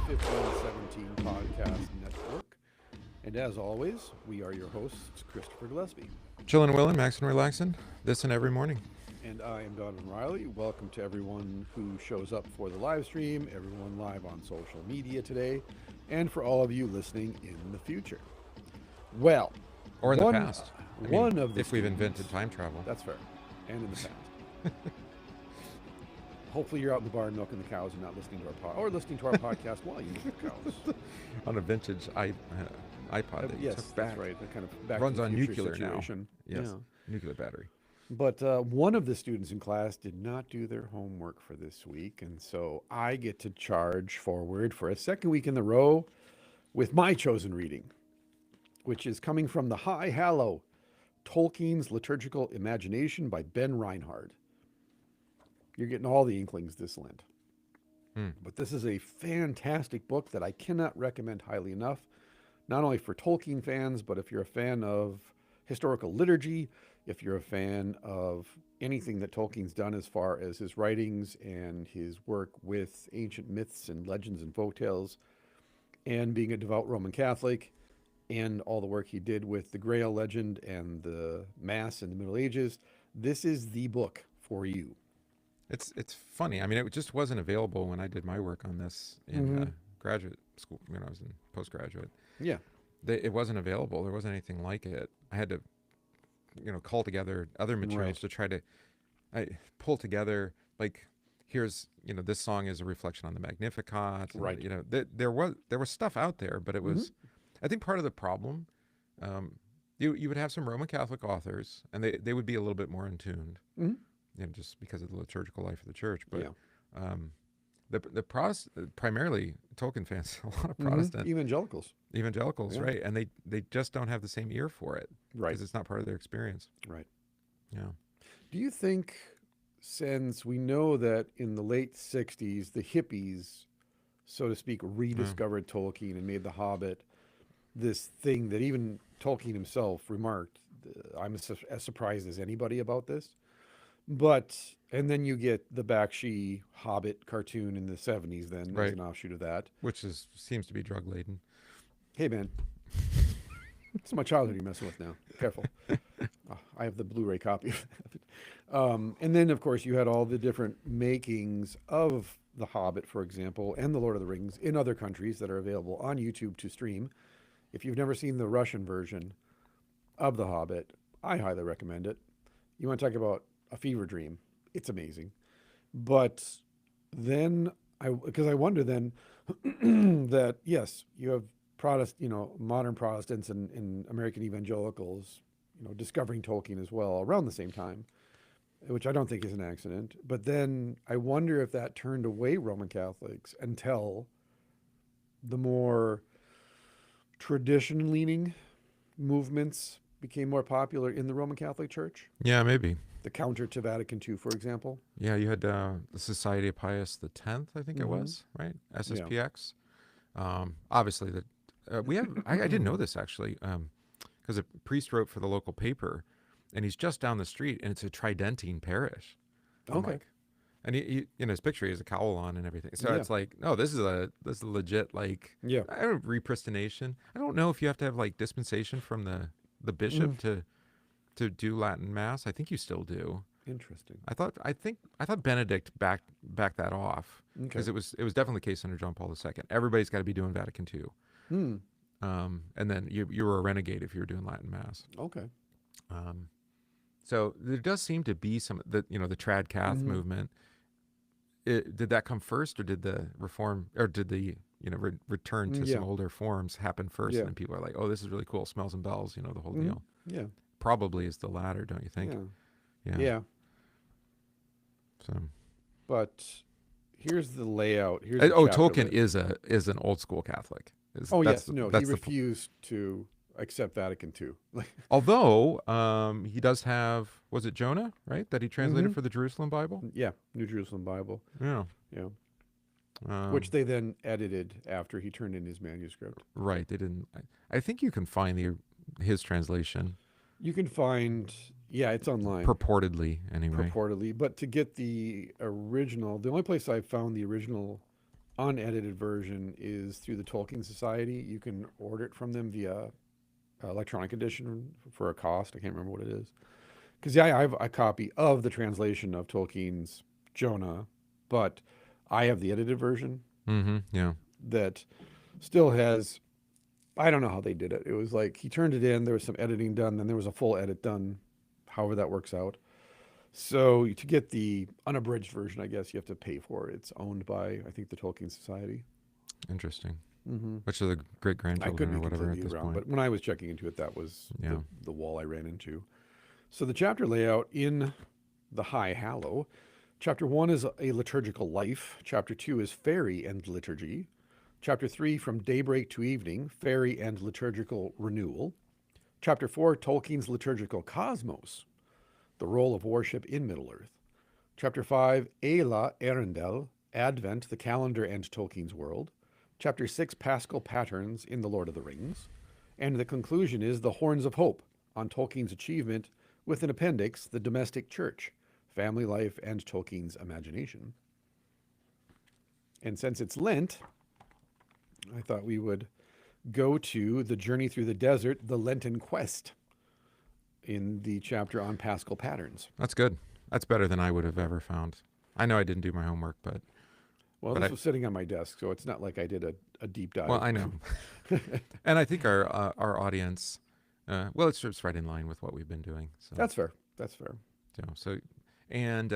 1517 Podcast Network. And as always, we are your hosts, Christopher Gillespie. Chillin' and willin', maxin' relaxin', this and every morning. And I am Donovan Riley. Welcome to everyone who shows up for the live stream, everyone live on social media today, and for all of you listening in the future. Well, or in the past. One of the if we've invented time travel. That's fair. And in the past. Hopefully you're out in the barn milking the cows and not listening to our or listening to our podcast while you milk the cows. On a vintage iPod that you yes, took back. That's right. The kind of back runs to the on future nuclear situation. Now. Yes, Yeah. nuclear battery. But one of the students in class did not do their homework for this week, and so I get to charge forward for a second week in the row with my chosen reading, which is coming from the High Hallow, Tolkien's Liturgical Imagination by Ben Reinhard. You're getting all the inklings this Lent. But this is a fantastic book that I cannot recommend highly enough, not only for Tolkien fans, but if you're a fan of historical liturgy, if you're a fan of anything that Tolkien's done as far as his writings and his work with ancient myths and legends and folktales, and being a devout Roman Catholic, and all the work he did with the Grail legend and the Mass in the Middle Ages, this is the book for you. It's funny. I mean, it just wasn't available when I did my work on this in graduate school, when I was in postgraduate. Yeah. It wasn't available. There wasn't anything like it. I had to, call together other materials to try to pull together, like, here's, this song is a reflection on the Magnificat. And, right. There was stuff out there, but it was, I think part of the problem, you would have some Roman Catholic authors, and they would be a little bit more in tune. Just because of the liturgical life of the church. But the Protestant, primarily Tolkien fans, a lot of Protestant evangelicals, right? And they just don't have the same ear for it, right? Because it's not part of their experience, right? Yeah. Do you think, since we know that in the late '60s the hippies, so to speak, rediscovered Tolkien and made The Hobbit this thing that even Tolkien himself remarked, "I'm as surprised as anybody about this." And then you get the Bakshi Hobbit cartoon in the 70s then, as an offshoot of that. Which seems to be drug-laden. Hey, man. It's my childhood you're messing with now. Careful. I have the Blu-ray copy of it. And then, of course, you had all the different makings of The Hobbit, for example, and The Lord of the Rings in other countries that are available on YouTube to stream. If you've never seen the Russian version of The Hobbit, I highly recommend it. You want to talk about a fever dream. It's amazing. But then because I wonder then that, yes, you have modern Protestants and American evangelicals, discovering Tolkien as well around the same time, which I don't think is an accident. But then I wonder if that turned away Roman Catholics until the more tradition-leaning movements became more popular in the Roman Catholic Church. Yeah, maybe. The counter to Vatican II, for example. Yeah, you had the Society of Pius X, I think it was, right? SSPX. Yeah. Obviously, we have. I didn't know this actually, because a priest wrote for the local paper, and he's just down the street, and it's a Tridentine parish. Okay. And he in his picture, he has a cowl on and everything. So it's like, no, this is a legit, like, repristination. I don't know if you have to have like dispensation from the bishop to do Latin Mass. I think you still do. Interesting. I thought Benedict backed that off, because it was definitely the case under John Paul II. Everybody's got to be doing Vatican II. And then you were a renegade if you were doing Latin Mass. Okay. So there does seem to be some the trad cath movement. Did that come first, or did the reform, or did the return to some older forms happen first? And then people are like, oh, this is really cool, smells and bells, the whole deal. Yeah. Probably is the latter, don't you think? Yeah. So, but here's the layout. Tolkien is an old school Catholic. He refused to accept Vatican II. Although he does have, was it Jonah, right, that he translated for the Jerusalem Bible? Yeah, New Jerusalem Bible. Yeah. Which they then edited after he turned in his manuscript. Right. They didn't. I think you can find his translation. You can find, it's online. Purportedly, anyway. But to get the original, the only place I found the original unedited version is through the Tolkien Society. You can order it from them via electronic edition for a cost. I can't remember what it is. Because, yeah, I have a copy of the translation of Tolkien's Jonah, but I have the edited version Yeah. that still has, I don't know how they did it. It was like he turned it in, there was some editing done, then there was a full edit done, however that works out. So to get the unabridged version, I guess you have to pay for it. It's owned by, I think, the Tolkien Society. Interesting. Mm-hmm. Which are the great I grandchildren could or be whatever at completely this wrong, point. but when I was checking into it, that was Yeah. the wall I ran into. So the chapter layout in the High Hallow. Chapter 1 is a liturgical life. Chapter 2 is fairy and liturgy. Chapter 3, from daybreak to evening, fairy and liturgical renewal. Chapter 4, Tolkien's liturgical cosmos, the role of worship in Middle-earth. Chapter 5, Ela Arundel, Advent, the calendar and Tolkien's world. Chapter 6, Paschal patterns in The Lord of the Rings. And the conclusion is the Horns of Hope, on Tolkien's achievement, with an appendix, the domestic church, family life, and Tolkien's imagination. And since it's Lent, I thought we would go to the journey through the desert, the Lenten quest, in the chapter on Paschal patterns. That's good. That's better than I would have ever found. I know I didn't do my homework, but Well, this was sitting on my desk, so it's not like I did a deep dive. well, I know. And I think our audience, well, it's just right in line with what we've been doing. So That's fair. That's fair. And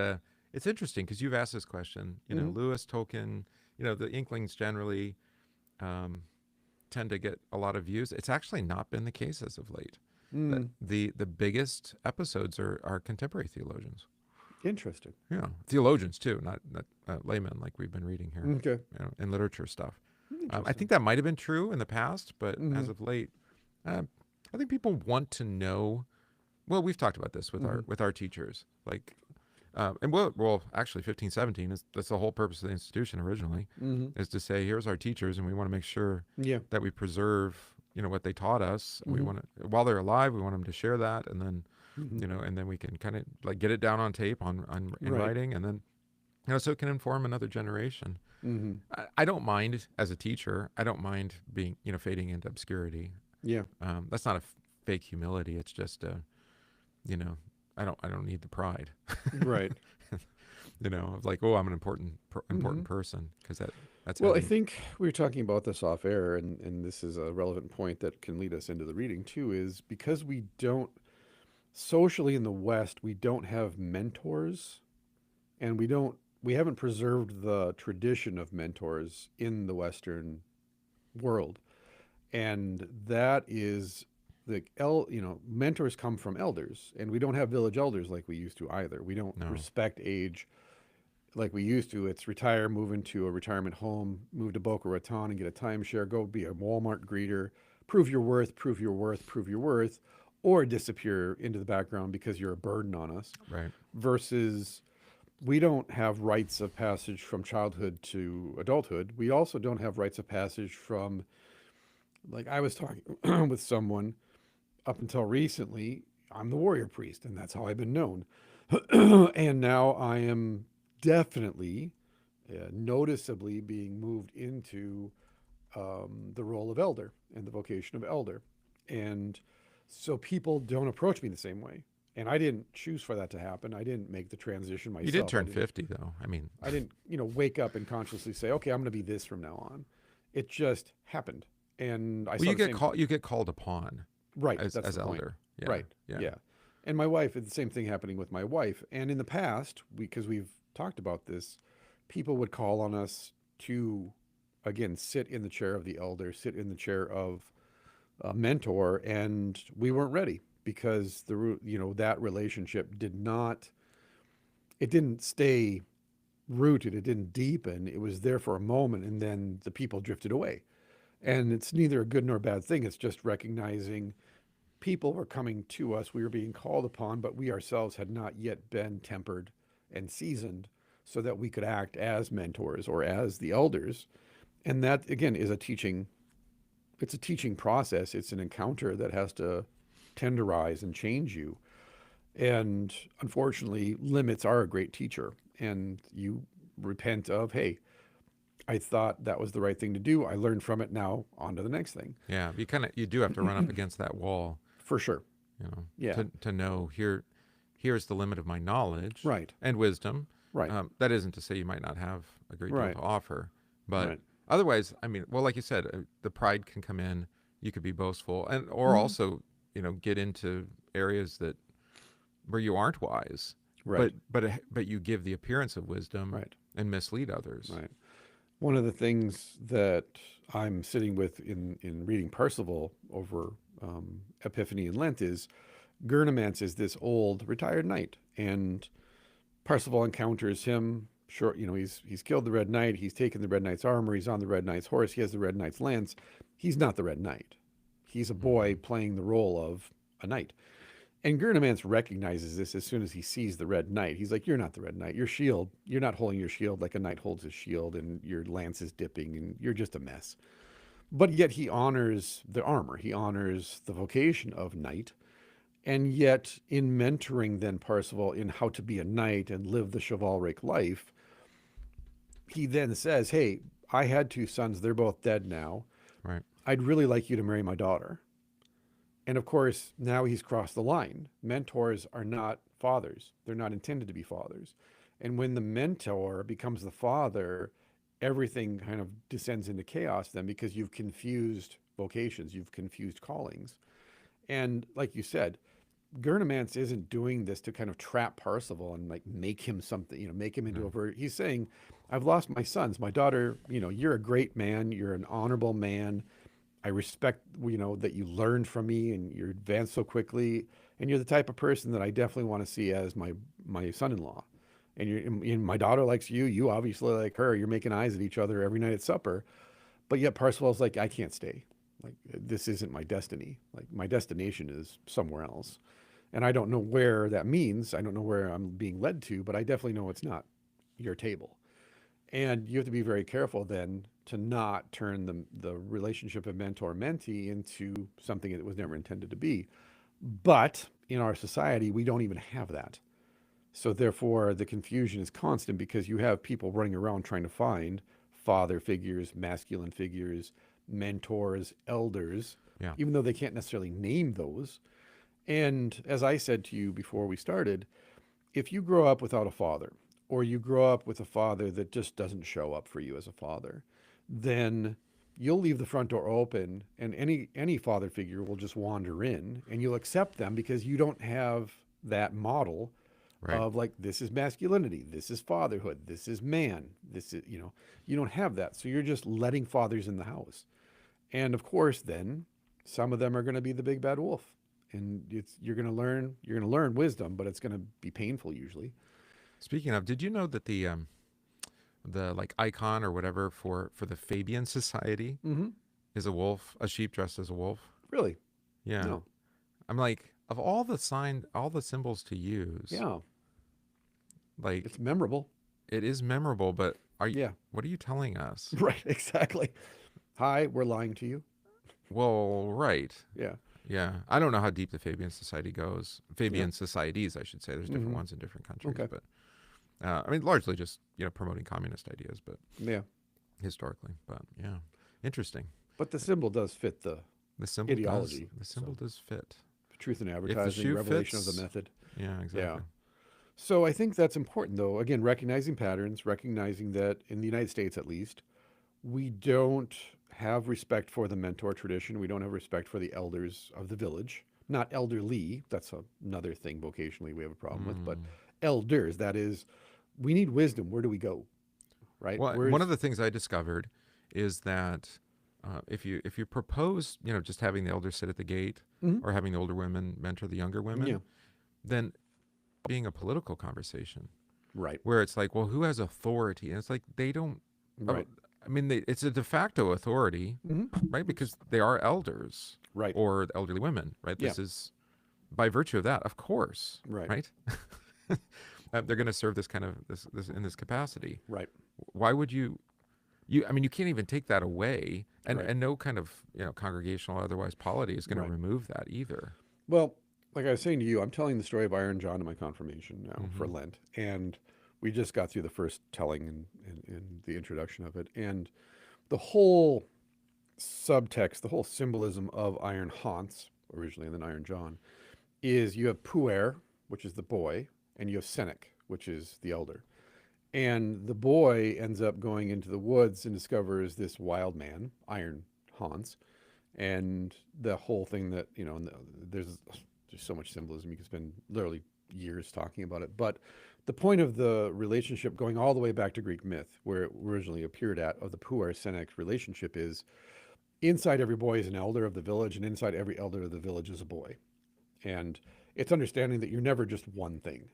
it's interesting because you've asked this question. You know, Lewis, Tolkien. You know, the Inklings generally tend to get a lot of views. It's actually not been the case as of late. The biggest episodes are contemporary theologians. Interesting. Yeah, theologians too, not laymen like we've been reading here. Okay. You know, in literature stuff. I think that might have been true in the past, but Mm-hmm. as of late, I think people want to know. Well, we've talked about this with our teachers, like, and well, actually, 1517 that's the whole purpose of the institution originally, is to say, here's our teachers, and we want to make sure Yeah. that we preserve, you know, what they taught us. And we want to, while they're alive, we want them to share that, and then, you know, and then we can kind of like get it down on tape in Right. writing, and then, you know, so it can inform another generation. Mm-hmm. I don't mind as a teacher. I don't mind being, you know, fading into obscurity. Yeah. That's not a fake humility. It's just you know, I don't need the pride. Right. You know, of like, oh, I'm an important person, because that's Well, I heavy. think we were talking about this off air, and this is a relevant point that can lead us into the reading too, is because we don't, socially in the West, we don't have mentors, and we haven't preserved the tradition of mentors in the Western world. And that is mentors come from elders, and we don't have village elders like we used to either. We don't No. respect age like we used to. It's retire, move into a retirement home, move to Boca Raton and get a timeshare, go be a Walmart greeter, prove your worth, prove your worth, prove your worth, or disappear into the background because you're a burden on us. Right. Versus, we don't have rites of passage from childhood to adulthood. We also don't have rites of passage from, like I was talking with someone up until recently, I'm the warrior priest, and that's how I've been known. And now I am definitely, noticeably being moved into the role of elder and the vocation of elder. And so people don't approach me the same way. And I didn't choose for that to happen. I didn't make the transition myself. You did turn 50, though. I mean, I didn't, wake up and consciously say, okay, I'm going to be this from now on. It just happened. And you get called upon, right, as that's the point. elder. Yeah. Right. Yeah. And my wife, it's the same thing happening with my wife. And in the past, because we've talked about this, people would call on us to, again, sit in the chair of the elder, sit in the chair of a mentor, and we weren't ready because that relationship didn't stay rooted, it didn't deepen. It was there for a moment, and then the people drifted away. And it's neither a good nor bad thing. It's just recognizing people were coming to us, we were being called upon, but we ourselves had not yet been tempered and seasoned so that we could act as mentors or as the elders. And that, again, is it's a teaching process. It's an encounter that has to tenderize and change you. And unfortunately, limits are a great teacher. And you repent of, hey, I thought that was the right thing to do. I learned from it. Now on to the next thing. Yeah, you do have to run up against that wall, For sure. Yeah. to know here's the limit of my knowledge Right. and wisdom. Right. That isn't to say you might not have a great deal Right. to offer, but Right. otherwise, I mean, well, like you said, the pride can come in. You could be boastful, or also, get into areas where you aren't wise, Right. but you give the appearance of wisdom, Right. and mislead others. Right. One of the things that I'm sitting with in reading Parsifal over Epiphany and Lent is Gurnemanz is this old retired knight, and Parsifal encounters him. Sure, he's killed the Red Knight. He's taken the Red Knight's armor. He's on the Red Knight's horse. He has the Red Knight's lance. He's not the Red Knight. He's a boy playing the role of a knight. And Gurnemanz recognizes this as soon as he sees the Red Knight. He's like, "You're not the Red Knight. Your shield, you're not holding your shield like a knight holds his shield, and your lance is dipping, and you're just a mess." But yet he honors the armor. He honors the vocation of knight. And yet, in mentoring then Parsifal in how to be a knight and live the chivalric life, he then says, "Hey, I had 2 sons. They're both dead now. Right. I'd really like you to marry my daughter." And of course, now he's crossed the line. Mentors are not fathers. They're not intended to be fathers. And when the mentor becomes the father, everything kind of descends into chaos then, because you've confused vocations, you've confused callings. And like you said, Gurnemanz isn't doing this to kind of trap Parsifal and like make him something, make him into a virgin. He's saying, "I've lost my sons. My daughter, you're a great man. You're an honorable man. I respect, that you learned from me and you're advanced so quickly. And you're the type of person that I definitely want to see as my son-in-law. And my daughter likes you. You obviously like her. You're making eyes at each other every night at supper." But yet Parsifal's like, "I can't stay. Like, this isn't my destiny. Like, my destination is somewhere else. And I don't know where that means. I don't know where I'm being led to, but I definitely know it's not your table." And you have to be very careful then to not turn the relationship of mentor-mentee into something that was never intended to be. But in our society, we don't even have that. So therefore, the confusion is constant, because you have people running around trying to find father figures, masculine figures, mentors, elders, Yeah. even though they can't necessarily name those. And as I said to you before we started, if you grow up without a father, or you grow up with a father that just doesn't show up for you as a father, then you'll leave the front door open, and any father figure will just wander in, and you'll accept them because you don't have that model Right. of like, this is masculinity, this is fatherhood, this is man, this is, you don't have that. So you're just letting fathers in the house. And of course, then some of them are going to be the big bad wolf, and you're going to learn wisdom, but it's going to be painful usually. Speaking of, did you know that the like icon or whatever for the Fabian Society Mm-hmm. is a wolf, a sheep dressed as a wolf? Really? Yeah. No. I'm like, of all the symbols to use, Yeah. like It's memorable. it is memorable, but Yeah. what are you telling us? Right. Exactly. Hi, we're lying to you. Well, right. Yeah. Yeah. I don't know how deep the Fabian Society goes. Fabian Yeah. societies, I should say. There's different Mhm. ones in different countries, Okay. but I mean, largely just, promoting communist ideas, but Yeah. historically, but yeah, interesting. But the symbol does fit the The symbol ideology. the symbol does fit. Truth in If the advertising, shoe revelation fits, of the method. yeah, exactly. So I think that's important, though. Again, recognizing patterns, recognizing that in the United States, at least, we don't have respect for the mentor tradition. We don't have respect for the elders of the village. Not elderly. That's another thing vocationally we have a problem with. But elders, that is, we need wisdom. Where do we go? Right? Well, one of the things I discovered is that if you propose, just having the elders sit at the gate, Mhm. or having the older women mentor the younger women, Yeah. then being a political conversation Right. where it's like, well, who has authority? And it's like they don't. Right. I mean, it's a de facto authority, Mhm. right? Because they are elders, Right. or the elderly women, right? Yeah. This is by virtue of that, of course, Right. right? They're going to serve this kind of this in this capacity. Right. Why would you? I mean, you can't even take that away, and Right. and no kind of congregational or otherwise polity is going Right. to remove that either. Well, like I was saying to you, I'm telling the story of Iron John in my confirmation now for Mhm. Lent. And We just got through the first telling in the introduction of it. And the whole subtext, the whole symbolism of Iron Hans, originally, and then Iron John, is you have puer, which is the boy, and you have Senec, which is the elder. And the boy ends up going into the woods and discovers this wild man, Iron Hans, and the whole thing that, there's so much symbolism. You can spend literally years talking about it. But the point of the relationship, going all the way back to Greek myth, where it originally appeared at, of the puer Senec relationship, is inside every boy is an elder of the village, and inside every elder of the village is a boy. And it's understanding that you're never just one thing.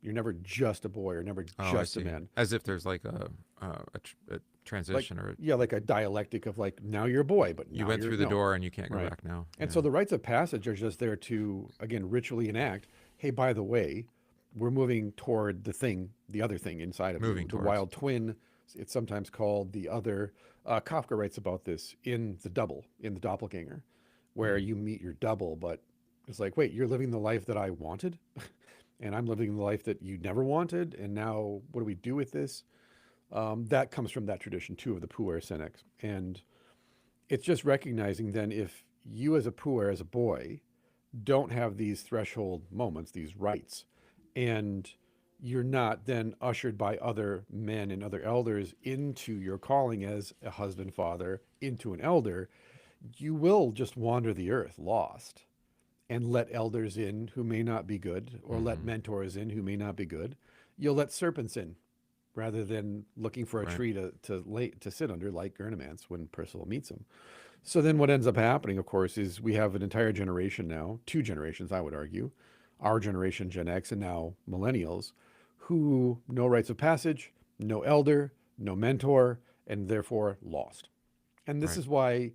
You're never just a boy or never just a man. As if there's like a transition, like a dialectic of like, now you're a boy, but you went through the door and you can't go back now. And so the rites of passage are just there to, again, ritually enact, hey, by the way, we're moving toward the other thing inside of you, the wild twin. It's sometimes called the other. Kafka writes about this in the doppelganger, where you meet your double, but it's like, wait, you're living the life that I wanted, and I'm living the life that you never wanted, and now what do we do with this? That comes from that tradition too of the puer Senec, and it's just recognizing then if you as a puer, as a boy, don't have these threshold moments, these rites, and you're not then ushered by other men and other elders into your calling as a husband, father, into an elder, you will just wander the earth lost and let elders in who may not be good, or let mentors in who may not be good. You'll let serpents in rather than looking for a tree to sit under like Gurnemance when Percival meets him. So then what ends up happening, of course, is we have an entire generation now, 2 generations, I would argue, our generation, Gen X, and now millennials, who no rites of passage, no elder, no mentor, and therefore lost. And this is why,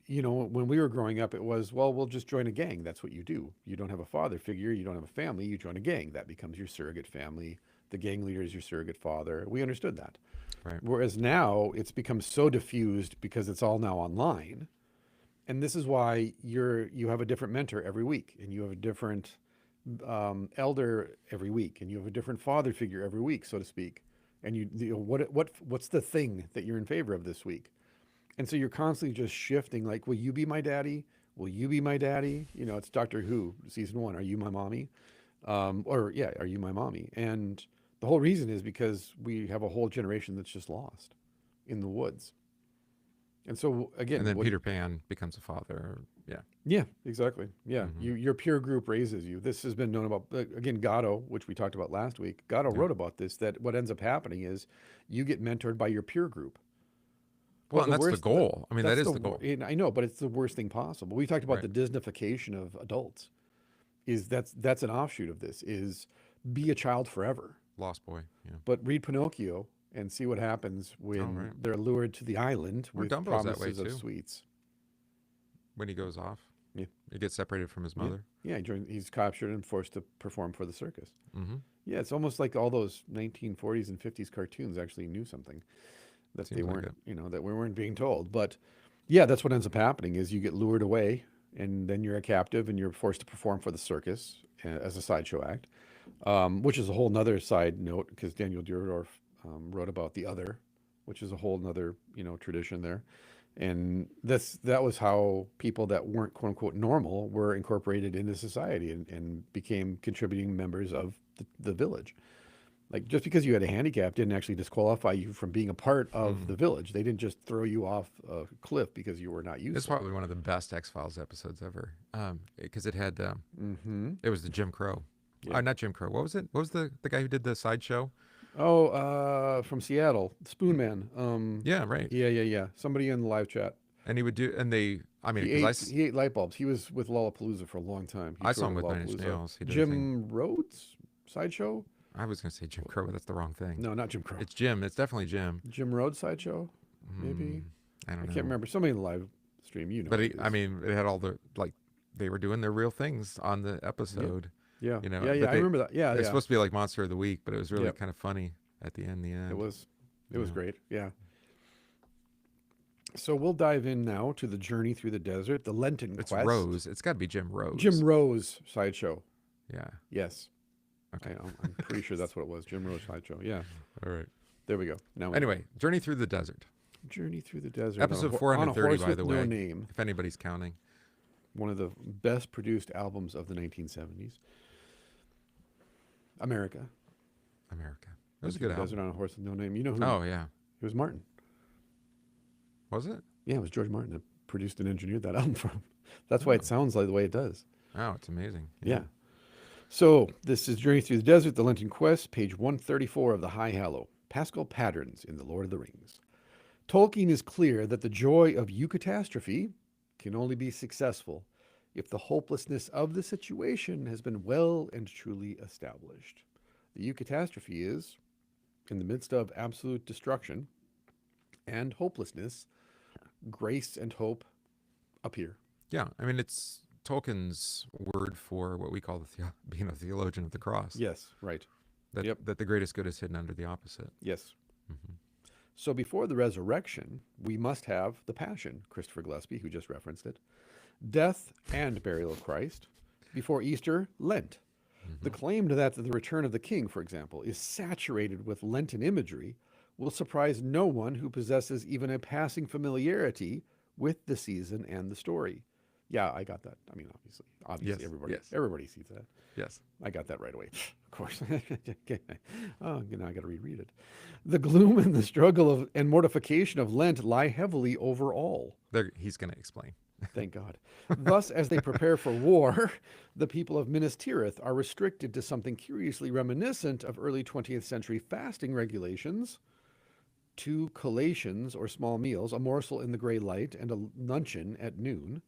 when we were growing up, it was, well, we'll just join a gang. That's what you do. You don't have a father figure. You don't have a family. You join a gang. That becomes your surrogate family. The gang leader is your surrogate father. We understood that. Right. Whereas now it's become so diffused because it's all now online. And this is why you have a different mentor every week, and you have a different elder every week, and you have a different father figure every week, so to speak. And what's the thing that you're in favor of this week? And so you're constantly just shifting, like, will you be my daddy? Will you be my daddy? It's Doctor Who, season 1. Are you my mommy? Are you my mommy? And the whole reason is because we have a whole generation that's just lost in the woods. And so, again... And then Peter Pan becomes a father. Yeah. Yeah, exactly. Yeah. Your peer group raises you. This has been known about, again, Gatto, which we talked about last week. Gatto wrote about this, that what ends up happening is you get mentored by your peer group. Well, and that's the goal. I mean, that is the goal. I know, but it's the worst thing possible. We talked about the Disneyfication of adults. That's an offshoot of this, is be a child forever. Lost boy, yeah. But read Pinocchio and see what happens when they're lured to the island with Dumbo's promises of sweets. When he goes off. Yeah. He gets separated from his mother. Yeah, he's captured and forced to perform for the circus. Yeah, it's almost like all those 1940s and 50s cartoons actually knew something that they weren't, that we weren't being told. But yeah, that's what ends up happening is you get lured away, and then you're a captive and you're forced to perform for the circus as a sideshow act, which is a whole nother side note, because Daniel Durdorf wrote about the other, which is a whole nother, tradition there. And that was how people that weren't quote unquote normal were incorporated into society and became contributing members of the village. Like, just because you had a handicap didn't actually disqualify you from being a part of the village. They didn't just throw you off a cliff because you were not useful. It's probably one of the best X-Files episodes ever, because it had it was the Jim Crow. Yeah. Not Jim Crow. What was it? What was the guy who did the sideshow? Oh, from Seattle, Spoon Man. Yeah, right. Yeah. Somebody in the live chat. And he would do, and he ate light bulbs. He was with Lollapalooza for a long time. I saw him with Nine Inch Nails. Jim Rhodes sideshow. I was going to say Jim Crow, but that's the wrong thing. No, not Jim Crow. It's Jim. It's definitely Jim. Jim Rhodes sideshow, maybe. I don't know. I can't remember. Somebody in the live stream, But it had all the, like, they were doing their real things on the episode. Yeah. I remember that. Yeah, it's supposed to be like Monster of the Week, but it was really kind of funny at the end. It was great. Yeah. So we'll dive in now to the journey through the desert, the Lenten quest. Rose. It's got to be Jim Rose. Jim Rose sideshow. Yeah. Yes. Okay. I'm pretty sure that's what it was. Jim Rose slideshow. Yeah. All right. There we go. Now we Anyway, Journey Through the Desert. Journey Through the Desert. Episode on a 430, horse by with the no way, name. if anybody's counting. One of the best produced albums of the 1970s. America. It was a good album. Desert on a Horse with No Name. You know who? Oh, yeah. It was Martin. Was it? Yeah, it was George Martin that produced and engineered that album for him. That's why it sounds like the way it does. Oh, it's amazing. Yeah. So this is Journey Through the Desert, the Lenten Quest, page 134 of the High Hallow. Paschal patterns in the Lord of the Rings. Tolkien is clear that the joy of Eucatastrophe can only be successful if the hopelessness of the situation has been well and truly established. The Eucatastrophe is, in the midst of absolute destruction and hopelessness, grace and hope appear. Yeah, I mean, it's Tolkien's word for what we call being a theologian of the cross. Yes, right. That the greatest good is hidden under the opposite. Yes. Mm-hmm. So before the resurrection, we must have the Passion, Christopher Gillespie, who just referenced it, death and burial of Christ. Before Easter, Lent. Mm-hmm. The claim to that the return of the king, for example, is saturated with Lenten imagery will surprise no one who possesses even a passing familiarity with the season and the story. Yeah, I got that. I mean, obviously, Yes, everybody sees that. Yes. I got that right away. Of course. Oh, now I got to reread it. The gloom and the struggle and mortification of Lent lie heavily over all. He's going to explain. Thank God. Thus, as they prepare for war, the people of Minas Tirith are restricted to something curiously reminiscent of early 20th century fasting regulations: 2 collations or small meals, a morsel in the gray light and a luncheon at noon,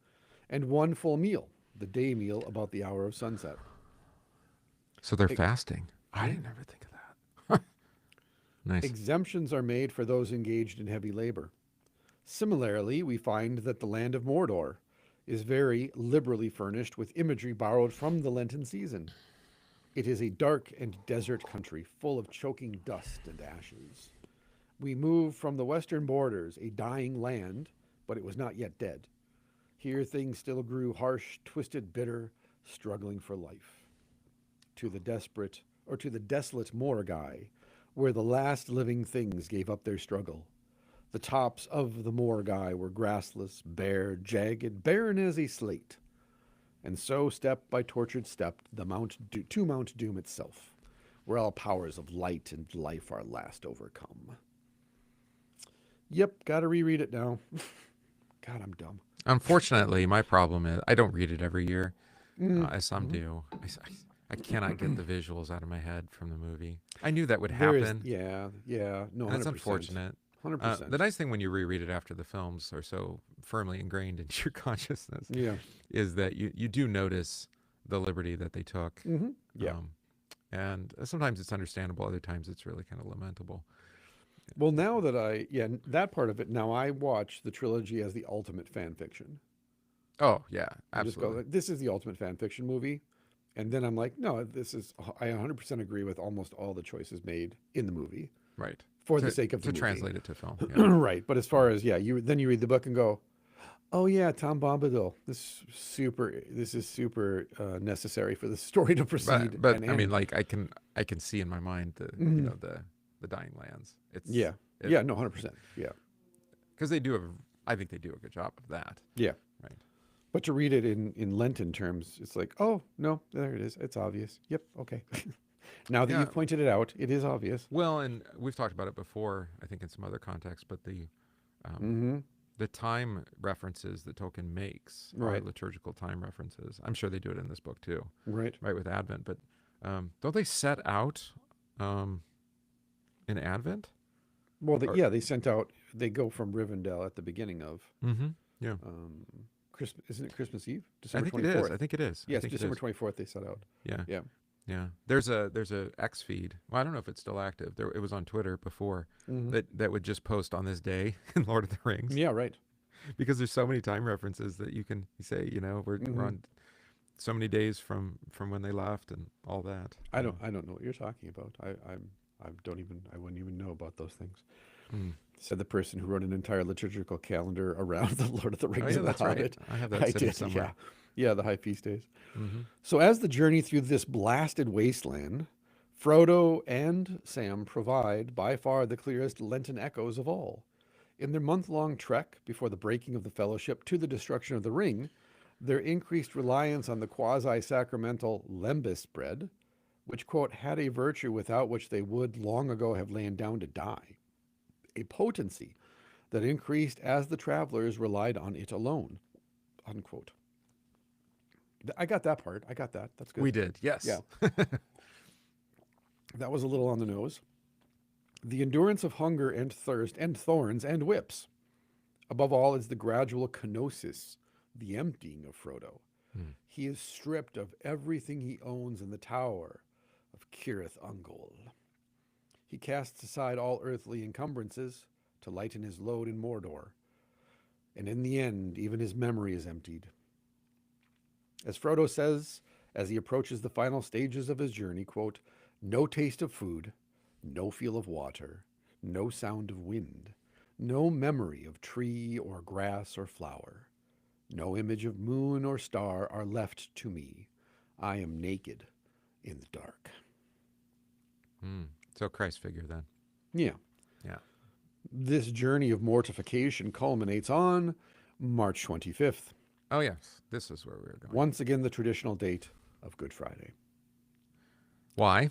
and 1 full meal, the day meal about the hour of sunset. So they're fasting. I didn't ever think of that. Nice. Exemptions are made for those engaged in heavy labor. Similarly, we find that the land of Mordor is very liberally furnished with imagery borrowed from the Lenten season. It is a dark and desert country full of choking dust and ashes. We move from the western borders, a dying land, but it was not yet dead. Here things still grew harsh, twisted, bitter, struggling for life. To the desolate Morgai, where the last living things gave up their struggle. The tops of the Morgai were grassless, bare, jagged, barren as a slate. And so, step by tortured step, to Mount Doom itself, where all powers of light and life are last overcome. Yep, gotta reread it now. God, I'm dumb. Unfortunately, my problem is I don't read it every year, as some do. I cannot get the visuals out of my head from the movie. I knew that would happen. No, 100%. And it's unfortunate. 100%. The nice thing when you reread it after the films are so firmly ingrained into your consciousness is that you do notice the liberty that they took. Mm-hmm. Yeah. And sometimes it's understandable. Other times it's really kind of lamentable. Well, now that that part of it, now I watch the trilogy as the ultimate fan fiction. Oh, yeah, I just absolutely. go, this is the ultimate fan fiction movie. And then I'm like, no, I 100% agree with almost all the choices made in the movie. Right. For the sake of the to movie. translate it to film. Yeah. Right. But as far as, you read the book and go, oh yeah, Tom Bombadil. This is super necessary for the story to proceed. But I mean, like I can see in my mind the the dying lands. It's 100%. Yeah. Because I think they do a good job of that. Yeah. Right. But to read it in Lenten terms, it's like, oh no, there it is. It's obvious. Yep. Okay. Now that you've pointed it out, it is obvious. Well, and we've talked about it before, I think in some other contexts, but the time references that Tolkien makes are liturgical time references. I'm sure they do it in this book too. Right. Right, with Advent. But don't they set out in Advent? Well, they sent out, they go from Rivendell at the beginning of Christmas. Isn't it Christmas Eve? December 24th. I think it is. Yes, December 24th they set out. Yeah. Yeah. Yeah. There's a X feed. Well, I don't know if it's still active. It was on Twitter before that would just post on this day in Lord of the Rings. Yeah, right. Because there's so many time references that you can say, we're on so many days from when they left and all that. I don't know what you're talking about. I wouldn't even know about those things. Said the person who wrote an entire liturgical calendar around the Lord of the Oh Rings yeah, and the that's right. Hobbit. I have that I sitting did, somewhere. yeah, the high feast days. Mm-hmm. So as the journey through this blasted wasteland, Frodo and Sam provide by far the clearest Lenten echoes of all. In their month-long trek before the breaking of the fellowship to the destruction of the ring, their increased reliance on the quasi-sacramental lembus bread, which, quote, had a virtue without which they would long ago have lain down to die, a potency that increased as the travelers relied on it alone, unquote. I got that part. I got that. That's good. We did, Yeah, yes. that was a little on the nose. The endurance of hunger and thirst and thorns and whips. Above all is the gradual kenosis, the emptying of Frodo. Hmm. He is stripped of everything he owns in the tower of Cirith Ungol. He casts aside all earthly encumbrances to lighten his load in Mordor. And in the end, even his memory is emptied. As Frodo says, as he approaches the final stages of his journey, quote, no taste of food, no feel of water, no sound of wind, no memory of tree or grass or flower, no image of moon or star are left to me. I am naked in the dark. Hmm. So Christ figure then. Yeah. Yeah. This journey of mortification culminates on March 25th. Oh yes, this is where we were going. Once again, the traditional date of Good Friday. Why?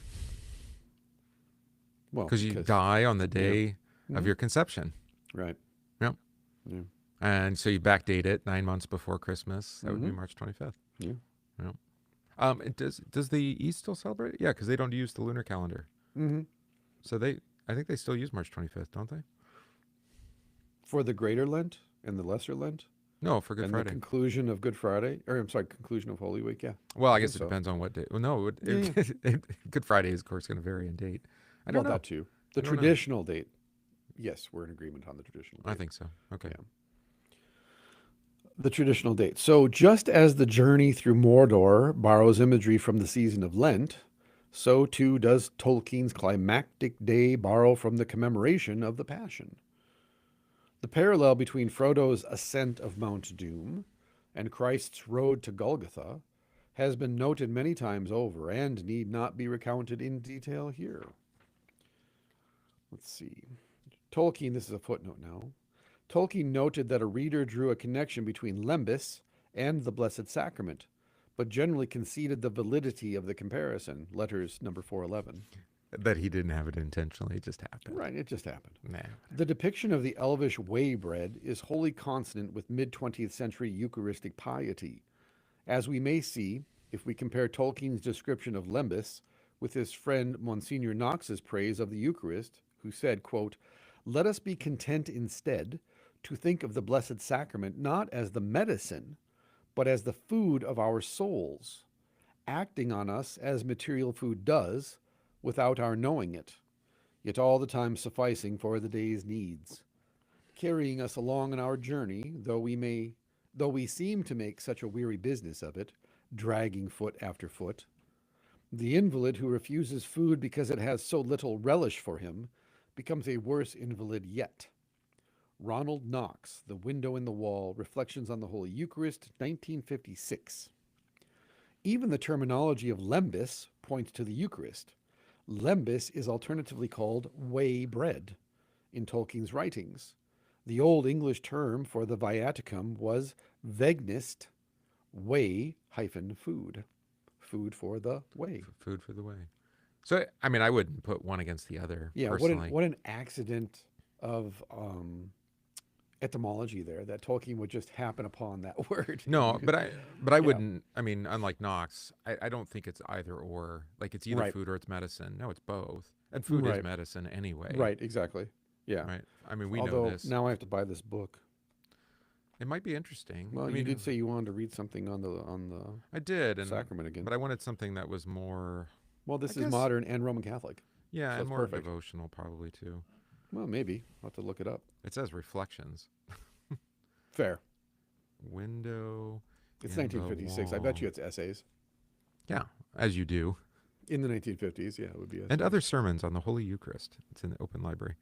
Well, Because you die on the day of Mhm. your conception. Right. Yep. Yeah. And so you backdate it 9 months before Christmas. That would be Mhm. March 25th. Yeah. Yep. Does the East still celebrate it? Yeah, because they don't use the lunar calendar. Mm-hmm. So I think they still use March 25th, don't they? For the Greater Lent and the Lesser Lent, No, for Good and Friday. the conclusion of Good Friday, or I'm sorry, conclusion of Holy Week. Yeah. Well, I think guess it so. depends on what day. Well, no, Yeah, Good Friday is of course going to vary in date. I Well, don't know. that too. The I don't know. traditional date. Yes, we're in agreement on the traditional date. I think so. Okay. Yeah. The traditional date. So, just as the journey through Mordor borrows imagery from the season of Lent, so too does Tolkien's climactic day borrow from the commemoration of the Passion. The parallel between Frodo's ascent of Mount Doom and Christ's road to Golgotha has been noted many times over and need not be recounted in detail here. Let's see. Tolkien, this is a footnote now. Tolkien noted that a reader drew a connection between Lembus and the Blessed Sacrament, but generally conceded the validity of the comparison, letters number 411. That he didn't have it intentionally; it just happened. Right, it just happened. Nah. The depiction of the elvish way bread is wholly consonant with mid-20th century Eucharistic piety, as we may see if we compare Tolkien's description of Lembus with his friend Monsignor Knox's praise of the Eucharist, who said, quote, let us be content instead to think of the Blessed Sacrament not as the medicine, but as the food of our souls, acting on us as material food does without our knowing it, yet all the time sufficing for the day's needs, carrying us along on our journey, though we seem to make such a weary business of it, dragging foot after foot. The invalid who refuses food because it has so little relish for him becomes a worse invalid yet. Ronald Knox, The Window in the Wall, Reflections on the Holy Eucharist, 1956. Even the terminology of lembus points to the Eucharist. Lembus is alternatively called way bread in Tolkien's writings. The Old English term for the viaticum was vegnist, way-food, food for the way. Food for the way. So I mean, I wouldn't put one against the other. Yeah, personally. what an accident of etymology there that Tolkien would just happen upon that word. No, but I Yeah. wouldn't. I mean, unlike Knox, I don't think it's either or. Like it's either Right. food or it's medicine. No, it's both. And food is Right. medicine anyway. Right, exactly. Yeah. Right. I mean, we Although know this. now I have to buy this book. It might be interesting. Well, I you mean, did say you wanted to read something on the I did, and sacrament again. but I wanted something that was more. Well, this I is guess- modern and Roman Catholic. Yeah, So and it's more perfect. devotional probably too. Well, maybe. I'll have to look it up. It says reflections. Fair. Window. It's in the 1956. I bet you it's essays. Yeah, as you do. In the 1950s, yeah, it would be essays. And other sermons on the Holy Eucharist. It's in the open library.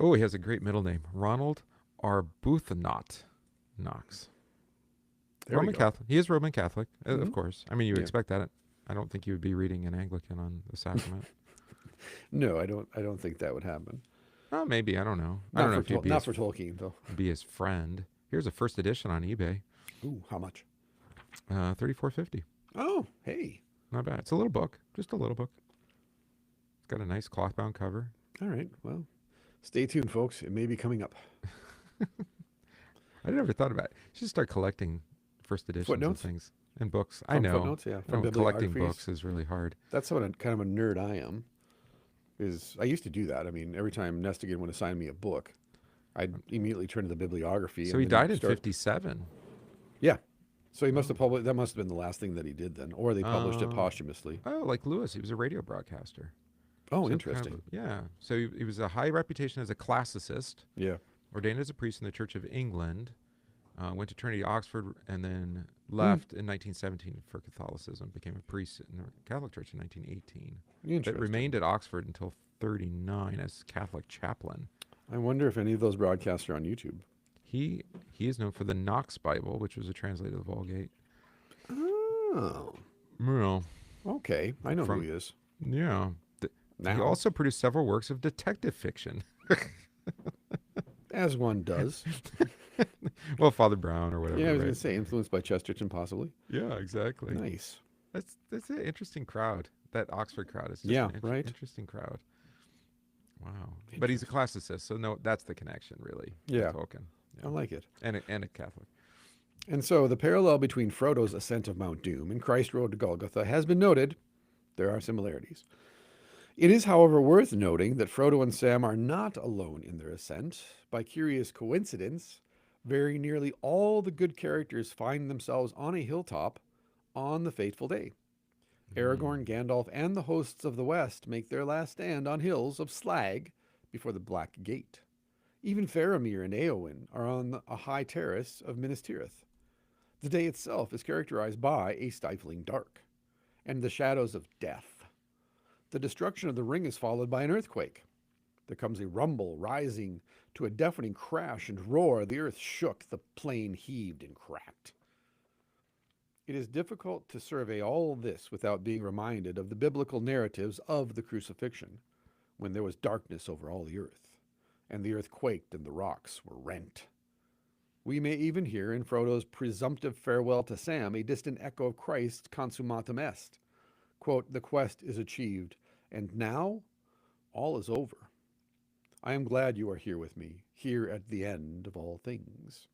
Oh, he has a great middle name, Ronald Arbuthnot Knox. There we Roman go. Catholic. He is Roman Catholic, of course. I mean, you Yeah. expect that. I don't think you would be reading an Anglican on the sacrament. No, I don't think that would happen. Oh, maybe. I don't know. I don't know if you'd be Not for Tolkien though. be his friend. Here's a first edition on eBay, Ooh, how much? $34.50. Oh, hey. Not bad. It's a little book, just a little book. It's got a nice cloth-bound cover. All right. Well, stay tuned, folks. It may be coming up. I never thought about it. You should start collecting first editions Footnotes? of things and books. I From know. footnotes, yeah. I From know collecting bibliographies. books is really hard. That's what kind of a nerd I am. Is I used to do that. I mean, every time Nestigan would assign me a book, I'd immediately turn to the bibliography. So and he then died in 57. Yeah. So he must have published. That must have been the last thing that he did then, or they published it posthumously. Oh, like Lewis. He was a radio broadcaster. Oh, So kind interesting. of yeah. So he was a high reputation as a classicist, Yeah. ordained as a priest in the Church of England, went to Trinity, Oxford, and then left in 1917 for Catholicism, became a priest in the Catholic Church in 1918. But Interesting. remained at Oxford until 39 as Catholic chaplain. I wonder if any of those broadcasts are on YouTube. He is known for the Knox Bible, which was a translated of the Vulgate. Oh. Well, Okay. I know who From- he is. yeah. He Now, also produced several works of detective fiction. as one does. Well, Father Brown or whatever. Yeah, I was right? going to say influenced by Chesterton, possibly. Yeah, exactly. Nice. That's an interesting crowd. That Oxford crowd is just Yeah, an right. interesting crowd. Wow. But he's a classicist, so no, that's the connection, really. with Yeah. Tolkien. I like it. And a Catholic. And so the parallel between Frodo's ascent of Mount Doom and Christ's road to Golgotha has been noted. There are similarities. It is, however, worth noting that Frodo and Sam are not alone in their ascent. By curious coincidence, very nearly all the good characters find themselves on a hilltop on the fateful day. Aragorn, Gandalf, and the hosts of the West make their last stand on hills of slag before the Black Gate. Even Faramir and Eowyn are on a high terrace of Minas Tirith. The day itself is characterized by a stifling dark and the shadows of death. The destruction of the ring is followed by an earthquake. There comes a rumble rising to a deafening crash and roar. The earth shook, the plain heaved and cracked. It is difficult to survey all this without being reminded of the biblical narratives of the crucifixion, when there was darkness over all the earth, and the earth quaked and the rocks were rent. We may even hear in Frodo's presumptive farewell to Sam a distant echo of Christ's consummatum est. Quote, "The quest is achieved, and now all is over. I am glad you are here with me, here at the end of all things."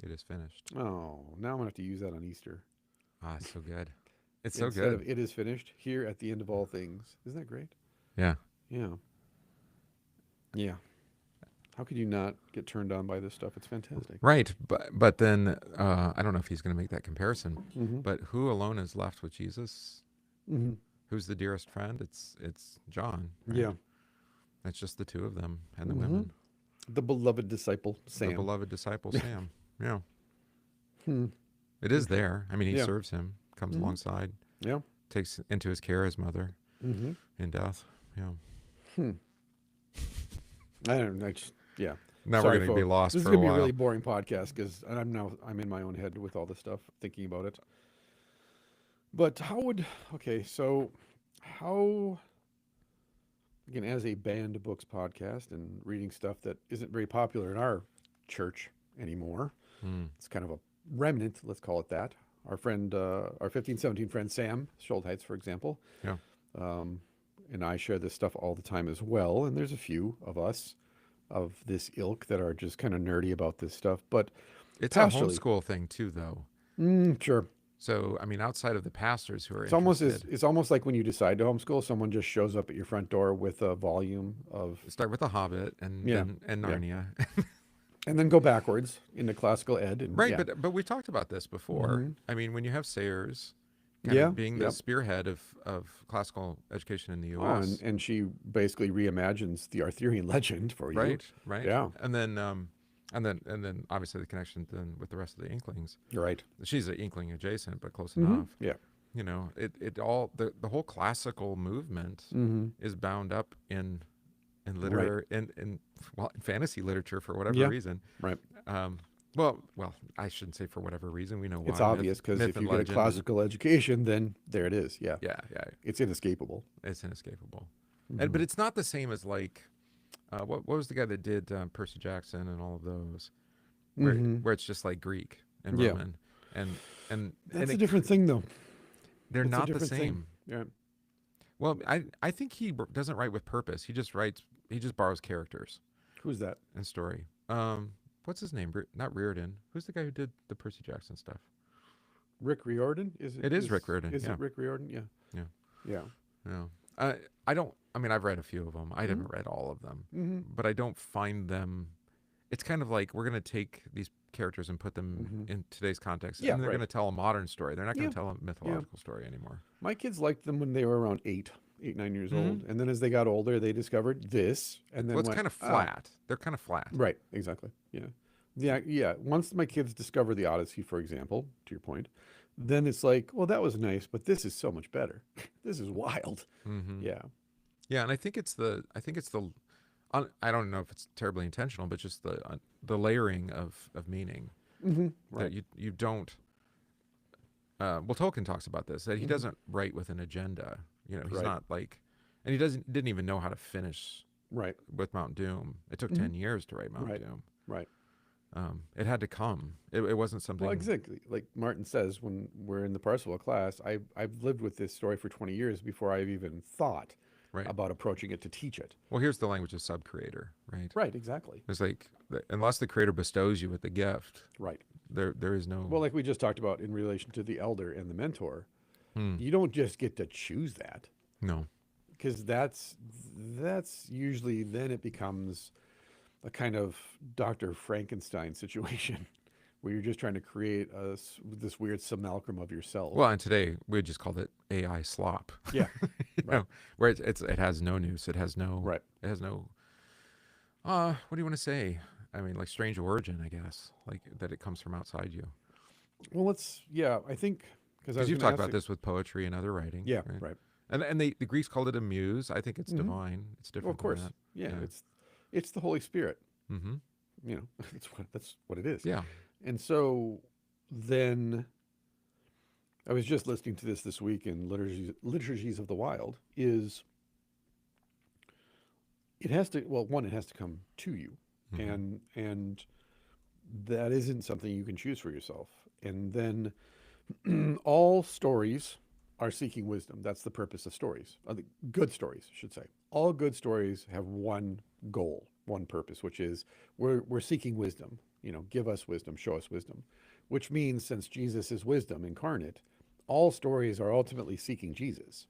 It is finished. Oh, now I'm going to have to use that on Easter. Ah, it's so good. It's so Instead good. of "it is finished," here at the end of all things. Isn't that great? Yeah. Yeah. Yeah. How could you not get turned on by this stuff? It's fantastic. Right. But then I don't know if he's going to make that comparison. Mm-hmm. But who alone is left with Jesus? Mm-hmm. Who's the dearest friend? It's John. Right? Yeah. It's just the two of them and the Mhm. women. The beloved disciple, Sam. The beloved disciple Sam. Yeah. Hmm. It is there. I mean, he Yeah. serves him, comes Mhm. alongside, Yeah. takes into his care his mother Mm-hmm. in death. Yeah. I don't know. Yeah. Now Sorry, we're going to be folks. lost This is for a gonna be while. a really boring podcast because I'm in my own head with all this stuff, thinking about it. But how, again, as a banned books podcast and reading stuff that isn't very popular in our church anymore, it's kind of a remnant, let's call it that. Our friend, our 1517 friend Sam Schultheitz, for example, Yeah. and I share this stuff all the time as well. And there's a few of us of this ilk that are just kind of nerdy about this stuff. But It's pastorally- a homeschool thing too, though. sure. So, I mean, outside of the pastors who are It's almost interested, it's almost like when you decide to homeschool, someone just shows up at your front door with a volume of, start with The Hobbit and Yeah. and Narnia. and then go backwards into classical ed. And, Right, yeah. but we talked about this before. Mhm. I mean, when you have Sayers kind Yeah, of being the yep. spearhead of classical education in the Oh, U.S., and she basically reimagines the Arthurian legend for you. right? Yeah. And then obviously the connection then with the rest of the Inklings. You're right. She's an Inkling adjacent, but close Mhm. enough. Yeah. You know, it all the whole classical movement Mm-hmm. is bound up in in Right. well, in fantasy literature for whatever Yeah. reason. Right. Well, I shouldn't say for whatever reason. We know It's why. obvious because Myth if and you get a legend is, classical education, then there it is. Yeah. yeah, yeah, It's inescapable. it's inescapable. Hmm. But it's not the same as like, what was the guy that did Percy Jackson and all of those, Hmm. where it's just like Greek and Yeah. Roman, and That's a different thing, though. they're It's a not the different thing. same. Yeah. Well, I think he doesn't write with purpose. He just borrows characters Who's that? and story. What's his name? Not Reardon. Who's the guy who did the Percy Jackson stuff? Rick Riordan? Is it? It is Rick Riordan. Is Yeah. it Rick Riordan? Yeah. Yeah. Yeah. No. I don't. I mean, I've read a few of them. I haven't read all of them, Hmm. but I don't find them. It's kind of like we're going to take these characters and put them in today's context, Yeah, and they're right. going to tell a modern story. They're not going Yeah. to tell a mythological story anymore. My kids liked them when they were around 9 years Mhm. old, and then as they got older, they discovered this, and then Well, it's went, kind of "Ah." flat. They're kind of flat. Right. Exactly. Yeah. Yeah. Yeah. Once my kids discover the Odyssey, for example, to your point, then it's like, well, that was nice, but this is so much better. This is wild. Mm-hmm. Yeah. Yeah, and I think it's the. I don't know if it's terribly intentional, but just the layering of meaning Hmm. that Right. you don't. Well, Tolkien talks about this, that he Mhm. doesn't write with an agenda. You know, he's Right. not like, and he didn't even know how to finish Right. with Mount Doom. It took Mhm. 10 years to write Mount Right. Doom. Right. It had to come. It wasn't something. Well, exactly. Like Martin says, when we're in the Parsifal class, I've lived with this story for 20 years before I've even thought Right. about approaching it to teach it. Well, here's the language of sub-creator, right? Right. Exactly. It's like, unless the creator bestows you with the gift, Right. there is no. Well, like we just talked about in relation to the elder and the mentor, Hmm. you don't just get to choose that, No. because that's usually then it becomes a kind of Dr. Frankenstein situation where you're just trying to create this weird simulacrum of yourself. Well, and today we just called it AI slop. Yeah. You Right. know, where it has no nous. It has no. Right. It has no. What do you want to say? I mean, like strange origin, I guess. Like that it comes from outside you. Well, I think because Because you've talked about this with poetry and other writing. Yeah. Right. Right. And the Greeks called it a muse. I think it's Mhm. divine. It's Well, different. of course. Than Yeah. Yeah. It's the Holy Spirit. that. Mm-hmm. You know, that's what it is. Yeah. And so then I was just listening to this week in Liturgies of the Wild. It has to, well, one, it has to come to you, Mhm. and that isn't something you can choose for yourself. And then all stories are seeking wisdom. That's the purpose of stories. The good stories, I should say. All good stories have one goal, one purpose, which is we're seeking wisdom. You know, give us wisdom, show us wisdom. Which means, since Jesus is wisdom incarnate, all stories are ultimately seeking Jesus,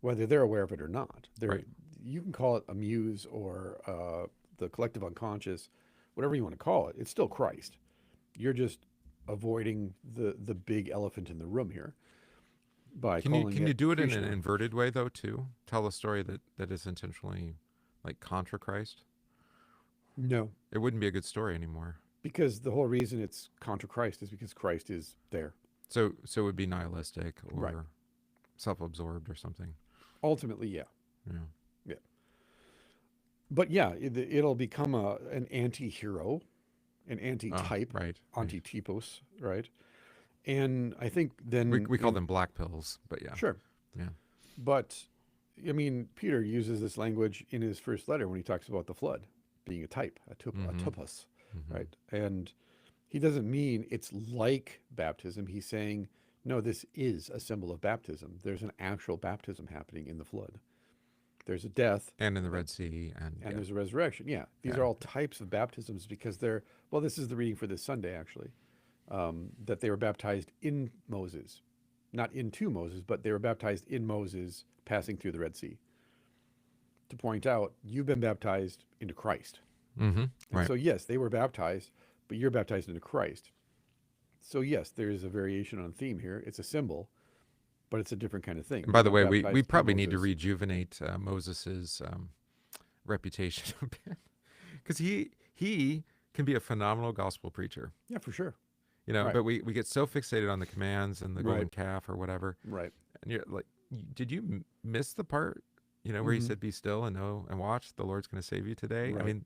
whether they're aware of it or not. Right. You can call it a muse or the collective unconscious, whatever you want to call it. It's still Christ. You're just avoiding the big elephant in the room here by Can calling you it do it in an Krishna. inverted way though too? Tell a story that is intentionally like contra Christ. No, It wouldn't be a good story anymore. because the whole reason it's contra Christ is because Christ is there. So it would be nihilistic or Right. self-absorbed or something. Ultimately, yeah. Yeah. But yeah, it'll become an anti-hero, an anti-type, Right. Right. anti-typos, right? And I think then We call them black pills, but yeah. Sure. Yeah. But I mean, Peter uses this language in his first letter when he talks about the flood being a type, a Mhm. tupos, Mhm. right? And he doesn't mean it's like baptism. He's saying, no, this is a symbol of baptism. There's an actual baptism happening in the flood. There's a death And in the Red Sea and yeah. there's a resurrection. Yeah, these Yeah. are all types of baptisms because well, this is the reading for this Sunday, actually, that they were baptized in Moses, not into Moses, but they were baptized in Moses passing through the Red Sea. To point out, you've been baptized into Christ. Mm-hmm. And Right. so, yes, they were baptized, but you're baptized into Christ. So, yes, there's a variation on theme here. It's a symbol, but it's a different kind of thing. And by You're the not way, baptized we in probably need to Moses. rejuvenate Moses's reputation a bit, because he can be a phenomenal gospel preacher, Yeah, for sure. you know. Right. But we get so fixated on the commands and the golden Right. calf or whatever, Right. and you're like, did you miss the part? You know, where he said, "Be still and know and watch. The Lord's going to save you today." I Right. mean,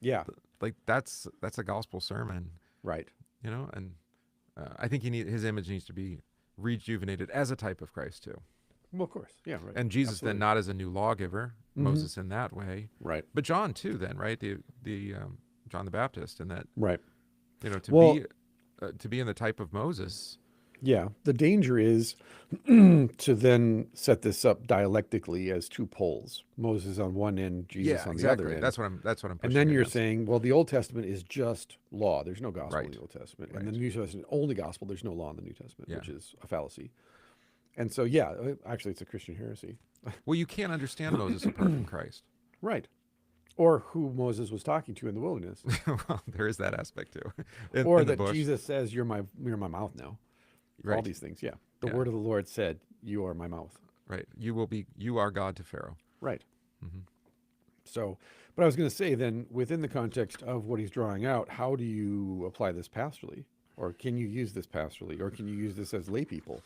Yeah. like that's a gospel sermon. Right. You know, and I think his image needs to be rejuvenated as a type of Christ too. Well, of course. Yeah. Right. And Jesus Absolutely. then not as a new lawgiver, Moses in that way, Right. but John too. Then right, the John the Baptist, and that Right. to be in the type of Moses. Yeah. The danger is to then set this up dialectically as two poles: Moses on one end, Jesus on the other end. That's what I'm pushing. And then you're against. saying, well, the Old Testament is just law. There's no gospel in Right. the Old Testament. Right. And the New Testament, only gospel. There's no law in the New Testament, Yeah. which is a fallacy. And so, yeah, actually, it's a Christian heresy. Well, you can't understand Moses apart from Christ. Right. Or who Moses was talking to in the wilderness. Well, there is that aspect too. Or in the that bush. Jesus says, you're my mouth now. Right. All these things, yeah. The Yeah. word of the Lord said, you are my mouth. Right. You are God to Pharaoh. Right. Mm-hmm. So, but I was going to say then, within the context of what he's drawing out, how do you apply this pastorally? Or can you use this pastorally? Or can you use this as lay people?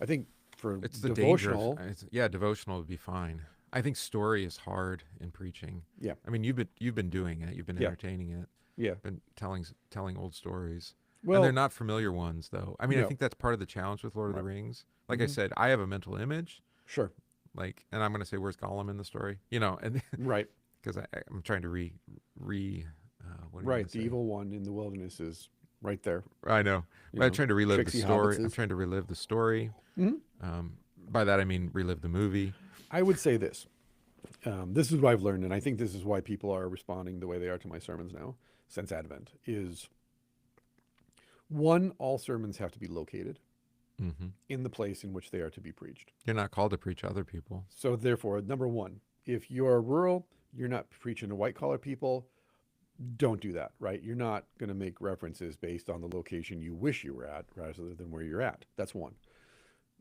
I think for It's the devotional, danger. Devotional would be fine. I think story is hard in preaching. yeah, I mean, you've been doing it. You've been Yeah. entertaining it. yeah. Been telling old stories. Well, And they're not familiar ones, though. I mean, I No. think that's part of the challenge with Lord of the Right. Rings. Like I said, I have a mental image. sure, And I'm going to say, where's Gollum in the story? You know, and right, because I'm trying to what do you right. wanna The say? evil one in the wilderness is right there. I know. You But I'm know, trying to relive the tricksy story. I'm hobbitses. trying to relive the story. Mhm. By that I mean relive the movie. I would say this. This is what I've learned, and I think this is why people are responding the way they are to my sermons now, since Advent, is one, all sermons have to be located Mm-hmm. in the place in which they are to be preached. You're not called to preach other people. So therefore, number one, if you're rural, you're not preaching to white-collar people, don't do that, right? You're not going to make references based on the location you wish you were at rather than where you're at. That's one.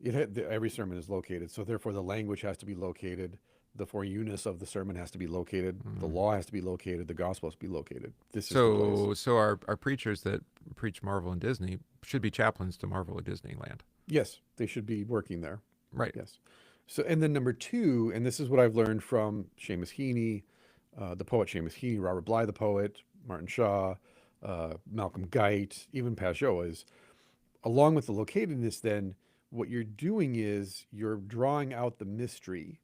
Every sermon is located, so therefore the language has to be located. The for unus of the sermon has to be located. The law has to be located. The gospel has to be located. This is the place. So our preachers that preach Marvel and Disney should be chaplains to Marvel or Disneyland. Yes, they should be working there. Right. Yes. So, and then number two, and this is what I've learned from Seamus Heaney, the poet Seamus Heaney, Robert Bly, the poet, Martin Shaw, Malcolm Geit, even Paschal, is along with the locatedness, then what you're doing is you're drawing out the mystery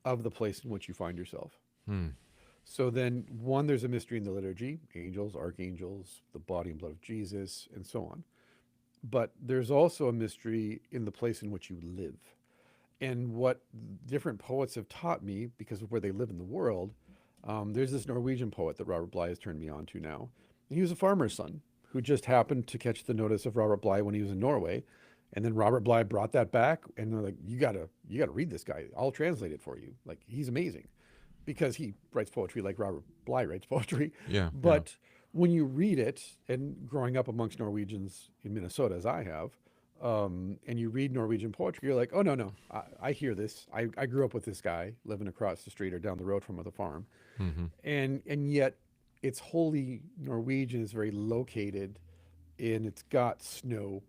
of the place in which you find yourself. So then, one, there's a mystery in the liturgy, angels, archangels, the body and blood of Jesus, and so on. But there's also a mystery in the place in which you live. And what different poets have taught me, because of where they live in the world, there's this Norwegian poet that Robert Bly has turned me on to now. And he was a farmer's son who just happened to catch the notice of Robert Bly when he was in Norway. And then Robert Bly brought that back, and they're like, you gotta read this guy. I'll translate it for you. Like, he's amazing. Because he writes poetry like Robert Bly writes poetry. Yeah. But when you read it, and growing up amongst Norwegians in Minnesota, as I have, and you read Norwegian poetry, you're like, oh, no, I hear this. I grew up with this guy living across the street or down the road from the farm. And yet it's wholly Norwegian. It's very located, and it's got snow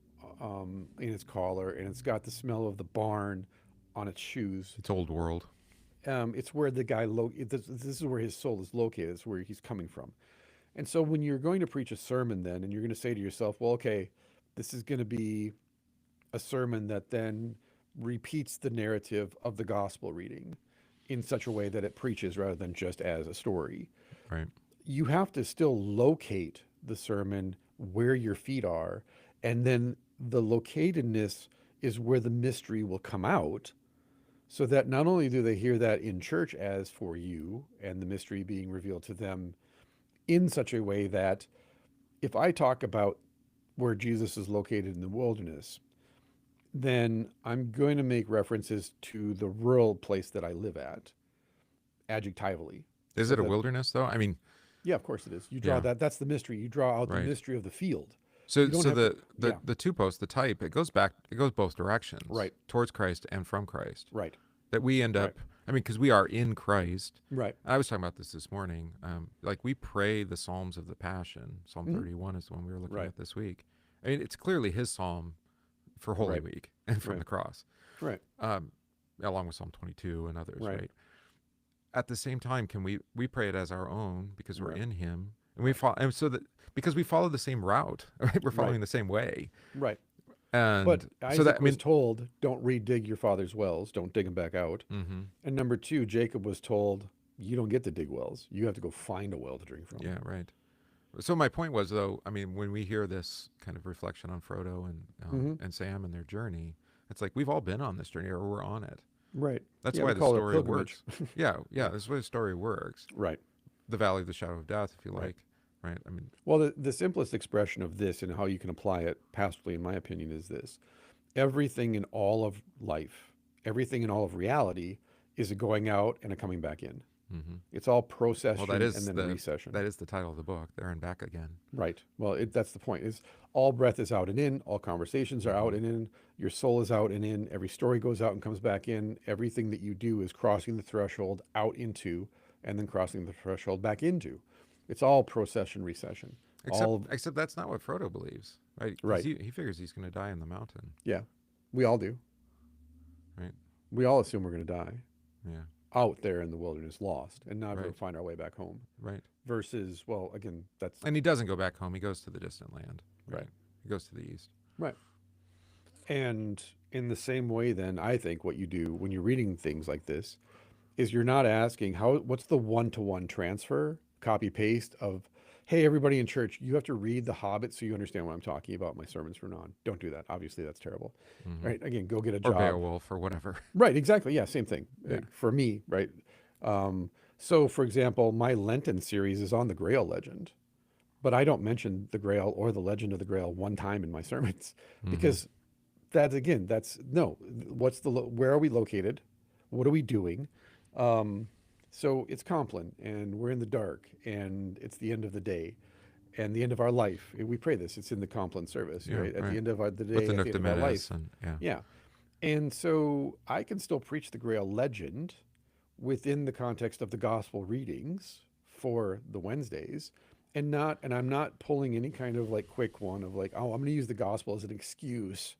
in its collar, and it's got the smell of the barn on its shoes. It's old world. It's where the guy, this is where his soul is located. It's where he's coming from. And so when you're going to preach a sermon then, and you're going to say to yourself, well, okay, this is going to be a sermon that then repeats the narrative of the gospel reading in such a way that it preaches rather than just as a story. Right. You have to still locate the sermon where your feet are, and then the locatedness is where the mystery will come out, so that not only do they hear that in church as for you, and the mystery being revealed to them in such a way that if I talk about where Jesus is located in the wilderness, then I'm going to make references to the rural place that I live at, adjectively. Is it a wilderness though? I mean, yeah, of course it is. You draw Yeah. that's the mystery. You draw out the Right. mystery of the field. so You don't have the two posts, the type, it goes both directions. Right. Towards Christ and from Christ. Right, That we end up, I mean, because we are in Christ. right, I was talking about this morning. Like we pray the Psalms of the Passion. Psalm Mhm. 31 is the one we were looking Right. at this week. I mean, it's clearly his psalm for Holy Right. Week and from Right. the cross. right. along with Psalm 22 and others, Right. right? At the same time, can we pray it as our own because we're Right. in Him, and we follow, and so that because we follow the same route, right? We're following Right. the same way, Right. But and so that Isaac I was mean, told, don't redig your father's wells, don't dig them back out. hmm And number two, Jacob was told, you don't get to dig wells. You have to go find a well to drink from. yeah, right. So my point was, though, I mean, when we hear this kind of reflection on Frodo and Sam and their journey, it's like we've all been on this journey, or we're on it. Right. That's Yeah, why we the call it a story pilgrimage. works. Yeah, that's why the story works. Right. The valley of the shadow of death, if you Right. like, right? I mean, Well, the simplest expression of this and how you can apply it pastorally, in my opinion, is this. Everything in all of life, everything in all of reality is a going out and a coming back in. hmm It's all well, procession and then recession. that is the title of the book, There and Back Again. Right. Well, that's the point. Is all breath is out and in, all conversations are out and in, your soul is out and in, every story goes out and comes back in. Everything that you do is crossing the threshold out into and then crossing the threshold back into. It's all procession, recession. Except that's not what Frodo believes, right? 'Cause Right. he figures he's going to die in the mountain, Yeah. We all do. right? We all assume we're going to die Yeah, out there in the wilderness, lost, and not ever Right. find our way back home. right. Versus, well, again, that's And he doesn't go back home. He goes to the distant land, right. He goes to the east. Right. And in the same way, then, I think what you do when you're reading things like this is you're not asking what's the one-to-one transfer, copy paste of, hey, everybody in church, you have to read The Hobbit so you understand what I'm talking about. My sermons from now on. Don't do that. Obviously, that's terrible. Right? Again, go get a Or job. Beowulf or whatever. Right. Exactly. Yeah. Same thing. Yeah. For me. Right. So, for example, my Lenten series is on the Grail legend, but I don't mention the Grail or the legend of the Grail one time in my sermons because that's no. What's where are we located? What are we doing? So it's Compline, and we're in the dark, and it's the end of the day, and the end of our life. We pray this. It's in the Compline service, Yeah, right? At right. the end of the day, With the at Nook the de end of our Menace life. and yeah. Yeah. And so I can still preach the Grail legend within the context of the gospel readings for the Wednesdays, and I'm not pulling any kind of like quick one of like, oh, I'm going to use the gospel as an excuse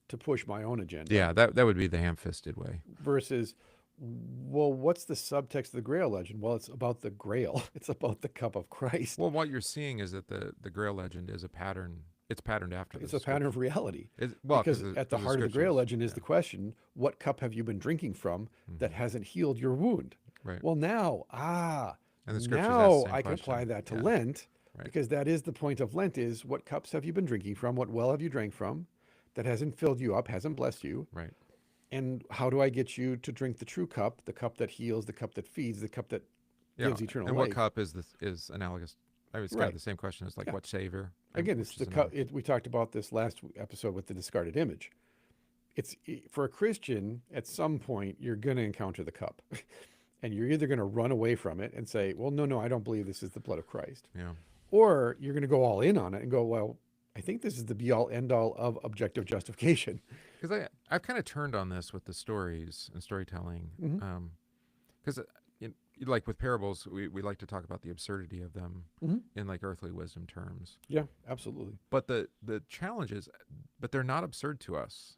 to push my own agenda. Yeah, that would be the ham-fisted way. Versus, well, what's the subtext of the Grail legend? Well, it's about the Grail. It's about the cup of Christ. Well, what you're seeing is that the Grail legend is a pattern. It's patterned after It's the a pattern of reality. well, Because at the heart of the Grail legend is yeah. the question, what cup have you been drinking from that hasn't healed your wound? Right. Well, now, And the scriptures ask the now same I can question. apply that to Yeah. Lent, Right. because that is the point of Lent is what cups have you been drinking from? What well have you drank from that hasn't filled you up, hasn't blessed you? Right. And how do I get you to drink the true cup, the cup that heals, the cup that feeds, the cup that Yeah. gives eternal And life? what cup is analogous? I mean, it's kind Right. of the same question as like Yeah. what savior? Again, which it's is the cup. analogous. We talked about this last episode with the discarded image. For a Christian, at some point, you're going to encounter the cup. And you're either going to run away from it and say, well, no, I don't believe this is the blood of Christ. Yeah. Or you're going to go all in on it and go, well, I think this is the be all end all of objective justification. Because I've kind of turned on this with the stories and storytelling. Because like with parables, we like to talk about the absurdity of them in like earthly wisdom terms. Yeah, absolutely. But the challenge is, but they're not absurd to us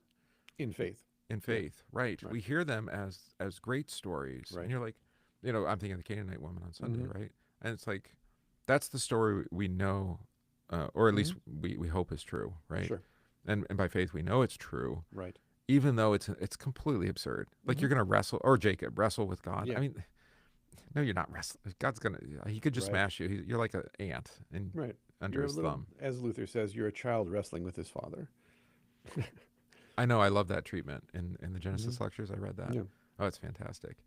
In faith. in faith, right? Right. We hear them as great stories, Right. and you're like, I'm thinking of the Canaanite woman on Sunday, right? And it's like, that's the story we know, or at least we hope is true, right? Sure. And by faith we know it's true, Right. even though it's completely absurd. Like you're gonna wrestle, or Jacob wrestle with God. Yeah. I mean, no, you're not wrestling. God's gonna. He could just Right. smash you. You're like an ant and Right. under You're a his little, thumb. as Luther says, you're a child wrestling with his father. I know. I love that treatment in the Genesis lectures. I read that. Yeah. Oh, it's fantastic.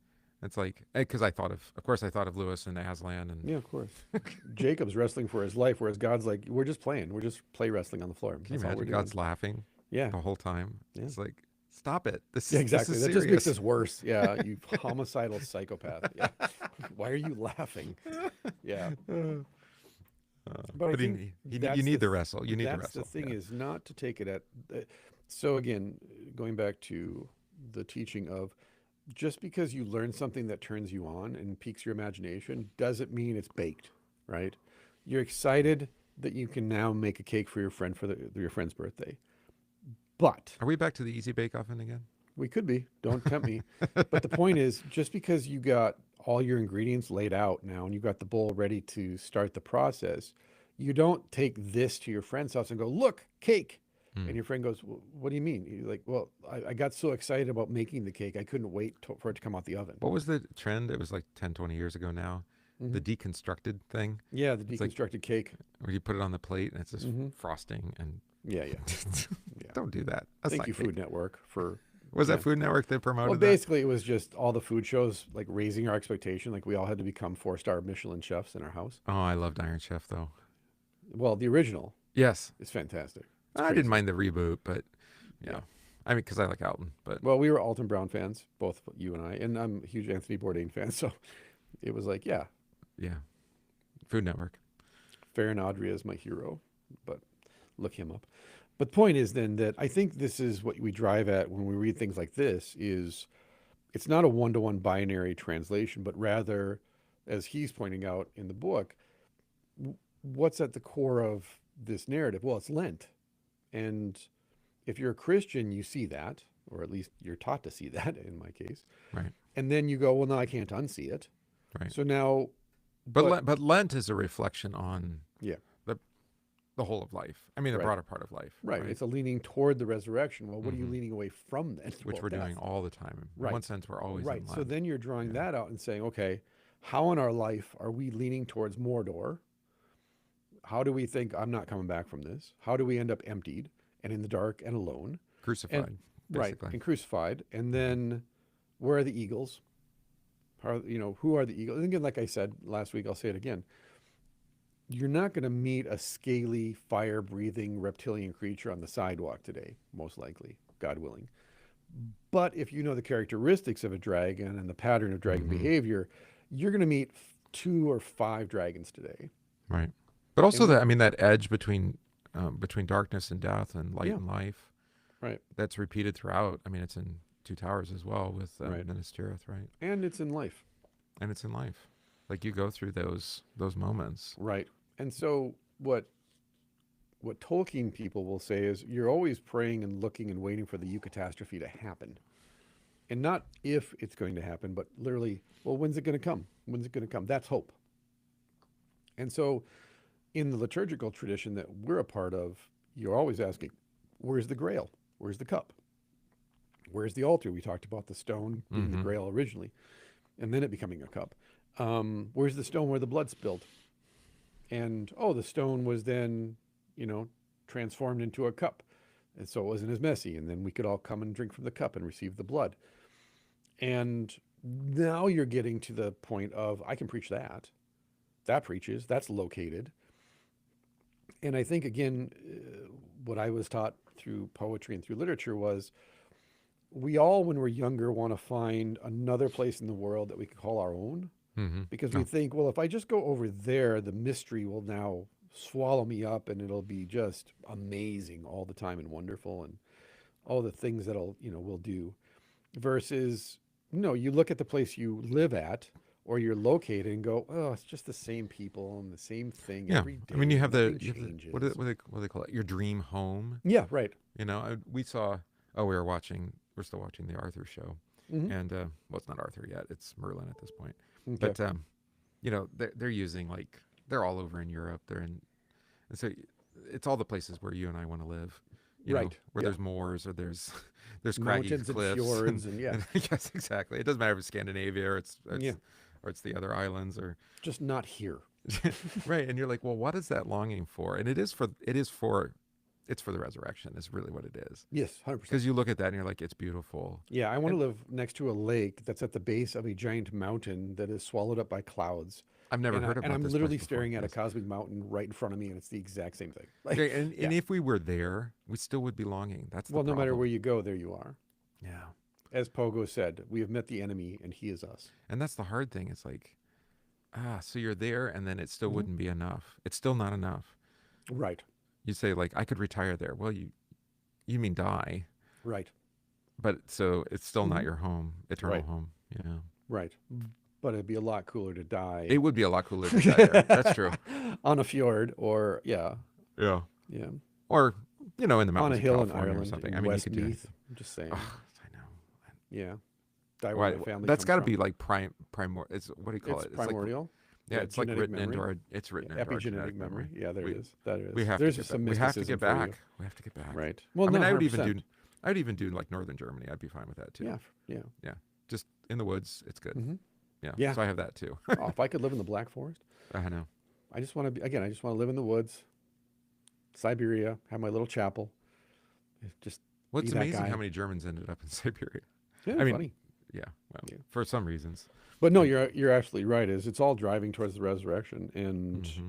It's like, because I thought of Lewis and Aslan, and Yeah, of course. Jacob's wrestling for his life, whereas God's like, we're just playing. We're just play wrestling on the floor. can you That's all we're imagine doing. God's laughing Yeah. the whole time? Yeah. It's like, stop it. This Yeah, is exactly. This is That just makes serious. this worse. Yeah, you homicidal psychopath. Yeah. Why are you laughing? Yeah. But I But think you that's need the wrestle. You need the that's wrestle. the thing yeah. is not to take it at. So again, going back to the teaching of just because you learn something that turns you on and piques your imagination doesn't mean it's baked, right? You're excited that you can now make a cake for your friend for your friend's birthday, but Are we back to the easy bake oven again? We could be. Don't tempt me. But the point is, just because you got all your ingredients laid out now and you got the bowl ready to start the process, you don't take this to your friend's house and go, look, cake. And your friend goes, what do you mean? You're like, well, I got so excited about making the cake, I couldn't wait for it to come out the oven. What was the trend? It was like 10, 20 years ago now. The deconstructed thing. Yeah, the It's like deconstructed cake. where you put it on the plate and it's just frosting and Yeah. don't do that. That's Thank not you, cake. Food Network, for. Was that Food Network that promoted Well, that? basically, it was just all the food shows, like raising our expectation. Like we all had to become 4-star Michelin chefs in our house. Oh, I loved Iron Chef though. Well, the original Yes. is fantastic. I didn't mind the reboot, but Yeah. I mean, because I like Alton, but Well, we were Alton Brown fans, both you and I, and I'm a huge Anthony Bourdain fan. So it was like, yeah, yeah. Food Network. Farron Audrey is my hero, but look him up. But the point is then that I think this is what we drive at when we read things like this is it's not a one-to-one binary translation, but rather, as he's pointing out in the book, what's at the core of this narrative? Well, it's Lent. And if you're a Christian, you see that, or at least you're taught to see that in my case. Right. And then you go, well, no, I can't unsee it. Right. So now, But Lent is a reflection on yeah, the whole of life. I mean, the Right. broader part of life. right. It's a leaning toward the resurrection. Well, what are you leaning away from then? Which Well, we're doing death. all the time. In Right. one sense, we're always Right. in So Lent. then you're drawing that out and saying, okay, how in our life are we leaning towards Mordor? How do we think I'm not coming back from this? How do we end up emptied and in the dark and alone? Crucified, Right. basically. And crucified. And then where are the eagles? Who are the eagles? And again, like I said last week, I'll say it again. You're not going to meet a scaly, fire-breathing reptilian creature on the sidewalk today, most likely, God willing. But if you know the characteristics of a dragon and the pattern of dragon behavior, you're going to meet 2 or 5 dragons today. Right. But also And- that edge between darkness and death and light Yeah. and life. Right. That's repeated throughout. I mean, it's in Two Towers as well with Right. Minas Tirith, right? And it's in life. And it's in life. Like you go through those moments. Right. And so what Tolkien people will say is you're always praying and looking and waiting for the Eucatastrophe to happen. And not if it's going to happen, but literally, well, when's it going to come? When's it going to come? That's hope. And so in the liturgical tradition that we're a part of, you're always asking, where's the grail? Where's the cup? Where's the altar? We talked about the stone being the grail originally, and then it becoming a cup. Where's the stone where the blood spilled? And, the stone was then, transformed into a cup. And so it wasn't as messy. And then we could all come and drink from the cup and receive the blood. And now you're getting to the point of, I can preach that. That preaches, that's located. And I think, again, what I was taught through poetry and through literature was we all, when we're younger, want to find another place in the world that we can call our own. Because we think, well, if I just go over there, the mystery will now swallow me up and it'll be just amazing all the time and wonderful and all the things that'll, we'll do. Versus, no, you look at the place you live at or you're located and go, oh, it's just the same people and the same thing every day. I mean, you have nothing the changes. what do they call it? Your dream home. Yeah, right. We saw. We're still watching the Arthur show, and well, it's not Arthur yet. It's Merlin at this point. Okay. But they're using they're all over in Europe. And so it's all the places where you and I want to live. Right. Where there's moors or there's craggy Mountains and cliffs fjords and yeah. yes, exactly. It doesn't matter if it's Scandinavia or it's the other islands or Just not here. right. And you're like, well, what is that longing for? And it's for the resurrection is really what it is. Yes, 100%. Because you look at that and you're like, it's beautiful. Yeah, I want to live next to a lake that's at the base of a giant mountain that is swallowed up by clouds. I've never heard about And I'm this literally place before. staring at a Yes. cosmic mountain right in front of me, and it's the exact same thing. Like, Okay, and yeah. if we were there, we still would be longing. That's the Well, no matter problem. where you go, there you are. Yeah. As Pogo said, we have met the enemy, and he is us. And that's the hard thing. It's like, so you're there, and then it still wouldn't be enough. It's still not enough. Right, You say, I could retire there. Well, you mean die. right, But so it's still not your home, eternal Right. home. Yeah. right. But it'd be a lot cooler to die It would be a lot cooler to die there. That's true. on a fjord or, yeah, Or, in the mountains on a hill of in California or Ireland, something. in I mean, you could do Westmeath. it. I'm just saying. I know. Yeah. Die where Why? my family That's comes got to from. be like primor. It's what do you call It's it? It's like primordial. yeah, Yeah, it's like genetic written into memory. our. It's written Yeah, into our epigenetic genetic memory. memory. Yeah, there it We is. That we is. have to There's get back. some We have to mysticism get for you. back. We have to get back. Right. Well, I no, mean, 100%. I would even do like northern Germany. I'd be fine with that too. Yeah. Yeah. Yeah, just in the woods. It's good. Hmm. Yeah. Yeah. So I have that too. Oh, if I could live in the Black Forest, I know. I just want to be, again, I just want to live in the woods, Siberia, have my little chapel, just Well, be it's that amazing how guy. many Germans ended up in Siberia. Yeah, I mean, funny. yeah. Well, Yeah. for some reasons. But no, And you're absolutely right. Is it's all driving towards the resurrection, and hmm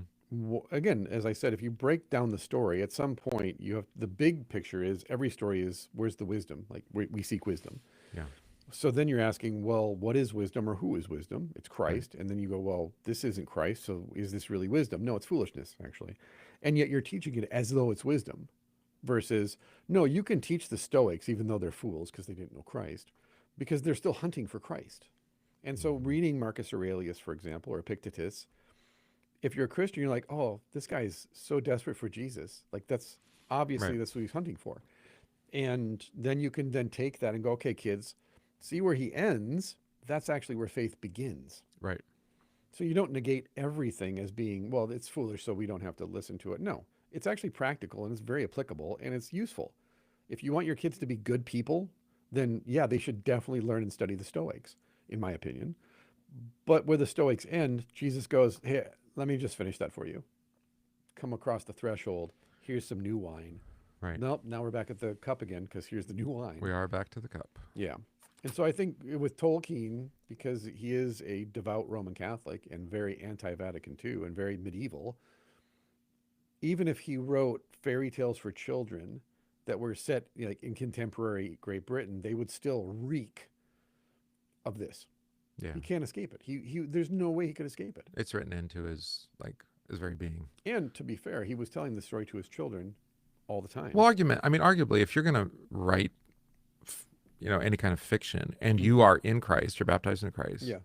again, as I said, if you break down the story, at some point you have the big picture is every story is where's the wisdom? Like we seek wisdom. yeah. So then you're asking, well, what is wisdom or who is wisdom? It's Right. Christ, and then you go, well, this isn't Christ, so is this really wisdom? No, it's foolishness actually, and yet you're teaching it as though it's wisdom. Versus, no, you can teach the Stoics even though they're fools because they didn't know Christ, because they're still hunting for Christ. And so, hmm reading Marcus Aurelius, for example, or Epictetus, if you're a Christian, you're like, oh, this guy is so desperate for Jesus. Like, that's Right. obviously that's what he's hunting for. And then you can then take that and go, okay, kids, see where he ends. That's actually where faith begins. Right. So you don't negate everything as being, well, it's foolish, so we don't have to listen to it. No, it's actually practical and it's very applicable and it's useful. If you want your kids to be good people, then yeah, they should definitely learn and study the Stoics, in my opinion. But where the Stoics end, Jesus goes, hey, let me just finish that for you. Come across the threshold. Here's some new wine. Right. Nope, now we're back at the cup again because here's the new wine. We are back to the cup. Yeah. And so I think with Tolkien, because he is a devout Roman Catholic and very anti-Vatican II and very medieval, even if he wrote fairy tales for children that were set like in contemporary Great Britain, they would still reek of this. Yeah. He can't escape it. He there's no way he could escape it. It's written into his very being. And to be fair, he was telling the story to his children all the time. Well, arguably, if you're going to write, any kind of fiction, and you Mhm. are in Christ, you're baptized in Christ. Yeah.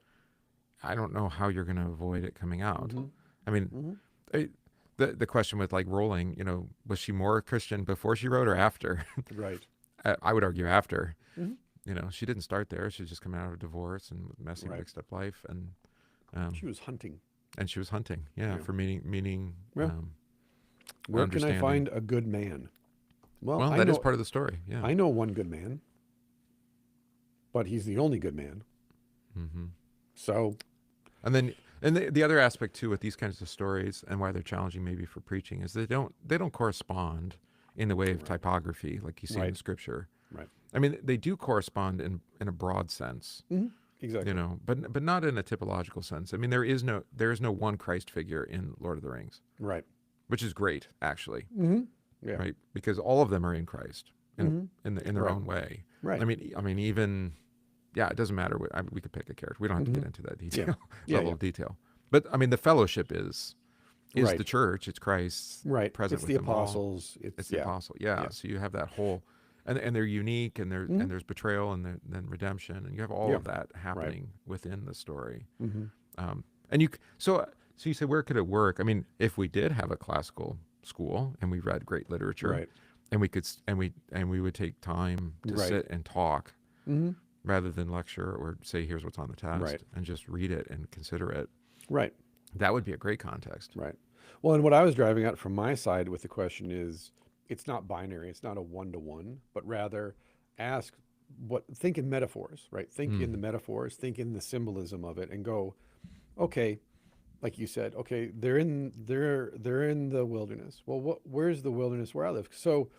I don't know how you're going to avoid it coming out. Hmm. I mean, Hmm. the question with like Rowling, was she more Christian before she wrote or after? Right. I would argue after. Hmm. She didn't start there. She was just coming out of a divorce and messy, Right. mixed up life, and She was hunting. she was hunting, Yeah. for meaning. Yeah. Where can I understanding. find a good man? Well, Well, I that know is part of the story. Yeah. I know one good man, but he's the only good man. hmm So, And then, and the other aspect too with these kinds of stories and why they're challenging maybe for preaching is they don't correspond in the way of Right. typography like you see in Right. Scripture. right. I mean, they do correspond in a broad sense, Exactly. but not in a typological sense. I mean, there is no one Christ figure in Lord of the Rings, Right. which is great actually, Mm-hmm. Yeah. right? Because all of them are in Christ in their Right. own way. Right. I mean, even it doesn't matter. We could pick a character. We don't have to get Mhm. into that detail Yeah, level yeah. of detail. But I mean, the fellowship is Right. the church. It's Christ Right. present It's with the them all. apostles. It's the yeah. apostle. Yeah. Yeah. So you have that whole, and they're unique, and Mhm. there's betrayal, and then redemption, and you have all Yeah. of that happening within the story. Mm-hmm. And so you say, where could it work? I mean, if we did have a classical school and we read great literature, Right. and we would take time to Right. sit and talk Mm-hmm. rather than lecture or say here's what's on the test, Right. and just read it and consider it. Right. That would be a great context. Right. Well, and what I was driving at from my side with the question is, it's not binary. It's not a one-to-one, but rather think in metaphors, right? Think in the metaphors, think in the symbolism of it, and go, okay, like you said, okay, they're in the wilderness. Well, where's the wilderness where I live? So,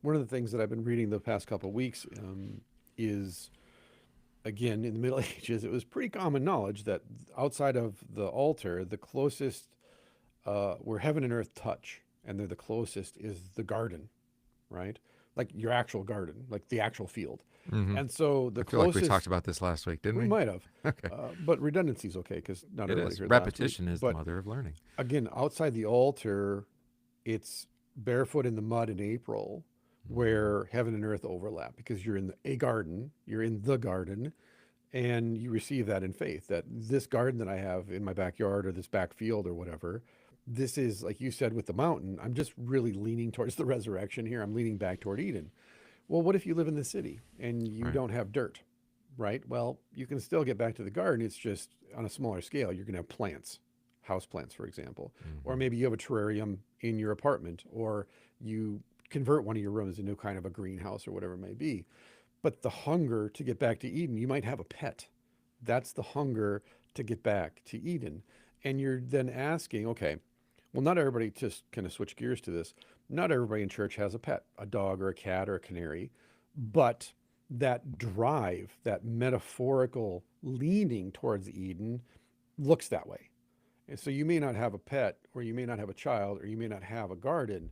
one of the things that I've been reading the past couple of weeks is, again, in the Middle Ages, it was pretty common knowledge that outside of the altar, the closest where heaven and earth touch, and they're the closest, is the garden, right? Like your actual garden, like the actual field. Mhm. And so the I feel like we closest talked about this last week, didn't we we? might have, Okay. but redundancy is okay because not It everybody is. heard last week. Repetition is the But mother of learning. again, outside the altar, it's barefoot in the mud in April, where heaven and earth overlap because you're in a garden, you're in the garden, and you receive that in faith. That this garden that I have in my backyard or this back field or whatever, this is like you said with the mountain. I'm just really leaning towards the resurrection here. I'm leaning back toward Eden. Well, what if you live in the city and you Right. don't have dirt? right? Well, you can still get back to the garden. It's just on a smaller scale. You're going to have plants, house plants, for example. Or maybe you have a terrarium in your apartment, or you convert one of your rooms into kind of a greenhouse or whatever it may be. But the hunger to get back to Eden, you might have a pet. That's the hunger to get back to Eden. And you're then asking, okay, well, not everybody, just kind of switch gears to this. Not everybody in church has a pet, a dog or a cat or a canary, but that drive, that metaphorical leaning towards Eden looks that way. And so you may not have a pet, or you may not have a child, or you may not have a garden,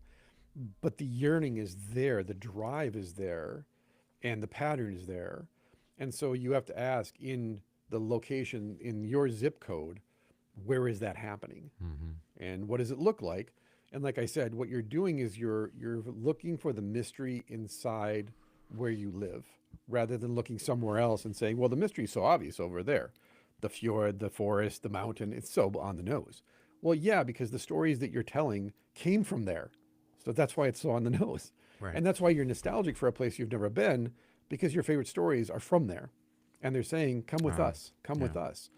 but the yearning is there, the drive is there, and the pattern is there. And so you have to ask, in the location, in your zip code, where is that happening? And what does it look like? And like I said, what you're doing is you're looking for the mystery inside where you live, rather than looking somewhere else and saying, well, the mystery is so obvious over there. The fjord, the forest, the mountain, it's so on the nose. Well, yeah, because the stories that you're telling came from there. So that's why it's so on the nose. Right. And that's why you're nostalgic for a place you've never been, because your favorite stories are from there. And they're saying, come with us, come with us.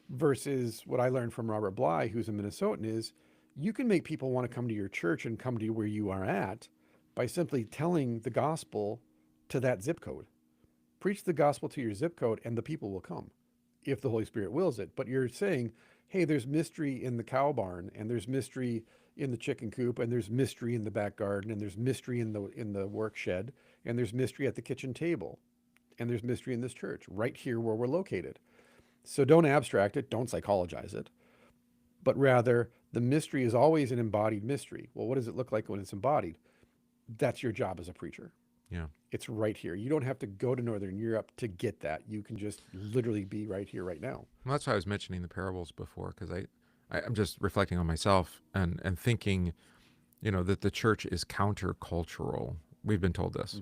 Versus what I learned from Robert Bly, who's a Minnesotan, is you can make people want to come to your church and come to where you are at by simply telling the gospel to that zip code. Preach the gospel to your zip code and the people will come if the Holy Spirit wills it. But you're saying, hey, there's mystery in the cow barn, and there's mystery in the chicken coop, and there's mystery in the back garden, and there's mystery in the work shed, and there's mystery at the kitchen table, and there's mystery in this church right here where we're located. So don't abstract it, don't psychologize it, but rather the mystery is always an embodied mystery. Well, what does it look like when it's embodied? That's your job as a preacher. Yeah. It's right here. You don't have to go to Northern Europe to get that. You can just literally be right here, right now. Well, that's why I was mentioning the parables before, because I'm just reflecting on myself and thinking, that the church is countercultural. We've been told this,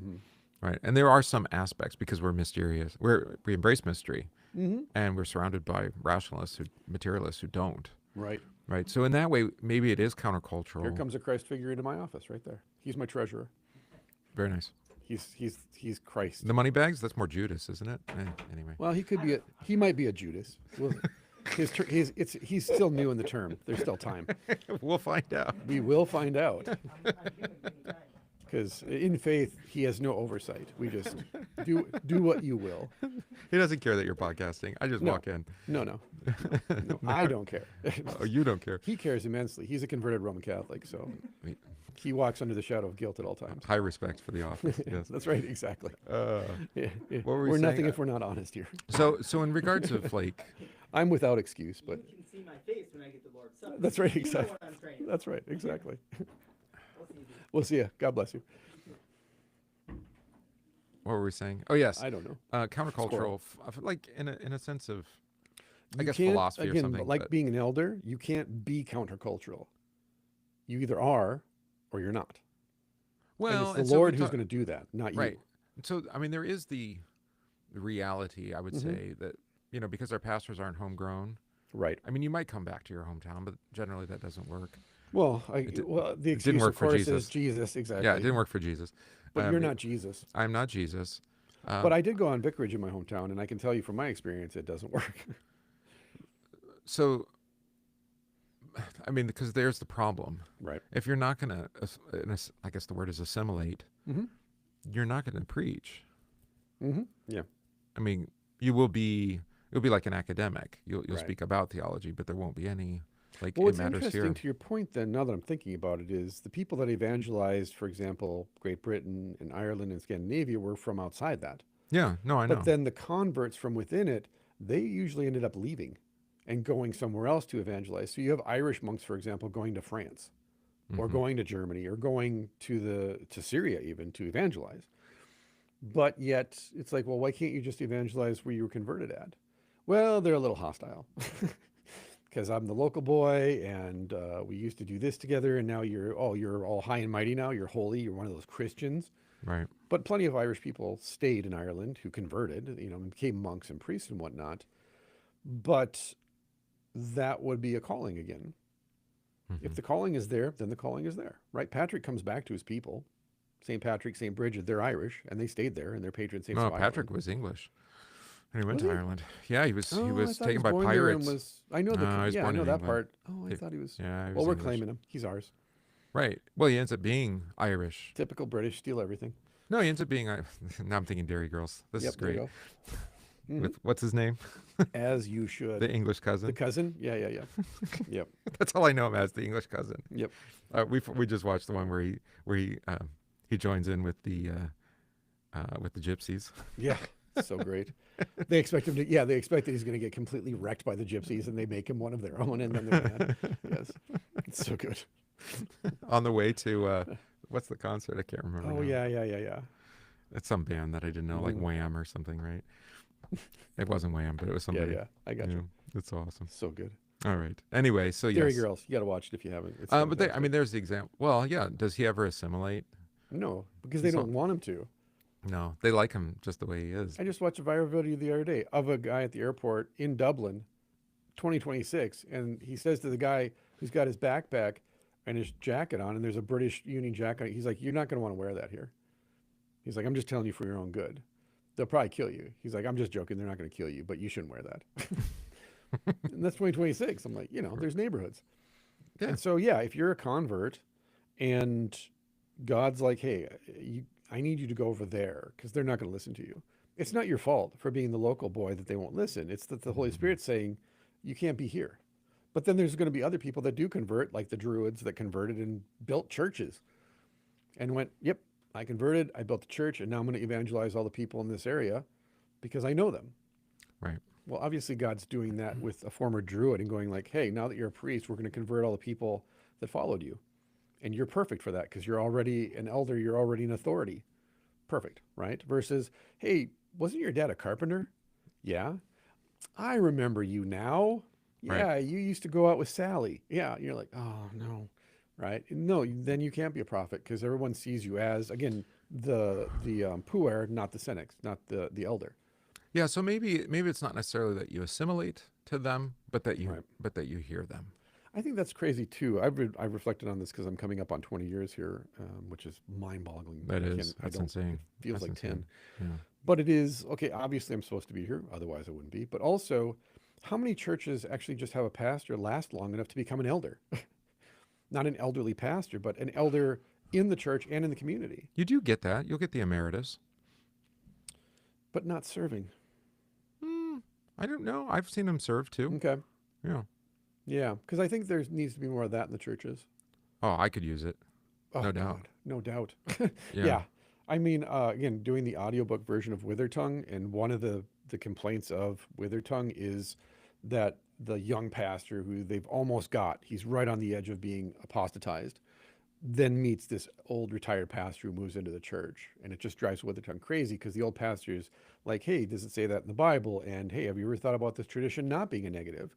right? And there are some aspects, because we're mysterious. We embrace mystery, and we're surrounded by rationalists, materialists who don't. Right. Right. So in that way, maybe it is countercultural. Here comes a Christ figure into my office right there. He's my treasurer. Very nice. He's Christ. The money bags, that's more Judas, isn't it? Anyway. Well, he might be a Judas. Well, he's still new in the term. There's still time. We'll find out. We will find out. Because in faith, he has no oversight. We just do what you will. He doesn't care that you're podcasting. I just walk in. No, I don't care. Oh, you don't care. He cares immensely. He's a converted Roman Catholic, so he walks under the shadow of guilt at all times. High respect for the office. Yes, that's right. Exactly. Yeah. What were we're saying? nothing if we're not honest here. So in regards of I'm without excuse, but you can see my face when I get the Lord's Supper. That's right. You know Exactly. what I'm training. That's right. Exactly. We'll see you. We'll see you. God bless you. What were we saying? Oh yes, I don't know. Countercultural, like in a sense of, I You guess, can't, philosophy again, or something. But like being an elder, you can't be countercultural. You either are or you're not. well, and it's the Lord who's going to do that, not right. you. So I mean, there is the reality, I would say, that because our pastors aren't homegrown. Right. I mean, you might come back to your hometown, but generally that doesn't work. Well, the excuse, didn't work of for course, Jesus. is Jesus. Exactly. Yeah, it didn't work for Jesus. But you're not Jesus. I'm not Jesus. But I did go on vicarage in my hometown, and I can tell you from my experience, it doesn't work. So, I mean, because there's the problem. Right. If you're not going to, I guess the word is assimilate, you're not going to preach. Yeah. I mean, you'll be like an academic. You'll Right. speak about theology, but there won't be any, like, Well, it what's matters interesting here. to your point then, now that I'm thinking about it, is the people that evangelized, for example, Great Britain and Ireland and Scandinavia were from outside that. Yeah, no, I know. But then the converts from within it, they usually ended up leaving and going somewhere else to evangelize. So you have Irish monks, for example, going to France or going to Germany or going to Syria even to evangelize. But yet it's like, well, why can't you just evangelize where you were converted at? Well, they're a little hostile because I'm the local boy and we used to do this together. And now you're all high and mighty now. You're holy. You're one of those Christians. Right. But plenty of Irish people stayed in Ireland who converted, and became monks and priests and whatnot. But that would be a calling again. If the calling is there, then the calling is there, right? Patrick comes back to his people. St. Patrick, St. Bridget, they're Irish, and they stayed there, and their patron saints No, of Patrick Ireland. was English. And he went Was to he? Ireland. Yeah, he was Oh, I thought he taken was by born there and pirates. was. I know No, he was yeah, I born know in that England. part. Oh, I He- thought he was. Yeah, he Well, was we're English. claiming him. He's ours. Right. Well, he ends up being Irish. Typical British, steal everything. No, he ends up being. Now I'm thinking Dairy Girls. This Yep, is there you great. go. Mhm. With what's his name? As you should. The English The cousin. cousin? Yeah. Yep. That's all I know him as, the English cousin. Yep. We just watched the one where he joins in with the gypsies. Yeah. So great. They expect him to. Yeah, they expect that he's going to get completely wrecked by the gypsies, and they make him one of their own, and then they're mad. Yes. It's so good. On the way to what's the concert? I can't remember. Oh now. yeah. It's some band that I didn't know, like Mhm. Wham or something, right? It wasn't Wham, but it was somebody. Yeah. I got you. It's awesome. So good. All right. Anyway, so Dairy yes. Girls. You got to watch it if you haven't. It's But I fantastic. mean, there's the example. Well, yeah. Does he ever assimilate? No, because they So- don't want him to. No, they like him just the way he is. I just watched a viral video the other day of a guy at the airport in Dublin, 2026, and he says to the guy who's got his backpack and his jacket on, and there's a British Union jacket. He's like, "You're not going to want to wear that here." He's like, "I'm just telling you for your own good. They'll probably kill you." He's like, "I'm just joking. They're not going to kill you, but you shouldn't wear that." And that's 2026. I'm like, there's neighborhoods. Yeah. And so, yeah, if you're a convert and God's like, "Hey, I need you to go over there," because they're not going to listen to you. It's not your fault for being the local boy that they won't listen. It's that the Holy Spirit's saying, you can't be here. But then there's going to be other people that do convert, like the Druids that converted and built churches and went, "Yep, I converted, I built a church, and now I'm going to evangelize all the people in this area because I know them." Right. Well, obviously God's doing that with a former Druid and going like, "Hey, now that you're a priest, we're going to convert all the people that followed you. And you're perfect for that because you're already an elder, you're already an authority." Perfect, right? Versus, "Hey, wasn't your dad a carpenter?" "Yeah." "I remember you now." Right. "Yeah, you used to go out with Sally." "Yeah." You're like, "Oh, no." Right? No, then you can't be a prophet because everyone sees you as, again, the puer, not the senex, not the elder. Yeah. So maybe it's not necessarily that you assimilate to them, but that Right. you hear them. I think that's crazy too. I've reflected on this because I'm coming up on 20 years here, which is mind-boggling. That I is. can't- I That's don't- insane. It feels That's like insane. 10. Yeah. But it is, okay, obviously I'm supposed to be here, otherwise I wouldn't be. But also, how many churches actually just have a pastor last long enough to become an elder? Not an elderly pastor, but an elder in the church and in the community, You do get that. You'll get the emeritus. but not serving. I don't know. I've seen him serve too. Okay. Yeah. Yeah, because I think there needs to be more of that in the churches. Oh, I could use it. Oh, No doubt. God, no doubt. Yeah. Yeah. I mean, again, doing the audiobook version of Withertongue, and one of the complaints of Withertongue is that the young pastor who they've almost got, he's right on the edge of being apostatized, then meets this old retired pastor who moves into the church. And it just drives Withertongue crazy because the old pastor's like, "Hey, does it say that in the Bible? And hey, have you ever thought about this tradition not being a negative?"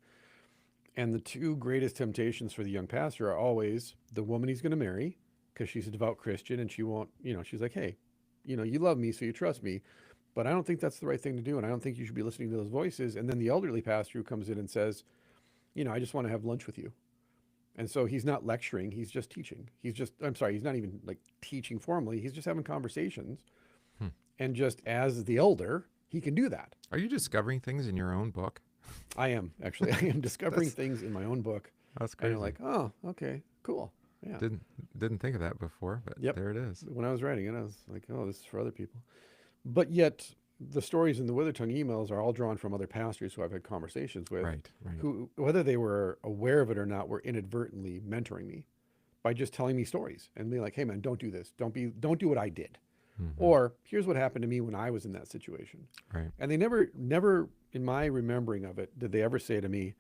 And the two greatest temptations for the young pastor are always the woman he's going to marry, because she's a devout Christian and she won't, she's like, "Hey, you love me, so you trust me, but I don't think that's the right thing to do. And I don't think you should be listening to those voices." And then the elderly pastor who comes in and says, "I just want to have lunch with you." And so he's not lecturing, he's just teaching. I'm sorry, he's not even like teaching formally. He's just having conversations. And just as the elder, he can do that. Are you discovering things in your own book? I am actually, I am discovering things in my own book. That's And crazy. you're like, "Oh, okay, cool." Yeah. Didn't think of that before, but Yep. there it is. When I was writing it, I was like, "Oh, this is for other people." But yet, the stories in the Withertongue emails are all drawn from other pastors who I've had conversations with, Right. who, whether they were aware of it or not, were inadvertently mentoring me by just telling me stories and being like, "Hey, man, don't do this. Don't do what I did." Or, "Here's what happened to me when I was in that situation." Right. And they never, in my remembering of it, did they ever say to me,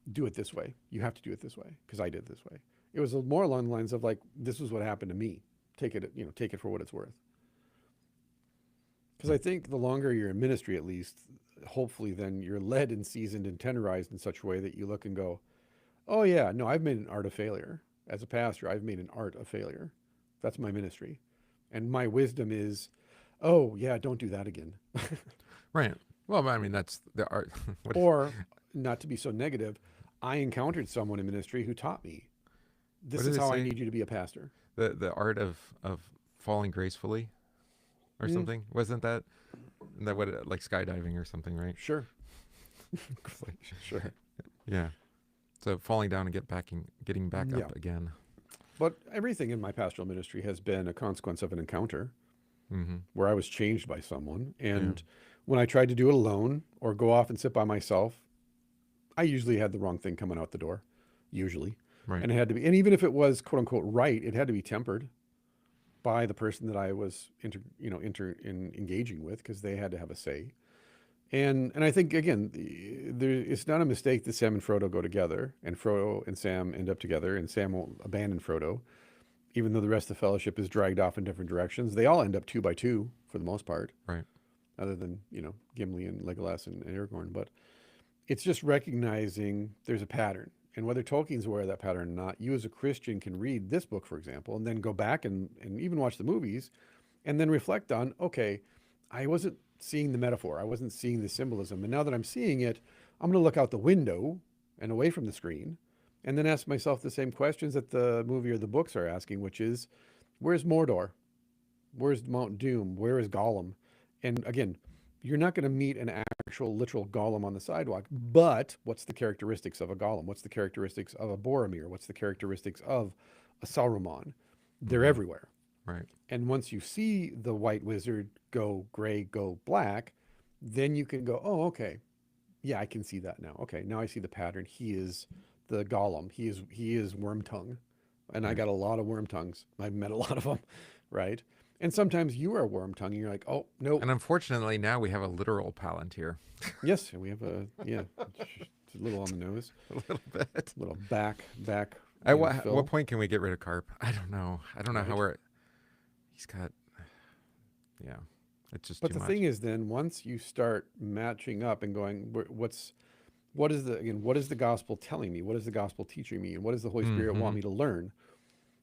"Do it this way. You have to do it this way because I did it this way." It was more along the lines of like, "This is what happened to me. Take it for what it's worth." Because I think the longer you're in ministry, at least, hopefully then you're led and seasoned and tenderized in such a way that you look and go, "Oh yeah, no, I've made an art of failure. As a pastor, I've made an art of failure. That's my ministry. And my wisdom is, oh yeah, don't do that again." Right. Well, I mean, that's the art. What is- Or, not to be so negative, I encountered someone in ministry who taught me, "This What is did it how I say? need you to be a pastor." the art of falling gracefully, or something. Wasn't that? Isn't that what like skydiving or something, right? Sure. It's like, Sure. yeah. So falling down and getting back Yeah. up again. But everything in my pastoral ministry has been a consequence of an encounter Mm-hmm. where I was changed by someone. And when I tried to do it alone or go off and sit by myself, I usually had the wrong thing coming out the door, usually. Right. And it had to be, and even if it was quote unquote right, it had to be tempered by the person that I was engaging with, because they had to have a say. And I think again, it's not a mistake that Sam and Frodo go together, and Frodo and Sam end up together, and Sam won't abandon Frodo, even though the rest of the fellowship is dragged off in different directions. They all end up 2 by 2 for the most part, Right. other than Gimli and Legolas and Aragorn. But it's just recognizing there's a pattern, and whether Tolkien's aware of that pattern or not, you as a Christian can read this book, for example, and then go back and even watch the movies, and then reflect on, okay, I wasn't seeing the metaphor, I wasn't seeing the symbolism, and now that I'm seeing it, I'm going to look out the window and away from the screen, and then ask myself the same questions that the movie or the books are asking, which is, where's Mordor? Where's Mount Doom? Where is Gollum? And again, you're not going to meet an actual literal Gollum on the sidewalk, but what's the characteristics of a Gollum? What's the characteristics of a Boromir? What's the characteristics of a Saruman? They're everywhere. Right. And once you see the white wizard go gray, go black, then you can go, oh, okay. Yeah, I can see that now. Okay, now I see the pattern. He is the Gollum. He is Wormtongue. And I got a lot of Wormtongues. I've met a lot of them, right? And sometimes you are Wormtongue and you're like, oh, no. And unfortunately now we have a literal Palantir. Yes, and we have it's a little on the nose. A little bit. A little back. At what point can we get rid of Carp? I don't know. I don't know how he's got, yeah, it's just But too the much. thing is, then once you start matching up and going, what is the gospel telling me? What is the gospel teaching me? And what does the Holy Spirit want me to learn?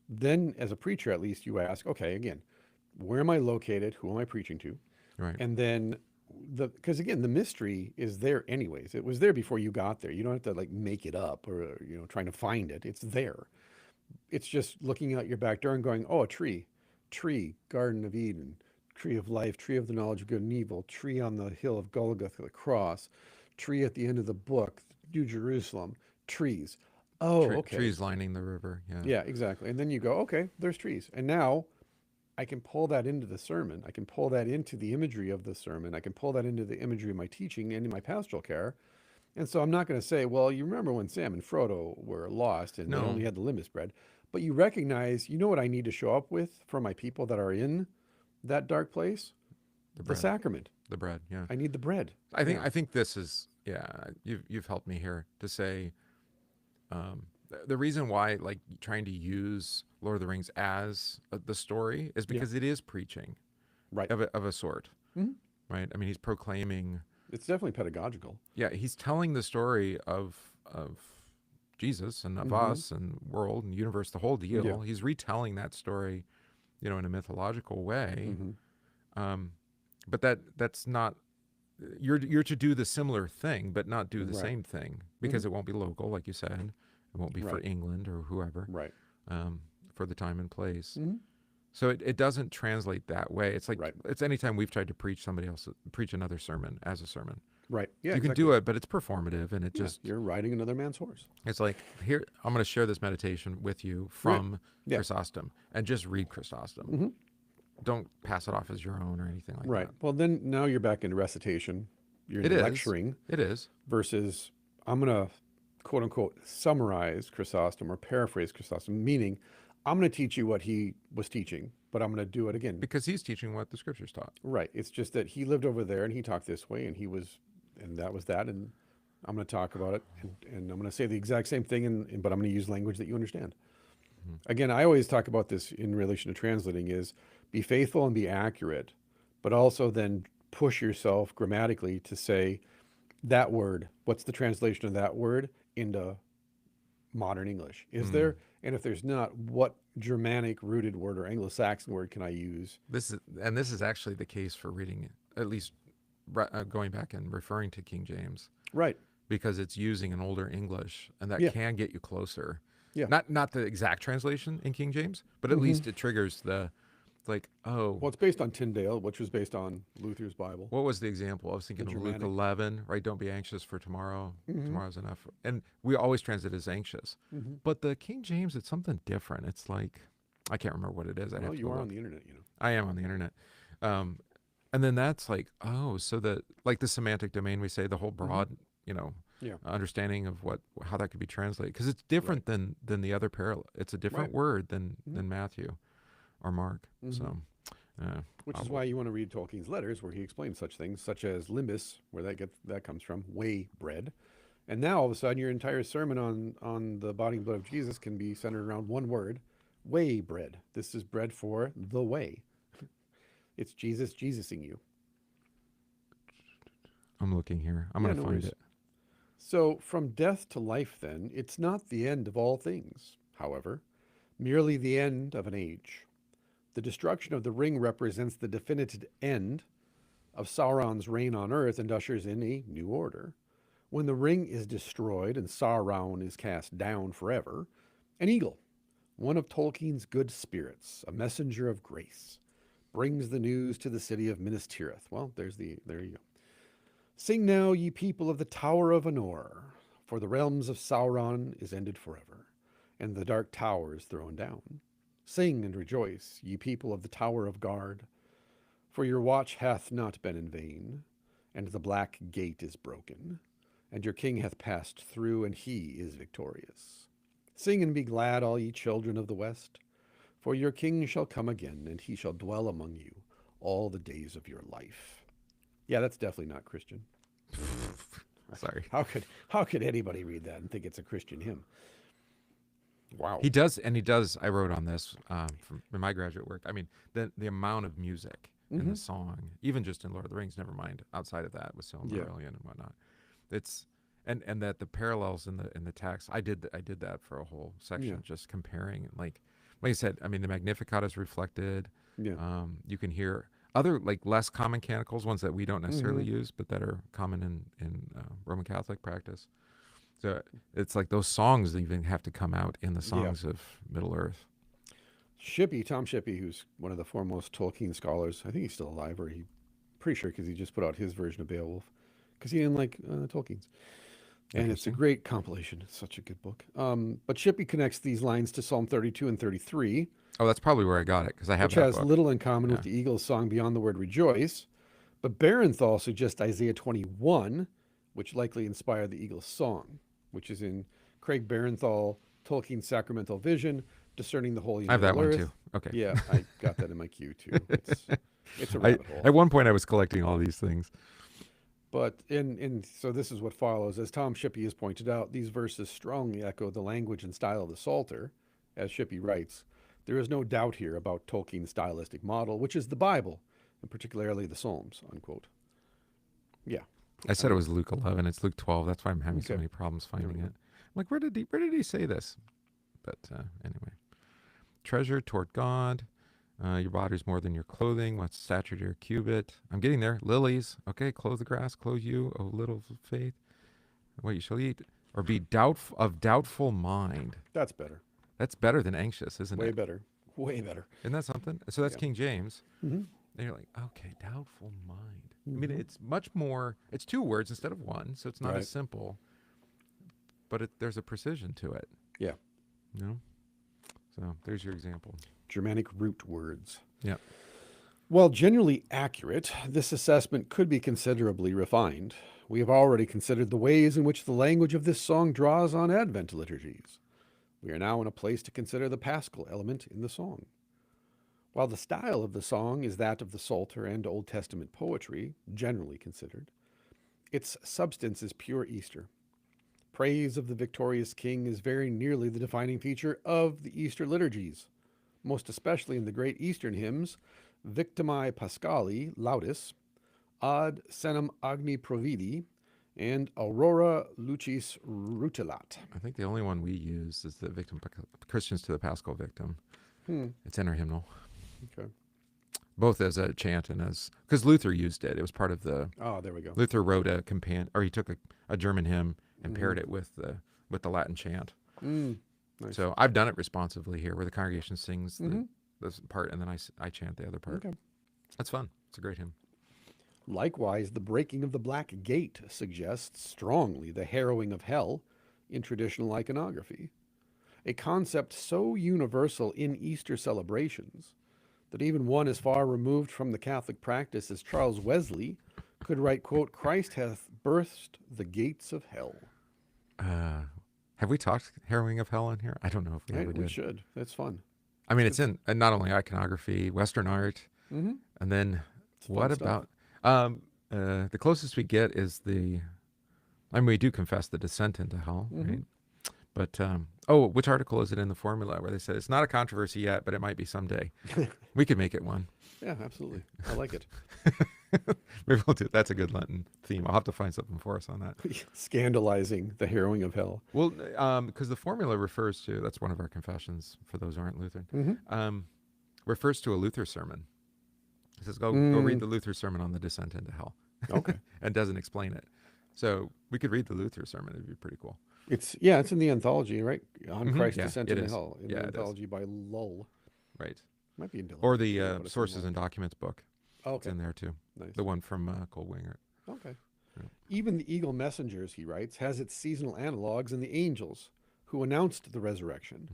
Then as a preacher, at least you ask, okay, again, where am I located? Who am I preaching to? Right. And then because again, the mystery is there anyways. It was there before you got there. You don't have to like make it up or, trying to find it. It's there. It's just looking out your back door and going, oh, a tree, Garden of Eden, tree of life, tree of the knowledge of good and evil, tree on the hill of Golgotha, the cross, tree at the end of the book, New Jerusalem, trees. Oh, okay. Trees lining the river. Yeah. Yeah, exactly. And then you go, okay, there's trees. And now I can pull that into the sermon. I can pull that into the imagery of the sermon. I can pull that into the imagery of my teaching and in my pastoral care. And so I'm not going to say, well, you remember when Sam and Frodo were lost and they only had the limbus bread. But you recognize, you know what I need to show up with for my people that are in that dark place? The sacrament. The bread, yeah. I need the bread. I think this is, you've helped me here to say the reason why like trying to use Lord of the Rings as the story is because it is preaching, right, of a sort, right? I mean, he's proclaiming. It's definitely pedagogical. Yeah, he's telling the story of Jesus and of us and world and universe, the whole deal. Yeah. He's retelling that story, in a mythological way. But that's not. You're to do the similar thing, but not do the same thing because it won't be local, like you said. It won't be for England or whoever, right? For the time and place. So it doesn't translate that way. It's like it's anytime we've tried to preach another sermon as a sermon. Right. Yeah. You can do it, but it's performative, and it just you're riding another man's horse. It's like, here I'm going to share this meditation with you from Chrysostom, and just read Chrysostom. Don't pass it off as your own or anything like that. Right. Well, then now you're back into recitation. You're lecturing. It is. Versus I'm going to quote unquote summarize Chrysostom or paraphrase Chrysostom, meaning I'm going to teach you what he was teaching, but I'm going to do it again. Because he's teaching what the scriptures taught. Right. It's just that he lived over there and he talked this way and that was that. And I'm going to talk about it and I'm going to say the exact same thing, but I'm going to use language that you understand. Again, I always talk about this in relation to translating is be faithful and be accurate, but also then push yourself grammatically to say that word, what's the translation of that word into modern English? Is there? And if there's not, what Germanic rooted word or Anglo-Saxon word can I use? This is actually the case for reading, at least going back and referring to King James. Right. Because it's using an older English, and that can get you closer. Yeah. Not the exact translation in King James, but at least it triggers the It's like, oh, Well, it's based on Tyndale, which was based on Luther's Bible. what was the example? I was thinking of Luke Germanic. 11, right? Don't be anxious for tomorrow. Mhm. Tomorrow's enough. And we always translate as anxious. Mhm. But the King James, it's something different. It's like, I can't remember what it is. I'd Well, have to you go are look. on the internet, you know. I am on the internet. And then that's like, oh, so the like the semantic domain, we say the whole broad, Yeah. understanding of how that could be translated, because it's different than the other parallel. It's a different Right. word than Matthew or Mark. Mhm. So, Which is why you want to read Tolkien's letters, where he explains such things, such as limbus, where that comes from, way bread. And now all of a sudden, your entire sermon on the body and blood of Jesus can be centered around one word, way bread. This is bread for the way. It's Jesusing you. I'm looking here. I'm Yeah, going to no find worries. it. So from death to life, then, it's not the end of all things, however, merely the end of an age. The destruction of the ring represents the definitive end of Sauron's reign on earth and ushers in a new order. When the ring is destroyed and Sauron is cast down forever, an eagle, one of Tolkien's good spirits, a messenger of grace, brings the news to the city of Minas Tirith. Well, there you go. Sing now, ye people of the Tower of Anor, for the realms of Sauron is ended forever, and the dark tower is thrown down. Sing and rejoice, ye people of the Tower of Guard, for your watch hath not been in vain, and the black gate is broken, and your king hath passed through, and he is victorious. Sing and be glad, all ye children of the West, for your king shall come again, and he shall dwell among you all the days of your life. Yeah, that's definitely not Christian. Sorry. How could anybody read that and think it's a Christian hymn? Wow. He does. I wrote on this in my graduate work. I mean, the amount of music in the song, even just in Lord of the Rings, never mind outside of that with Silmarillion and whatnot. It's and that the parallels in the text. I did that for a whole section, just comparing. Like I said, I mean, the Magnificat is reflected. Yeah. You can hear other like less common canticles, ones that we don't necessarily use, but that are common in Roman Catholic practice. So it's like those songs even have to come out in the songs of Middle Earth. Tom Shippey, who's one of the foremost Tolkien scholars, I think he's still alive, or pretty sure because he just put out his version of Beowulf, because he didn't like Tolkien's. And it's a great compilation. It's such a good book. But Shippey connects these lines to Psalm 32 and 33. Oh, that's probably where I got it, because I have which that has book. little in common with the Eagles song Beyond the Word Rejoice. But Barenthal suggests Isaiah 21, which likely inspired the Eagles song, which is in Craig Barenthal, Tolkien's Sacramental Vision, Discerning the Holy and I have that Middle one Earth. too. Okay. Yeah, I got that in my queue too. It's a rabbit hole. At one point, I was collecting all these things. But so this is what follows. As Tom Shippey has pointed out, these verses strongly echo the language and style of the Psalter. As Shippey writes, there is no doubt here about Tolkien's stylistic model, which is the Bible, and particularly the Psalms, unquote. Yeah. I said it was Luke 11. It's Luke 12. That's why I'm having so Okay. many problems finding it. I'm like, where did he say this? But anyway. Treasure toward God. Your body's more than your clothing. What's stature to your cubit? I'm getting there. Lilies. Okay, clothe the grass. Clothe you, O little faith. What you shall eat. Or be of doubtful mind. That's better. That's better than anxious, isn't Way it? better. Way better. Isn't that something? So that's King James. Mhm. And you're like, okay, doubtful mind. I mean, it's much more, it's two words instead of one, so it's not as simple, but there's a precision to it. Yeah. You know? So there's your example. Germanic root words. Yeah. While generally accurate, this assessment could be considerably refined. We have already considered the ways in which the language of this song draws on Advent liturgies. We are now in a place to consider the Paschal element in the song. While the style of the song is that of the Psalter and Old Testament poetry, generally considered, its substance is pure Easter. Praise of the victorious King is very nearly the defining feature of the Easter liturgies, most especially in the great Eastern hymns, Victimae Paschali Laudis, Ad Senem Agni Providi, and Aurora Lucis Rutilat. I think the only one we use is the Christians to the Paschal Victim. It's in our hymnal. Okay. Both as a chant and as, because Luther used it. It was part of the, There we go. Luther wrote a companion, or he took a German hymn and paired it with the Latin chant. Nice. So I've done it responsively here, where the congregation sings this part, and then I chant the other part. Okay. That's fun. It's a great hymn. Likewise, the breaking of the black gate suggests strongly the harrowing of hell in traditional iconography, a concept so universal in Easter celebrations that even one as far removed from the Catholic practice as Charles Wesley could write, quote, "Christ hath burst the gates of hell." Have we talked harrowing of hell in here? I don't know if we ever Right, did. we should. That's fun. I mean, it's in not only iconography, Western art, Mm-hmm. and then It's fun what stuff. about the closest we get is I mean, we do confess the descent into hell, right? But which article is it in the formula where they said it's not a controversy yet, but it might be someday? We could make it one. Yeah, absolutely. I like it. Maybe we'll do. That's a good Lenten theme. I'll have to find something for us on that. Scandalizing the harrowing of hell. Well, because the formula refers to, that's one of our confessions for those who aren't Lutheran, refers to a Luther sermon. It says, go read the Luther sermon on the descent into hell. Okay. And doesn't explain it. So we could read the Luther sermon. It'd be pretty cool. It's in the anthology, right? On Christ's Yeah, descent it into is. hell. In Yeah, the it is. anthology by Lull. Right. Might be in Dillon. Or the but it's Sources in and Documents book. Lull. It's Okay. in there too. Nice. The one from Cole Wingert. Okay. Yeah. Even the Eagle Messengers, he writes, has its seasonal analogs in the angels who announced the resurrection.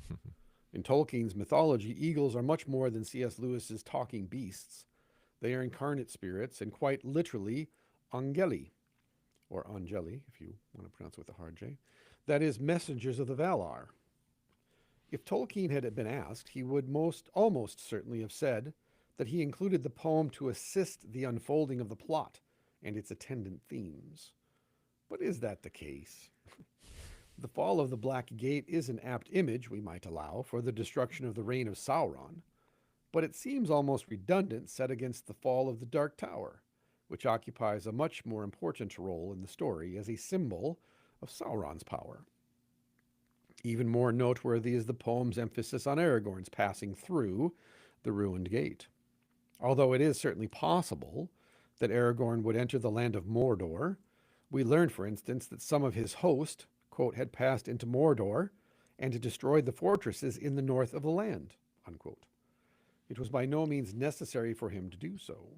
In Tolkien's mythology, eagles are much more than C.S. Lewis's talking beasts. They are incarnate spirits and quite literally angeli, or angeli, if you want to pronounce it with a hard J. That is, messengers of the Valar. If Tolkien had been asked, he would almost certainly have said that he included the poem to assist the unfolding of the plot and its attendant themes. But is that the case? The fall of the Black Gate is an apt image, we might allow, for the destruction of the reign of Sauron, but it seems almost redundant set against the fall of the Dark Tower, which occupies a much more important role in the story as a symbol of Sauron's power. Even more noteworthy is the poem's emphasis on Aragorn's passing through the ruined gate. Although it is certainly possible that Aragorn would enter the land of Mordor, we learn, for instance, that some of his host, quote, had passed into Mordor and had destroyed the fortresses in the north of the land, unquote. It was by no means necessary for him to do so.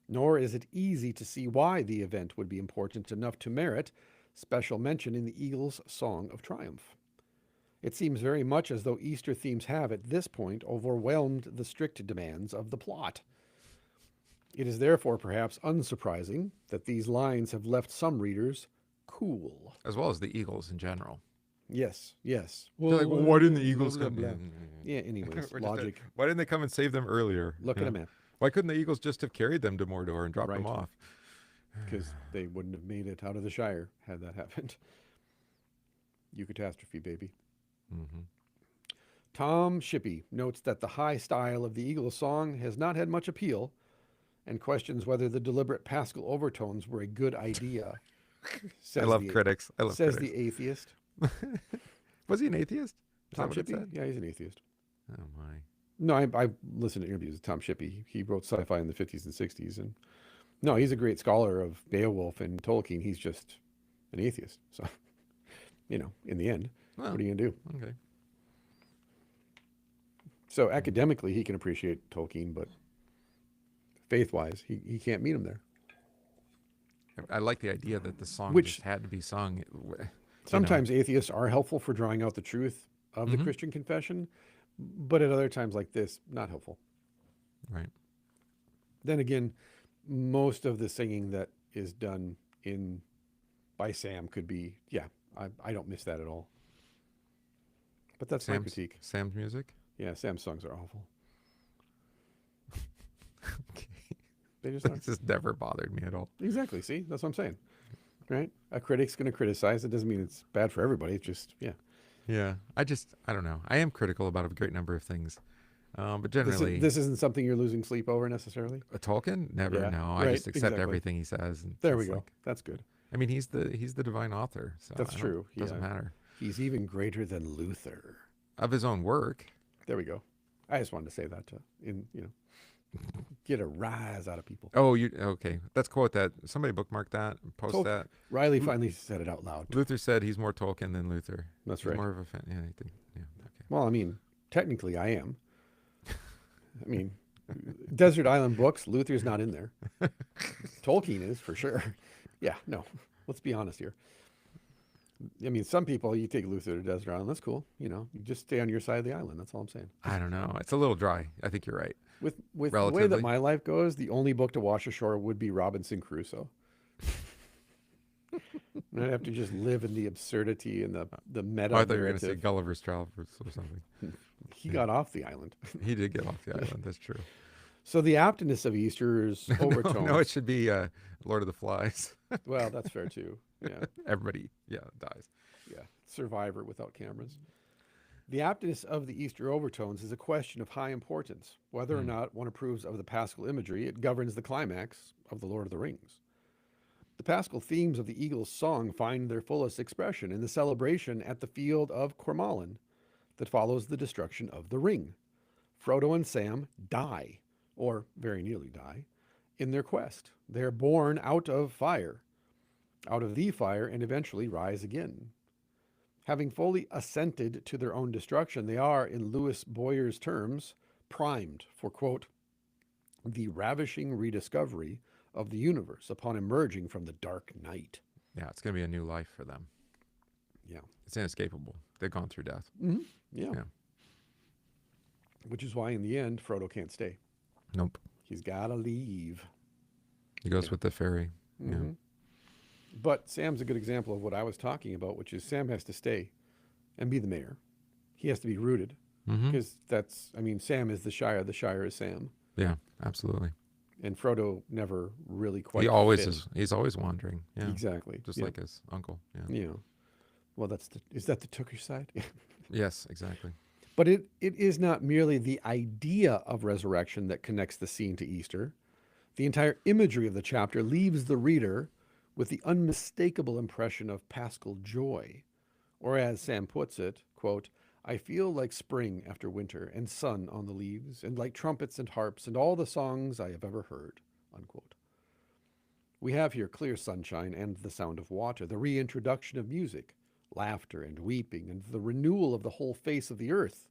Nor is it easy to see why the event would be important enough to merit special mention in the Eagle's Song of Triumph. It seems very much as though Easter themes have, at this point, overwhelmed the strict demands of the plot. It is therefore perhaps unsurprising that these lines have left some readers cool. As well as the Eagles in general. Yes. They're like, well, why didn't the Eagles come? Yeah, anyways, We're just logic. why didn't they come and save them earlier? Look at a map, Why couldn't the Eagles just have carried them to Mordor and dropped them Right. off? because they wouldn't have made it out of the Shire had that happened. Eucatastrophe, baby. Mm-hmm. Tom Shippey notes that the high style of the Eagles song has not had much appeal and questions whether the deliberate Paschal overtones were a good idea. I love critics. I love says critics. the atheist. Was he an atheist? Is Tom that what it Shippey? said? Yeah, he's an atheist. Oh my. No, I listened to interviews with Tom Shippey. He wrote sci-fi in the 50s and 60s. And no, he's a great scholar of Beowulf and Tolkien. He's just an atheist. So, in the end, Well, what are you going to do? okay. So academically, he can appreciate Tolkien, but faith-wise, he can't meet him there. I like the idea that the song Which- just had to be sung. Sometimes atheists are helpful for drawing out the truth of the Mhm. Christian confession, but at other times like this, not helpful. Right. Then again, most of the singing that is done by Sam could be, I don't miss that at all. But that's my critique. Sam's music. Yeah, Sam's songs are awful. Okay. They just are. This has never bothered me at all. Exactly. See, that's what I'm saying. Right? A critic's going to criticize. It doesn't mean it's bad for everybody. It's just, Yeah. I don't know. I am critical about a great number of things. But generally, This isn't something you're losing sleep over necessarily. a Tolkien? Never. Yeah, No. I right, just accept exactly. everything he says. And There we it's go. like- That's good. I mean, he's the divine author. So That's I don't- true, Doesn't yeah. matter. He's even greater than Luther. Of his own work. There we go. I just wanted to say that to get a rise out of people. Oh, okay. Let's quote that. Somebody bookmark that and post that. Riley finally said it out loud. Luther said he's more Tolkien than Luther. That's He's right. more of a fan. Yeah, I think. Yeah. Okay. Well, I mean, technically I am. I mean, desert island books, Luther's not in there. Tolkien is for sure. Yeah, no, let's be honest here. I mean, some people, you take Luther to desert island, that's cool. You just stay on your side of the island. That's all I'm saying. I don't know. It's a little dry. I think you're right. With the way that Relatively. my life goes, the only book to wash ashore would be Robinson Crusoe. And I'd have to just live in the absurdity and the meta Oh, I thought you were going to say narrative. Gulliver's Travels or something. He got off the island. He did get off the island. That's true. So the aptness of Easter's overtones. No, it should be Lord of the Flies. Well, that's fair too. Yeah, Everybody, dies. yeah. Survivor without cameras. The aptness of the Easter overtones is a question of high importance. Whether or not one approves of the Paschal imagery, it governs the climax of the Lord of the Rings. The Paschal themes of the eagle's song find their fullest expression in the celebration at the field of Cormallen that follows the destruction of the ring. Frodo and Sam die, or very nearly die, in their quest. They are born out of fire, and eventually rise again. Having fully assented to their own destruction, they are, in Louis Boyer's terms, primed for, quote, the ravishing rediscovery of the universe upon emerging from the dark night. Yeah, it's going to be a new life for them. Yeah. It's inescapable. They've gone through death. Mm-hmm. Yeah. Yeah. Which is why, in the end, Frodo can't stay. Nope. He's got to leave. He goes with the fairy. Mm-hmm. Yeah. But Sam's a good example of what I was talking about, which is Sam has to stay and be the mayor. He has to be rooted Mm-hmm. because Sam is the Shire is Sam. Yeah, absolutely. And Frodo never really quite He always fit. is. He's always wandering. Yeah. Exactly. Just Yeah. like his uncle. Yeah. Yeah. Well, is that the Tookish side? Yes, exactly. But it is not merely the idea of resurrection that connects the scene to Easter. The entire imagery of the chapter leaves the reader with the unmistakable impression of Paschal joy. Or as Sam puts it, quote, I feel like spring after winter and sun on the leaves, and like trumpets and harps and all the songs I have ever heard, unquote. We have here clear sunshine and the sound of water, the reintroduction of music, laughter and weeping, and the renewal of the whole face of the earth.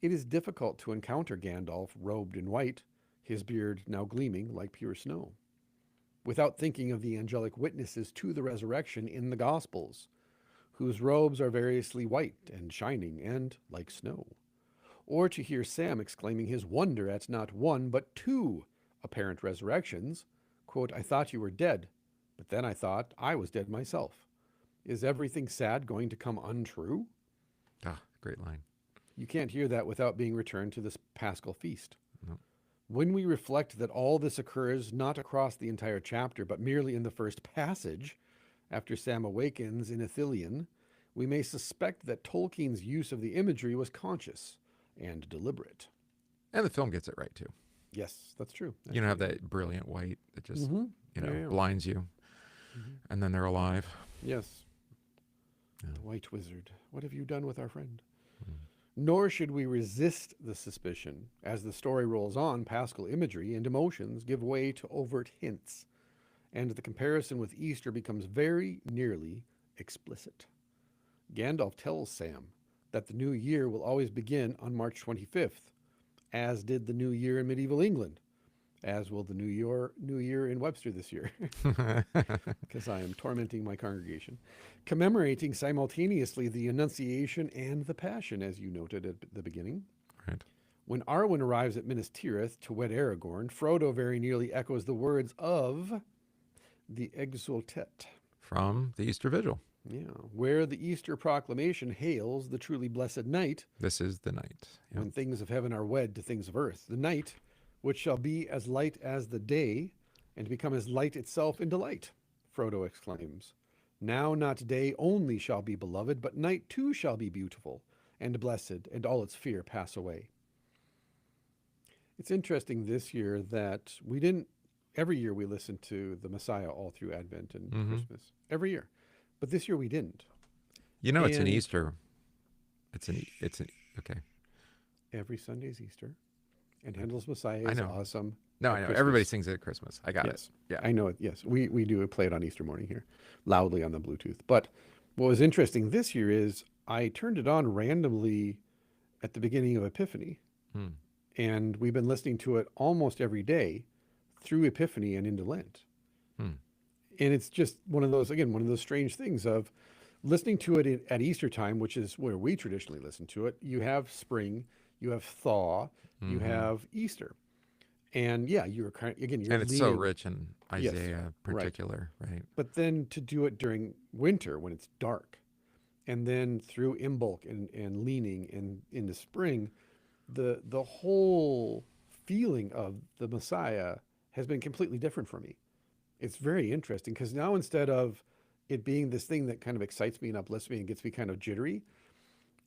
It is difficult to encounter Gandalf robed in white, his beard now gleaming like pure snow, without thinking of the angelic witnesses to the resurrection in the Gospels, whose robes are variously white and shining and like snow, or to hear Sam exclaiming his wonder at not one but two apparent resurrections, quote, I thought you were dead, but then I thought I was dead myself. Is everything sad going to come untrue? Ah, great line. You can't hear that without being returned to this Paschal feast. No. When we reflect that all this occurs not across the entire chapter, but merely in the first passage, after Sam awakens in Ithilien, we may suspect that Tolkien's use of the imagery was conscious and deliberate. And the film gets it right, too. Yes, that's true. You don't have that brilliant white that just, Yeah. blinds you. And then they're alive. Yes. Yeah. The White Wizard. What have you done with our friend? Nor should we resist the suspicion. As the story rolls on, Paschal imagery and emotions give way to overt hints, and the comparison with Easter becomes very nearly explicit. Gandalf tells Sam that the new year will always begin on March 25th, as did the new year in medieval England, as will the new year in Webster this year, because I am tormenting my congregation, commemorating simultaneously the Annunciation and the Passion, as you noted at the beginning. Right. When Arwen arrives at Minas Tirith to wed Aragorn, Frodo very nearly echoes the words of the Exultet. From the Easter Vigil. Yeah, where the Easter proclamation hails the truly blessed night, This is the night. Yeah. when things of heaven are wed to things of earth, the night which shall be as light as the day, and become as light itself in delight, Frodo exclaims. Now not day only shall be beloved, but night too shall be beautiful and blessed, and all its fear pass away. It's interesting this year that we didn't, every year we listen to the Messiah all through Advent and Christmas, every year. But this year we didn't. You know, it's an And- Easter. Okay. Every Sunday's Easter. And Handel's Messiah I is know. awesome. No, at I know. Christmas. Everybody sings it at Christmas. I got Yes. it. Yeah. I know it. Yes, we do play it on Easter morning here, loudly on the Bluetooth. But what was interesting this year is I turned it on randomly at the beginning of Epiphany, And we've been listening to it almost every day through Epiphany and into Lent. Hmm. And it's just one of those strange things of listening to it at Easter time, which is where we traditionally listen to it. You have spring, you have thaw, you Mm-hmm. have Easter. And yeah, you're And it's so leaning. rich in Yes, Isaiah right. particular, right? But then to do it during winter when it's dark, and then through Imbolc and leaning and into spring, the whole feeling of the Messiah has been completely different for me. It's very interesting because now instead of it being this thing that kind of excites me and uplifts me and gets me kind of jittery,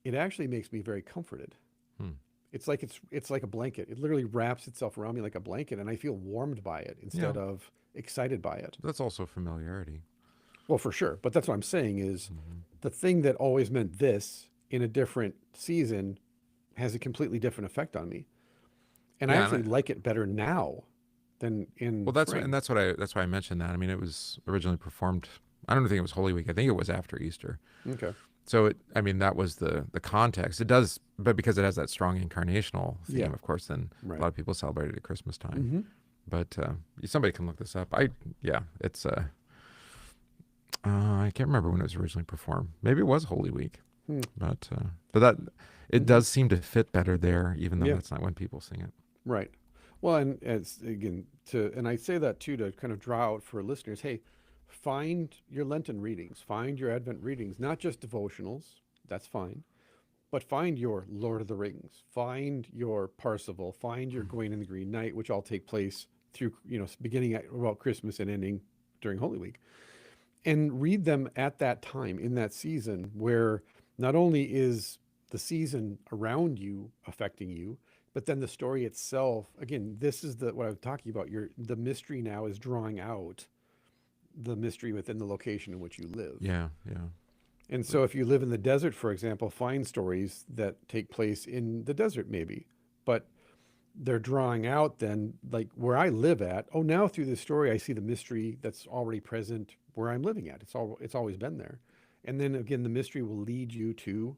it actually makes me very comforted. Hmm. It's like a blanket. It literally wraps itself around me like a blanket, and I feel warmed by it instead of excited by it. That's also familiarity. Well, for sure. But that's what I'm saying is Mm-hmm. the thing that always meant this in a different season has a completely different effect on me. And I Yeah, actually like it better now than in well, that's spring. that's why I mentioned that. I mean, it was originally performed. I don't think it was Holy Week. I think it was after Easter. Okay. So I mean, that was the context. It does, but because it has that strong incarnational theme, Yeah. of course, then Right. a lot of people celebrate it at Christmas time. Mm-hmm. But somebody can look this up. It's I can't remember when it was originally performed. Maybe it was Holy Week, but that it does seem to fit better there, even though that's not when people sing it. Right. Well, and as again and I say that too to kind of draw out for listeners. Hey, find your Lenten readings, find your Advent readings, not just devotionals. That's fine, but find your Lord of the Rings, find your Parsifal, find your Gawain and the Green Knight, which all take place through beginning at about Christmas and ending during Holy Week, and read them at that time in that season where not only is the season around you affecting you, but then the story itself, again, this is what I was talking about. The mystery now is drawing out the mystery within the location in which you live. Yeah. And so if you live in the desert, for example, find stories that take place in the desert maybe, but they're drawing out then, like where I live at, now through this story, I see the mystery that's already present where I'm living at. It's always been there. And then again, the mystery will lead you to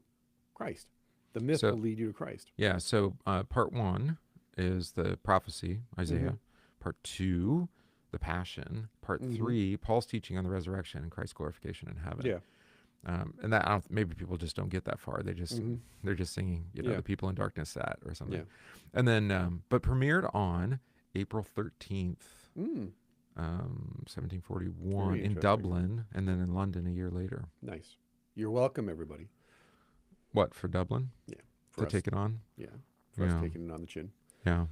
Christ. The myth will lead you to Christ. Yeah. So part 1 is the prophecy, Isaiah. Mm-hmm. Part 2, the Passion. Part 3, Paul's teaching on the resurrection and Christ's glorification in heaven. Yeah. And that maybe people just don't get that far. They're just singing, the people in darkness sat or something. Yeah. And then, but premiered on April 13th, 1741 Very in interesting. Dublin, and then in London a year later. Nice. You're welcome, everybody. What, for Dublin? Yeah. To take it on? Yeah. For us taking it on the chin. Yeah.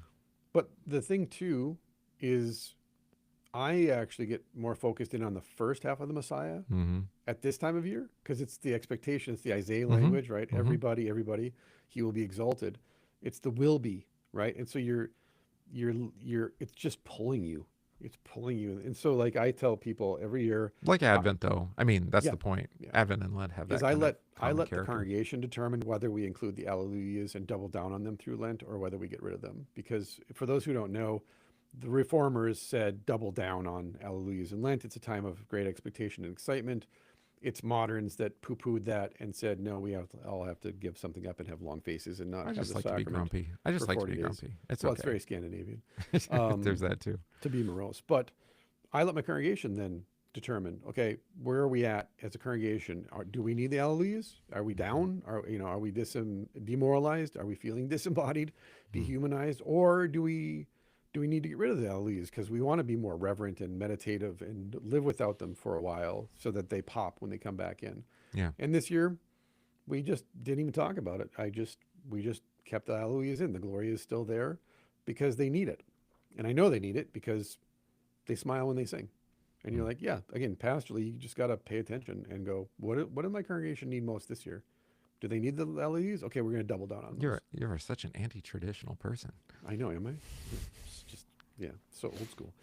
But the thing too is I actually get more focused in on the first half of the Messiah at this time of year because it's the expectation, it's the Isaiah language, right? Everybody, he will be exalted. It's the will be, right? And so it's just pulling you. It's pulling you. And so like I tell people every year, like Advent though. I mean, that's the point. Yeah. Advent and Lent have that. I let the congregation determine whether we include the Alleluias and double down on them through Lent or whether we get rid of them. Because for those who don't know, the reformers said double down on Alleluias in Lent. It's a time of great expectation and excitement. It's moderns that poo-pooed that and said, no, we all have to give something up and have long faces and not have the sacrament. To be grumpy. I just like to be grumpy. It's very Scandinavian. There's that too. To be morose. But I let my congregation then determine, okay, where are we at as a congregation? Do we need the Alleluias? Are we down? Are we demoralized? Are we feeling disembodied, dehumanized? Or do we need to get rid of the Alleluias because we want to be more reverent and meditative and live without them for a while so that they pop when they come back in? Yeah. And this year, we just didn't even talk about it. We just kept the Alleluias in. The glory is still there because they need it. And I know they need it because they smile when they sing. And you're like, yeah, again, pastorally, you just got to pay attention and go, what did my congregation need most this year? Do they need the Alleluias? Okay, we're going to double down on those. You're such an anti-traditional person. I know, am I? It's just, so old school.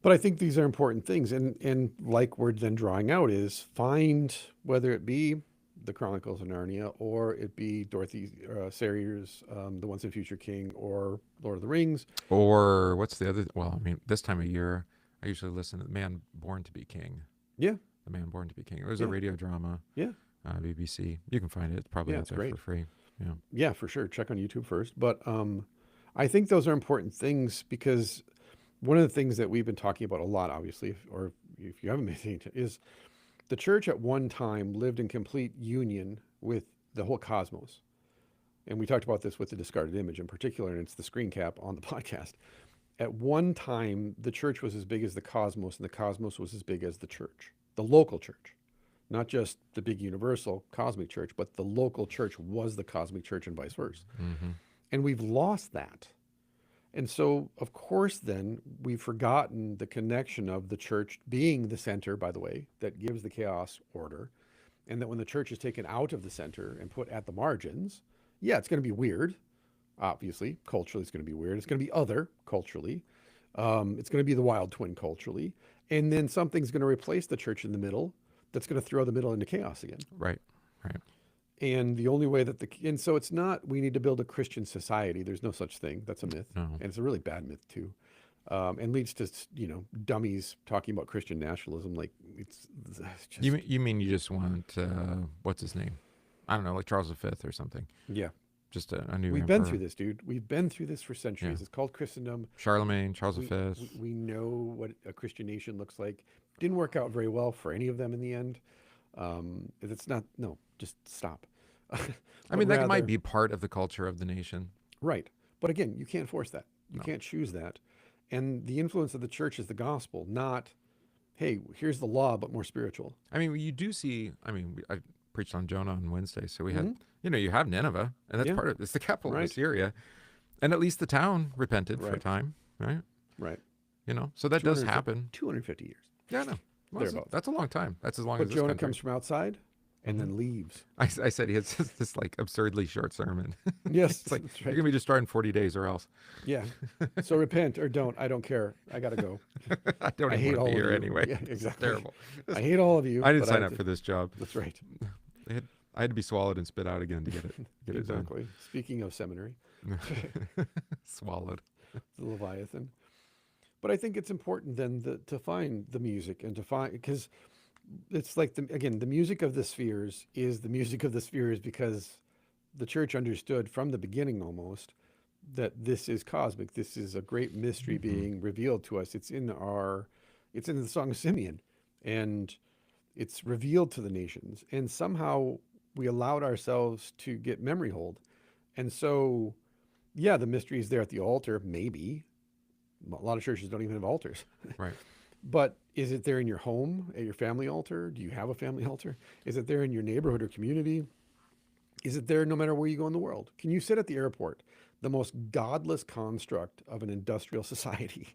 But I think these are important things. And like we're then drawing out is find, whether it be the Chronicles of Narnia or it be Dorothy Sayers' The Once and Future King or Lord of the Rings. Or what's the other? Well, I mean, this time of year, I usually listen to The Man Born to Be King. Yeah. The Man Born to Be King. It was a radio drama. Yeah. BBC. You can find it. It's probably out there for free. Yeah. Yeah, for sure. Check on YouTube first. But I think those are important things because one of the things that we've been talking about a lot, obviously, or if you haven't been paying attention, is the church at one time lived in complete union with the whole cosmos. And we talked about this with the discarded image in particular, and it's the screen cap on the podcast. At one time, the church was as big as the cosmos, and the cosmos was as big as the church, the local church. Not just the big universal cosmic church, but the local church was the cosmic church and vice versa. Mm-hmm. And we've lost that. And so, of course, then we've forgotten the connection of the church being the center, by the way, that gives the chaos order. And that when the church is taken out of the center and put at the margins, yeah, it's going to be weird. Obviously, culturally, it's going to be weird. It's going to be other culturally. It's going to be the wild twin culturally. And then something's going to replace the church in the middle that's going to throw the middle into chaos again. Right. Right. And the only way that and so it's not, we need to build a Christian society. There's no such thing. That's a myth. No. And it's a really bad myth too. And leads to, dummies talking about Christian nationalism. Like it's just, You mean you just want, what's his name? I don't know, like Charles V or something. yeah. Just a new We've been emperor. through this, dude. We've been through this for centuries. Yeah. It's called Christendom. Charlemagne, Charles We, V. we know what a Christian nation looks like. Didn't work out very well for any of them in the end. It's not, no, just stop. I mean, that might be part of the culture of the nation. Right. But again, you can't force that. You No. can't choose that. And the influence of the church is the gospel, not, hey, here's the law, but more spiritual. I mean, you do see, I preached on Jonah on Wednesday. So we had, Mhm. You have Nineveh, and that's Yeah. part of it's the capital Right. of Assyria. And at least the town repented for a Right. time, right? Right. So that does 250 happen. 250 years. Yeah, no. Well, Thereabouts. that's a long time. That's as long But as this Jonah country. comes from outside and then leaves. I said he has this like absurdly short sermon. Yes. It's like, that's you're right. going to be destroyed in 40 days or else. Yeah. So repent or don't. I don't care. I got to go. I don't I even hate want all to be of here you. anyway. Yeah, It's exactly. terrible. I hate all of you. I didn't but sign have up for this job. That's right. I had to be swallowed and spit out again to get it done. Exactly. Speaking of seminary, Swallowed. the Leviathan. But I think it's important then to find the music and to find, because it's like, the music of the spheres is the music of the spheres because the church understood from the beginning almost that this is cosmic. This is a great mystery being revealed to us. It's in the Song of Simeon, and it's revealed to the nations. And somehow we allowed ourselves to get memory hold. And so, yeah, the mystery is there at the altar, maybe. A lot of churches don't even have altars. Right. But is it there in your home, at your family altar? Do you have a family altar? Is it there in your neighborhood or community? Is it there no matter where you go in the world? Can you sit at the airport, the most godless construct of an industrial society,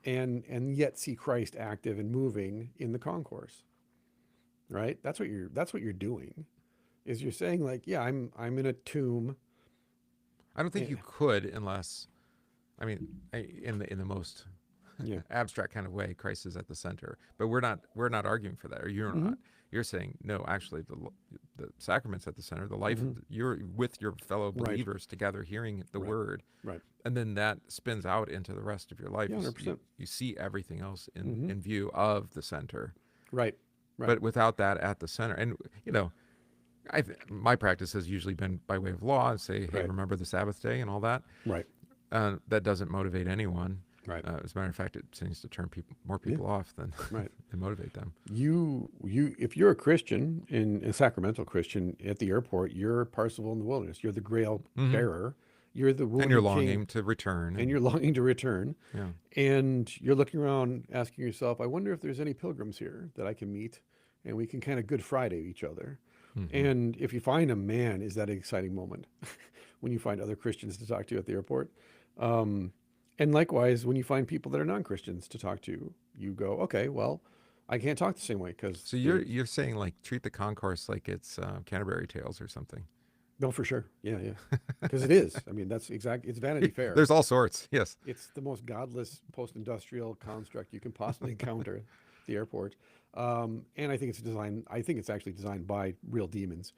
and yet see Christ active and moving in the concourse? Right? That's what you're doing. Is you're saying like, yeah, I'm in a tomb. I don't think you could unless, in the most Yeah. abstract kind of way, Christ is at the center. But we're not arguing for that, or you're not. You're saying no. Actually, the sacrament's at the center. The life you're with your fellow Right. believers together, hearing the word, Right. and then that spins out into the rest of your life. Yeah, You- 100%. You see everything else in view of the center. Right. Right. But without that at the center, and my practice has usually been by way of law, and say, hey, Right. remember the Sabbath day and all that. Right. That doesn't motivate anyone. Right. As a matter of fact, it seems to turn more people off than Right. than motivate them. If you're a Christian, a sacramental Christian at the airport, you're Parsifal in the wilderness. You're the Grail bearer. You're the wounded And you're king, longing to return. and you're longing to return. Yeah. And you're looking around, asking yourself, I wonder if there's any pilgrims here that I can meet, and we can kind of Good Friday each other. And if you find a man, is that an exciting moment when you find other Christians to talk to at the airport? And likewise, when you find people that are non-Christians to talk to, you go, okay, well, I can't talk the same way because. So you're saying like treat the concourse like it's Canterbury Tales or something. No, for sure. Yeah, yeah. Because it is. I mean, that's exact. It's Vanity Fair. There's all sorts. Yes. It's the most godless post-industrial construct you can possibly encounter at the airport. And I think it's actually designed by real demons.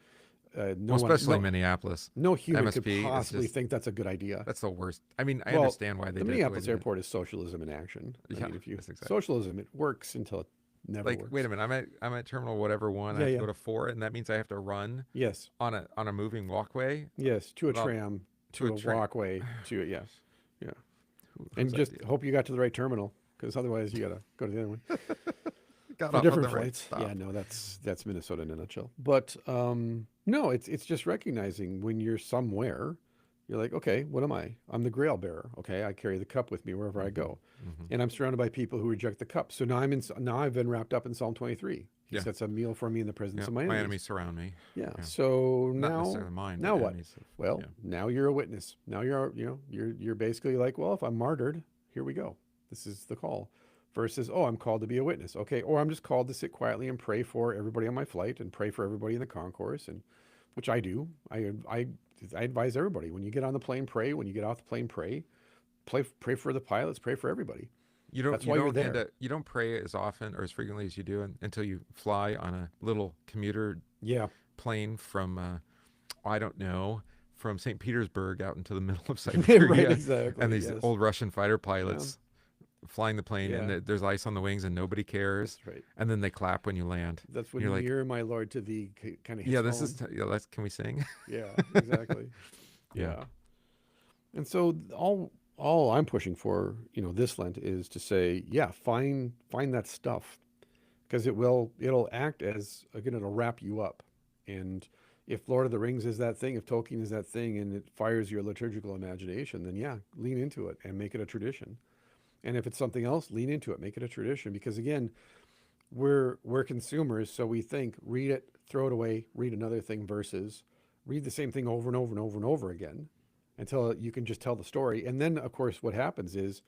Especially Minneapolis. No human MSP could is possibly just- think that's a good idea. That's the worst. I Well, understand why they the did Minneapolis it. airport is socialism in action. I Yeah, mean, if you that's exactly. socialism, it works until it Never Like, works. wait a minute, I'm at terminal whatever one. I Yeah, have to yeah. go to 4, and that means I have to run Yes. on a moving walkway. Yes. To a Well, tram, to to a a train. walkway, to yeah. Yeah. And Whose just idea? hope you got to the right terminal, because otherwise you got to go to the other one. Got For off on different the right flights. stop. Yeah, no, that's Minnesota in a nutshell. But no, it's just recognizing when you're somewhere, you're like, okay, what am I? I'm the grail bearer. Okay, I carry the cup with me wherever I go, and I'm surrounded by people who reject the cup. So now I've been wrapped up in Psalm 23. He Yeah. sets a meal for me in the presence Yeah, of my my enemies. enemies surround me. Yeah. Yeah. So Not necessarily mine, now but what? enemies of, Well, yeah. now you're a witness. Now you're basically like, well, if I'm martyred, here we go. This is the call. Versus, oh, I'm called to be a witness. Okay, or I'm just called to sit quietly and pray for everybody on my flight and pray for everybody in the concourse, and which I do. I advise everybody, when you get on the plane, pray. When you get off the plane, pray. Pray for the pilots. Pray for everybody. That's why you're there. You don't pray as often or as frequently as you do until you fly on a little commuter Yeah. plane from I don't know, from St. Petersburg out into the middle of Siberia. Right. Exactly. And these yes. old Russian fighter pilots flying the plane, Yeah. and there's ice on the wings and nobody cares. That's right. And then they clap when you land. That's when You're like, "Near My Lord to Thee" kind of hits yeah, this home. is let's can we sing? Yeah, exactly. Yeah. And so all I'm pushing for, this Lent is to say, yeah, find that stuff, because it'll act as, again, it'll wrap you up. And if Lord of the Rings is that thing, if Tolkien is that thing, and it fires your liturgical imagination, then yeah, lean into it and make it a tradition. And if it's something else, lean into it, make it a tradition. Because again, we're consumers, so we think, read it, throw it away, read another thing, versus read the same thing over and over and over and over again until you can just tell the story. And then, of course, what happens is,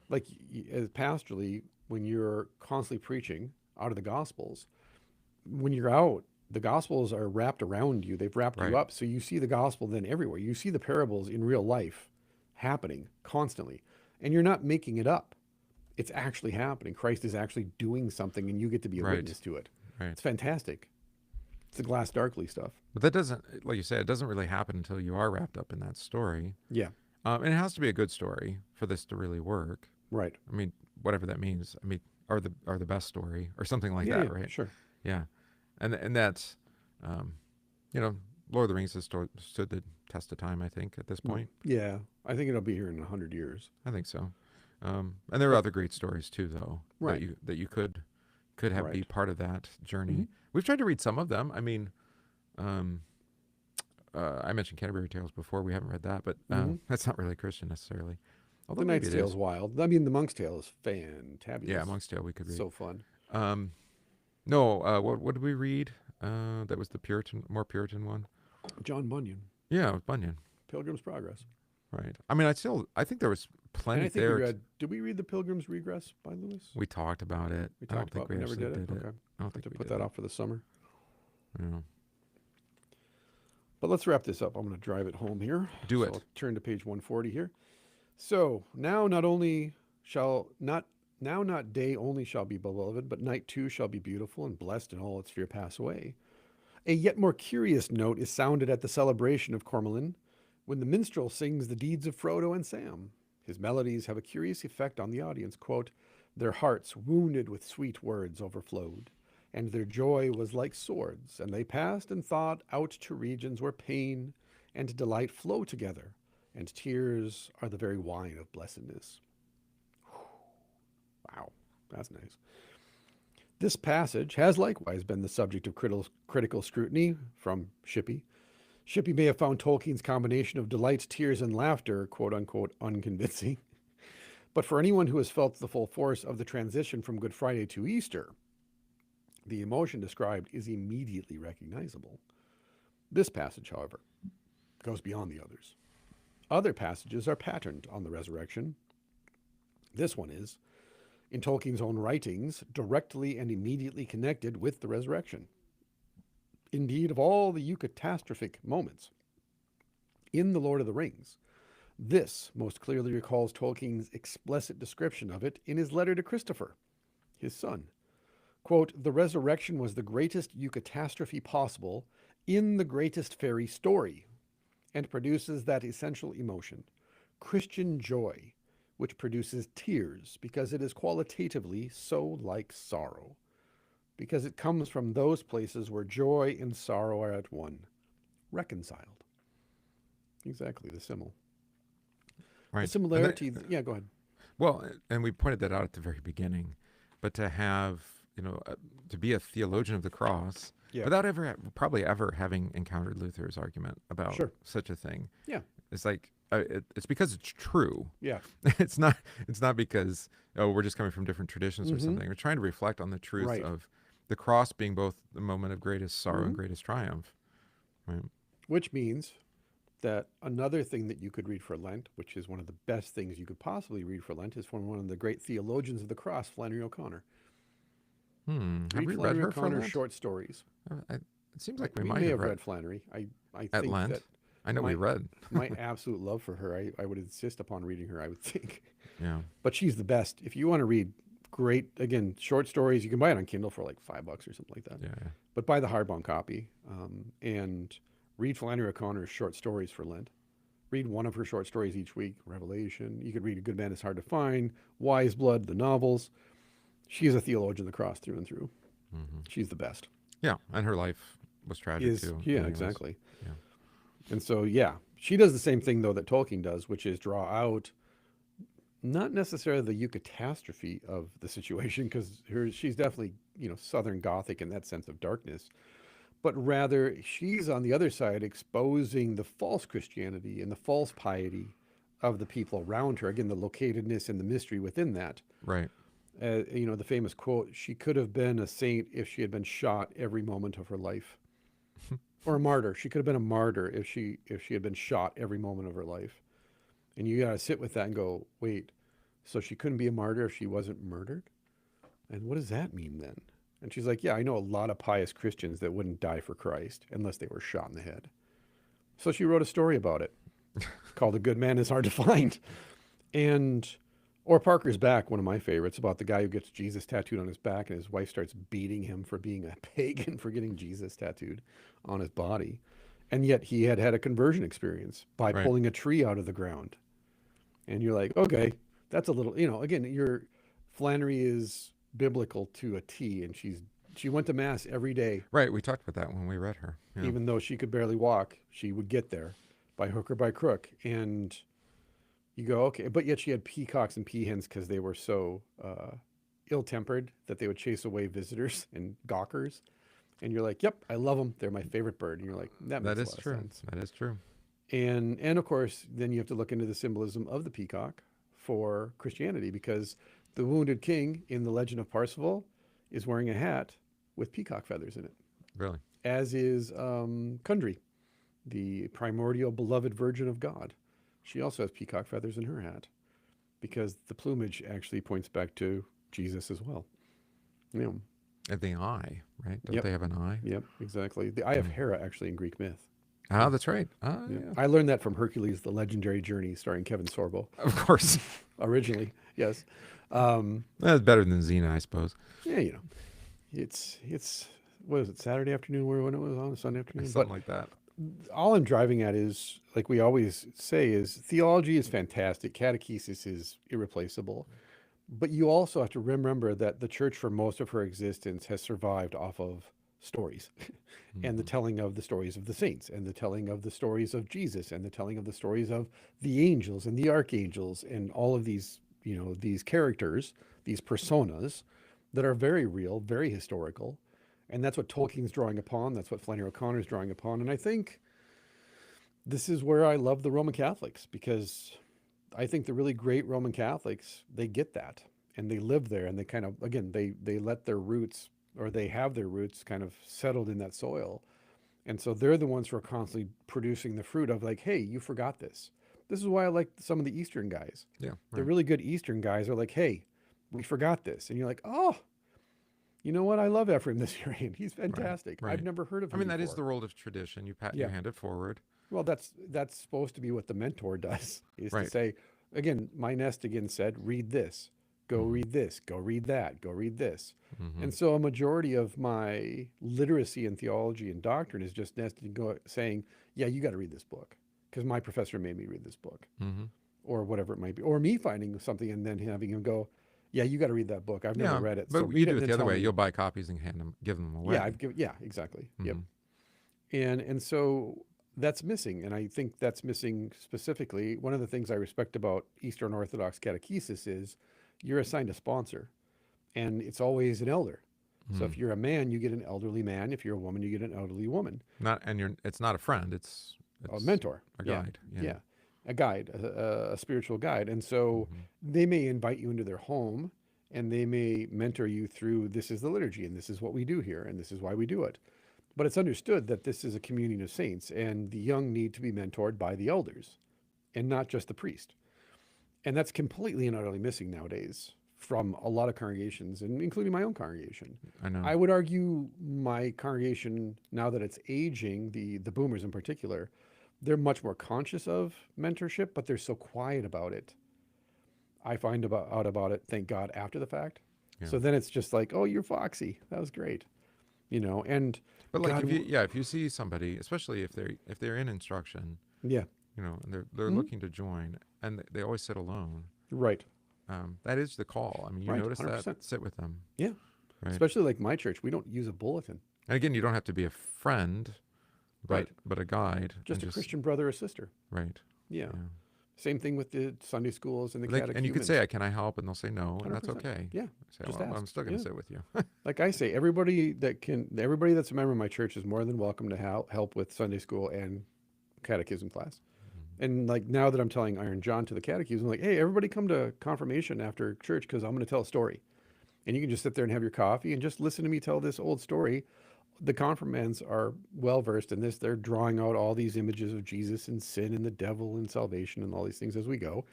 like, as pastorally, when you're constantly preaching out of the Gospels, when you're out, the Gospels are wrapped around you. They've wrapped Right. you up. So you see the Gospel then everywhere. You see the parables in real life happening constantly. And you're not making it up. It's actually happening. Christ is actually doing something, and you get to be a Right. witness to it. Right. It's fantastic. It's the glass darkly stuff. But that doesn't, like you said, it doesn't really happen until you are wrapped up in that story. Yeah, And it has to be a good story for this to really work. right. I mean, whatever that means. I mean, or the best story or something like Yeah, that, yeah, right? sure. Yeah, and that's, Lord of the Rings has stood the test of time. I think at this point, Yeah, I think it'll be here in 100 years. I think so. And there are other great stories too, though, Right. that you could have be Right. part of that journey. Mhm. We've tried to read some of them. I mean, I mentioned Canterbury Tales before. We haven't read that, but Mhm. that's not really Christian necessarily. Although The maybe Knight's it Tale is. is wild. I mean, the Monk's Tale is fantabulous. Yeah, Monk's Tale we could read. So fun. No, what did we read? That was the more Puritan one. John Bunyan, Yeah, it was Bunyan. Pilgrim's Progress. Right. I mean, I think there was And plenty I think there. we read, did we read The Pilgrim's Regress by Lewis? We talked about it. We I don't talked think about, we never actually did it? Okay. I don't Have think to we put did that off for the summer. Yeah. But let's wrap this up. I'm going to drive it home here. Do So it. I'll turn to page 140 here. So now not day only shall be beloved, but night too shall be beautiful, and blessed, and all its fear pass away. A yet more curious note is sounded at the celebration of Cormelin, when the minstrel sings the deeds of Frodo and Sam. His melodies have a curious effect on the audience. Quote, their hearts, wounded with sweet words, overflowed, and their joy was like swords, and they passed and thought out to regions where pain and delight flow together, and tears are the very wine of blessedness. Wow, that's nice. This passage has likewise been the subject of critical scrutiny from Shippey. Shippey may have found Tolkien's combination of delight, tears, and laughter, quote unquote, unconvincing. But for anyone who has felt the full force of the transition from Good Friday to Easter, the emotion described is immediately recognizable. This passage, however, goes beyond the others. Other passages are patterned on the resurrection. This one is, in Tolkien's own writings, directly and immediately connected with the resurrection. Indeed, of all the Eucatastrophic moments in The Lord of the Rings, this most clearly recalls Tolkien's explicit description of it in his letter to Christopher, his son. Quote, the resurrection was the greatest Eucatastrophe possible in the greatest fairy story, and produces that essential emotion, Christian joy, which produces tears because it is qualitatively so like sorrow. because it comes from those places where joy and sorrow are at one, reconciled. Exactly, the simile. Right. The similarity, yeah, go ahead. Well, and we pointed that out at the very beginning, but to have, to be a theologian of the cross Yeah. without probably ever having encountered Luther's argument about Sure. such a thing. Yeah. It's like, it's because it's true. Yeah. It's not because, we're just coming from different traditions or something. We're trying to reflect on the truth Right. of the cross being both the moment of greatest sorrow and greatest triumph. Right. Which means that another thing that you could read for Lent, which is one of the best things you could possibly read for Lent, is from one of the great theologians of the cross, Flannery O'Connor. Have Read we Flannery read her for O'Connor's Lent? short stories. It seems like we We might may have have read Flannery. I at think Lent. that I know we read. my absolute love for her, I would insist upon reading her, I would think. Yeah. But she's the best. If you want to read great, again, short stories, you can buy it on Kindle for like $5 or something like that. Yeah. But buy the hardbound copy and read Flannery O'Connor's short stories for Lent. Read one of her short stories each week, Revelation. You could read A Good Man is Hard to Find, Wise Blood, the novels. She's a theologian of the cross through and through. She's the best. Yeah, and her life was tragic too. Yeah, anyways. exactly. Yeah. And so, yeah, she does the same thing, though, that Tolkien does, which is draw out not necessarily the Eucatastrophe of the situation, because she's definitely, Southern Gothic in that sense of darkness, but rather she's on the other side exposing the false Christianity and the false piety of the people around her. Again, the locatedness and the mystery within that. Right. The famous quote, she could have been a saint if she had been shot every moment of her life. Or a martyr. She could have been a martyr if she had been shot every moment of her life. And you got to sit with that and go, wait, so she couldn't be a martyr if she wasn't murdered? And what does that mean then? And she's like, yeah, I know a lot of pious Christians that wouldn't die for Christ unless they were shot in the head. So she wrote a story about it called A Good Man is Hard to Find. Or Parker's Back, one of my favorites, about the guy who gets Jesus tattooed on his back and his wife starts beating him for being a pagan for getting Jesus tattooed on his body. And yet he had a conversion experience by pulling a tree out of the ground. And you're like, okay, that's a little, again, Flannery is biblical to a T, and she went to mass every day. Right, we talked about that when we read her. Yeah. Even though she could barely walk, she would get there by hook or by crook. And you go, okay, but yet she had peacocks and peahens because they were so ill-tempered that they would chase away visitors and gawkers. And you're like, yep, I love them. They're my favorite bird. And you're like, that makes a lot of sense. That is true. And of course, then you have to look into the symbolism of the peacock for Christianity, because the wounded king in the Legend of Parsifal is wearing a hat with peacock feathers in it. Really? As is Kundry, the primordial beloved virgin of God. She also has peacock feathers in her hat because the plumage actually points back to Jesus as well. And the eye, right? Don't Yep. they have an eye? Yep, exactly. The Eye of Hera actually in Greek myth. Ah, that's right. Yeah. I learned that from Hercules, The Legendary Journey, starring Kevin Sorbo. Of course. Originally, yes. That's better than Xena, I suppose. Yeah, it's what is it, Saturday afternoon when it was on, Sunday afternoon? Something like that. All I'm driving at is, like we always say, is theology is fantastic. Catechesis is irreplaceable. But you also have to remember that the church, for most of her existence, has survived off of stories and the telling of the stories of the saints and the telling of the stories of Jesus and the telling of the stories of the angels and the archangels and all of these, these characters, these personas that are very real, very historical. And that's what Tolkien's drawing upon. That's what Flannery O'Connor's drawing upon. And I think this is where I love the Roman Catholics, because I think the really great Roman Catholics, they get that and they live there, and they kind of, again, they let their roots, or they have their roots kind of settled in that soil. And so they're the ones who are constantly producing the fruit of like, hey, you forgot this. This is why I like some of the Eastern guys. Yeah. The really good Eastern guys are like, hey, we forgot this. And you're like, oh, you know what? I love Ephraim the Syrian. He's fantastic. Right. I've never heard of him that is before. the role of tradition. You hand it forward. Well, that's supposed to be what the mentor does, is to say, again, my nest again said, read this, go read this, go read that, go read this. And so a majority of my literacy in theology and doctrine is just nested saying, yeah, you got to read this book because my professor made me read this book, or whatever it might be, or me finding something and then having him go, Yeah, you got to read that book. I've never read it. So but read you it do and it then the other tell way. me. You'll buy copies and give them away. Yeah, exactly. Yep. Mhm. And so that's missing, and I think that's missing specifically. One of the things I respect about Eastern Orthodox catechesis is you're assigned a sponsor, and it's always an elder. So if you're a man, you get an elderly man. If you're a woman, you get an elderly woman. It's not a friend. It's A mentor. a guide. Yeah. A guide, a spiritual guide. And so they may invite you into their home and they may mentor you through this is the liturgy and this is what we do here and this is why we do it. But it's understood that this is a communion of saints and the young need to be mentored by the elders and not just the priest. And that's completely and utterly missing nowadays from a lot of congregations, and including my own congregation. I know. I would argue my congregation, now that it's aging, the boomers in particular, they're much more conscious of mentorship, but they're so quiet about it. I find out about it, thank God, after the fact. Yeah. So then it's just like, oh, you're foxy. That was great, and But like, God, if you see somebody, especially if they're in instruction, yeah, and they're looking to join, and they always sit alone. right, That is the call. I mean, you Right, notice 100%. that. Sit with them. yeah. Right. Especially like my church, we don't use a bulletin. And again, you don't have to be a friend, Right. but a guide. Just and a Christian brother or sister. Right. Yeah. Yeah. Same thing with the Sunday schools and the catechumens. And you could say, "Can I help?" And they'll say no, and that's 100%. okay. Yeah. Say, Just well, ask. I'm still going to Yeah. sit with you. Like I say, everybody that's a member of my church is more than welcome to help with Sunday school and catechism class. And like now that I'm telling Iron John to the catechism, I'm like, hey, everybody come to confirmation after church because I'm going to tell a story. And you can just sit there and have your coffee and just listen to me tell this old story. The confirmands are well versed in this. They're drawing out all these images of Jesus and sin and the devil and salvation and all these things as we go.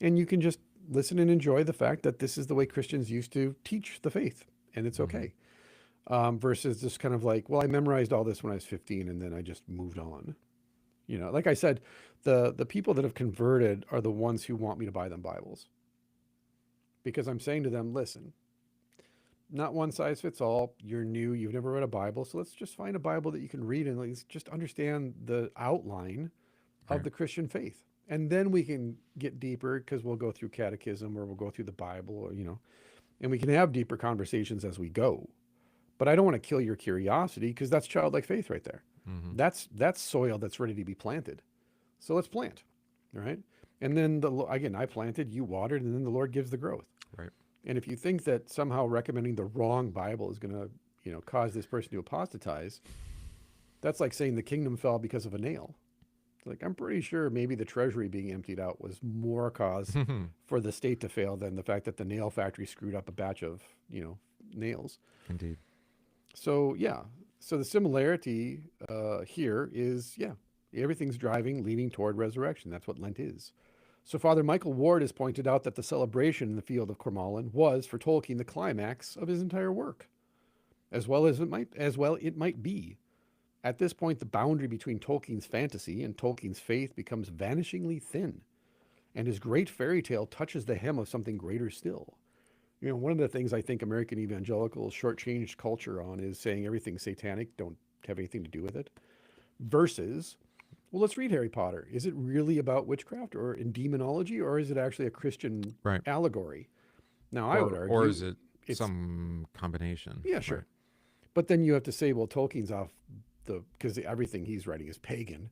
And you can just listen and enjoy the fact that this is the way Christians used to teach the faith, and it's okay. Versus just kind of like, well, I memorized all this when I was 15 and then I just moved on. Like I said, the people that have converted are the ones who want me to buy them Bibles. Because I'm saying to them, listen, not one size fits all. You're new. You've never read a Bible. So let's just find a Bible that you can read and let's just understand the outline of the Christian faith. And then we can get deeper because we'll go through catechism or we'll go through the Bible or, and we can have deeper conversations as we go. But I don't want to kill your curiosity because that's childlike faith right there. That's soil that's ready to be planted. So let's plant. All right. And then again, I planted, you watered, and then the Lord gives the growth. Right. And if you think that somehow recommending the wrong Bible is going to, cause this person to apostatize, that's like saying the kingdom fell because of a nail. It's like, I'm pretty sure maybe the treasury being emptied out was more cause for the state to fail than the fact that the nail factory screwed up a batch of, nails. Indeed. So, yeah. So the similarity here is, everything's leaning toward resurrection. That's what Lent is. So Father Michael Ward has pointed out that the celebration in the field of Cormallen was, for Tolkien, the climax of his entire work, as well it might be. At this point, the boundary between Tolkien's fantasy and Tolkien's faith becomes vanishingly thin, and his great fairy tale touches the hem of something greater still. One of the things I think American evangelicals shortchanged culture on is saying everything's satanic, don't have anything to do with it, versus, well, let's read Harry Potter. Is it really about witchcraft or in demonology, or is it actually a Christian allegory? Now, I would argue... Or is it some combination? Yeah, sure. Right. But then you have to say, well, Tolkien's off because everything he's writing is pagan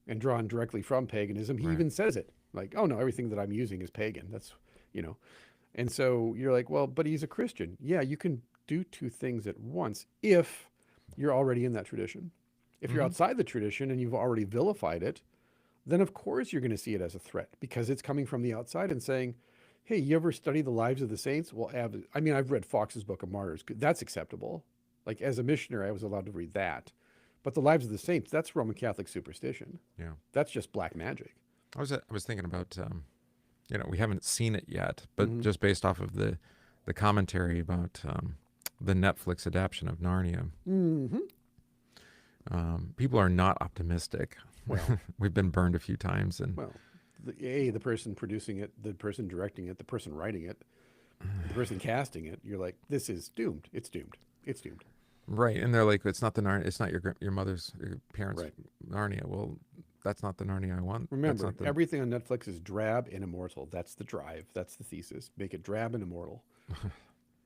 and drawn directly from paganism. He even says it. Like, oh, no, everything that I'm using is pagan. That's, And so you're like, well, but he's a Christian. Yeah, you can do two things at once if you're already in that tradition. If you're outside the tradition and you've already vilified it, then of course you're going to see it as a threat because it's coming from the outside and saying, hey, you ever study the lives of the saints? Well, I've read Fox's Book of Martyrs. That's acceptable. Like as a missionary, I was allowed to read that. But the lives of the saints, that's Roman Catholic superstition. Yeah. That's just black magic. I was thinking about, we haven't seen it yet, but just based off of the commentary about the Netflix adaptation of Narnia. People are not optimistic. Well, we've been burned a few times, and the person producing it, the person directing it, the person writing it, the person casting it, you're like, this is doomed. It's doomed. It's doomed. Right, and they're like, it's not your mother's, your parents' Narnia. Well, that's not the Narnia I want. That's Remember, not the, everything on Netflix is drab and immortal. That's the drive. That's the thesis. Make it drab and immortal.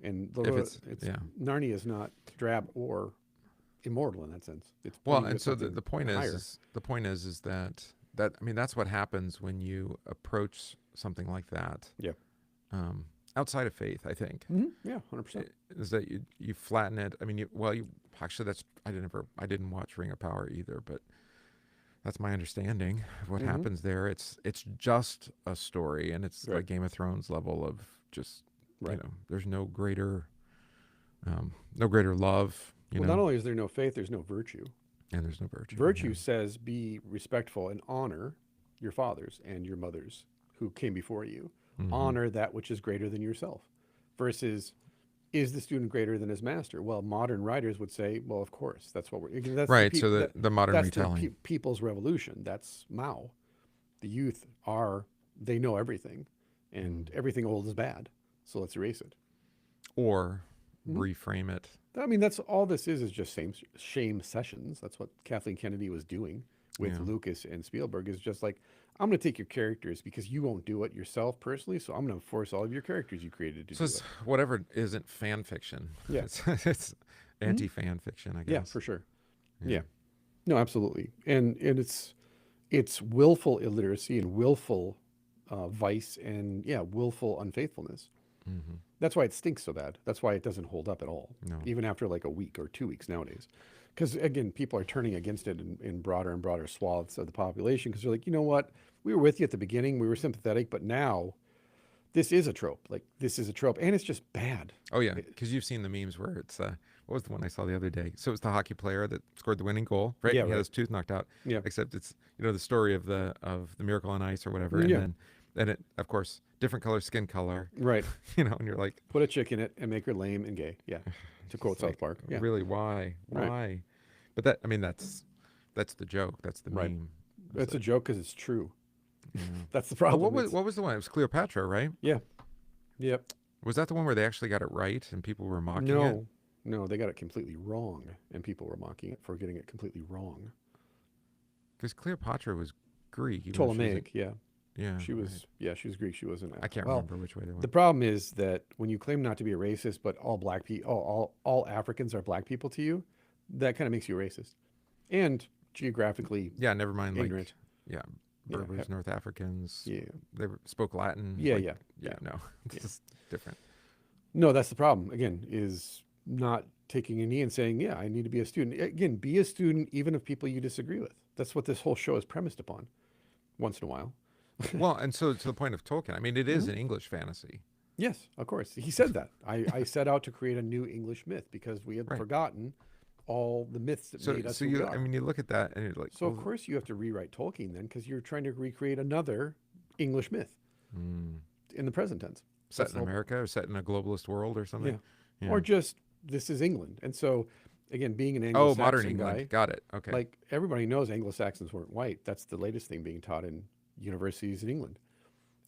And if it's yeah. Narnia is not drab or immortal in that sense. It's Well, pointing and to so something the point higher. is the point is that I mean that's what happens when you approach something like that. Yeah. Outside of faith, I think. Yeah, 100%. Is that you flatten it. I mean, you actually that's I didn't watch Ring of Power either, but that's my understanding of what happens there. It's just a story, and it's like Game of Thrones level of just you know, there's no greater love. You know, not only is there no faith, there's no virtue. And there's no virtue. Virtue says be respectful and honor your fathers and your mothers who came before you. Honor that which is greater than yourself. Versus, is the student greater than his master? Well, modern writers would say, well, of course, that's what we're... That's right, so the modern that's retelling. The people's revolution. That's Mao. The youth they know everything, and everything old is bad, so let's erase it. Or reframe it. I mean, that's all this is just shame sessions. That's what Kathleen Kennedy was doing with Lucas and Spielberg, is just like, I'm going to take your characters because you won't do it yourself personally, so I'm going to force all of your characters you created to do it. So whatever isn't fan fiction. Yeah. It's anti-fan fiction, I guess. Yeah, for sure. Yeah. No, absolutely. And it's willful illiteracy and willful vice and, willful unfaithfulness. That's why it stinks so bad. That's why it doesn't hold up at all, even after like a week or 2 weeks nowadays. Because, again, people are turning against it in broader and broader swaths of the population because they're like, you know what? We were with you at the beginning. We were sympathetic, but now this is a trope. Like, this is a trope, and it's just bad. Oh, yeah, because you've seen the memes where it's, what was the one I saw the other day? So it was the hockey player that scored the winning goal, right? Yeah, he had his tooth knocked out. Yeah. Except it's, the story of the Miracle on Ice or whatever. And then it, of course, different color, skin color. Right. And you're like... Put a chick in it and make her lame and gay. Yeah. To quote South Park. Yeah. Really, why? Right. Why? But that's the joke. That's the meme. It's a joke because it's true. Yeah. That's the problem. What was the one? It was Cleopatra, right? Yeah. Yep. Was that the one where they actually got it right and people were mocking it? No, they got it completely wrong, and people were mocking it for getting it completely wrong. Because Cleopatra was Greek. Ptolemaic, yeah. She was, she was Greek. She wasn't. I can't remember which way they went. The problem is that when you claim not to be a racist, but all black people, all Africans are black people to you, that kind of makes you racist, and geographically, never mind. ignorant. Berbers, North Africans. Yeah, they spoke Latin. No, it's just different. No, that's the problem. Again, is not taking a knee and saying, I need to be a student. Again, be a student even of people you disagree with. That's what this whole show is premised upon. Once in a while. Well, and so to the point of Tolkien, I mean, it is an English fantasy. Yes, of course. He said that. I set out to create a new English myth because we had forgotten all the myths that made us who we are. I mean, you look at that and you're like... So, of course, you have to rewrite Tolkien then because you're trying to recreate another English myth in the present tense. Set in America or set in a globalist world or something? Yeah. Or just, this is England. And so, again, being an Anglo-Saxon modern England. guy... Got it. Okay. Like, everybody knows Anglo-Saxons weren't white. That's the latest thing being taught in universities in England.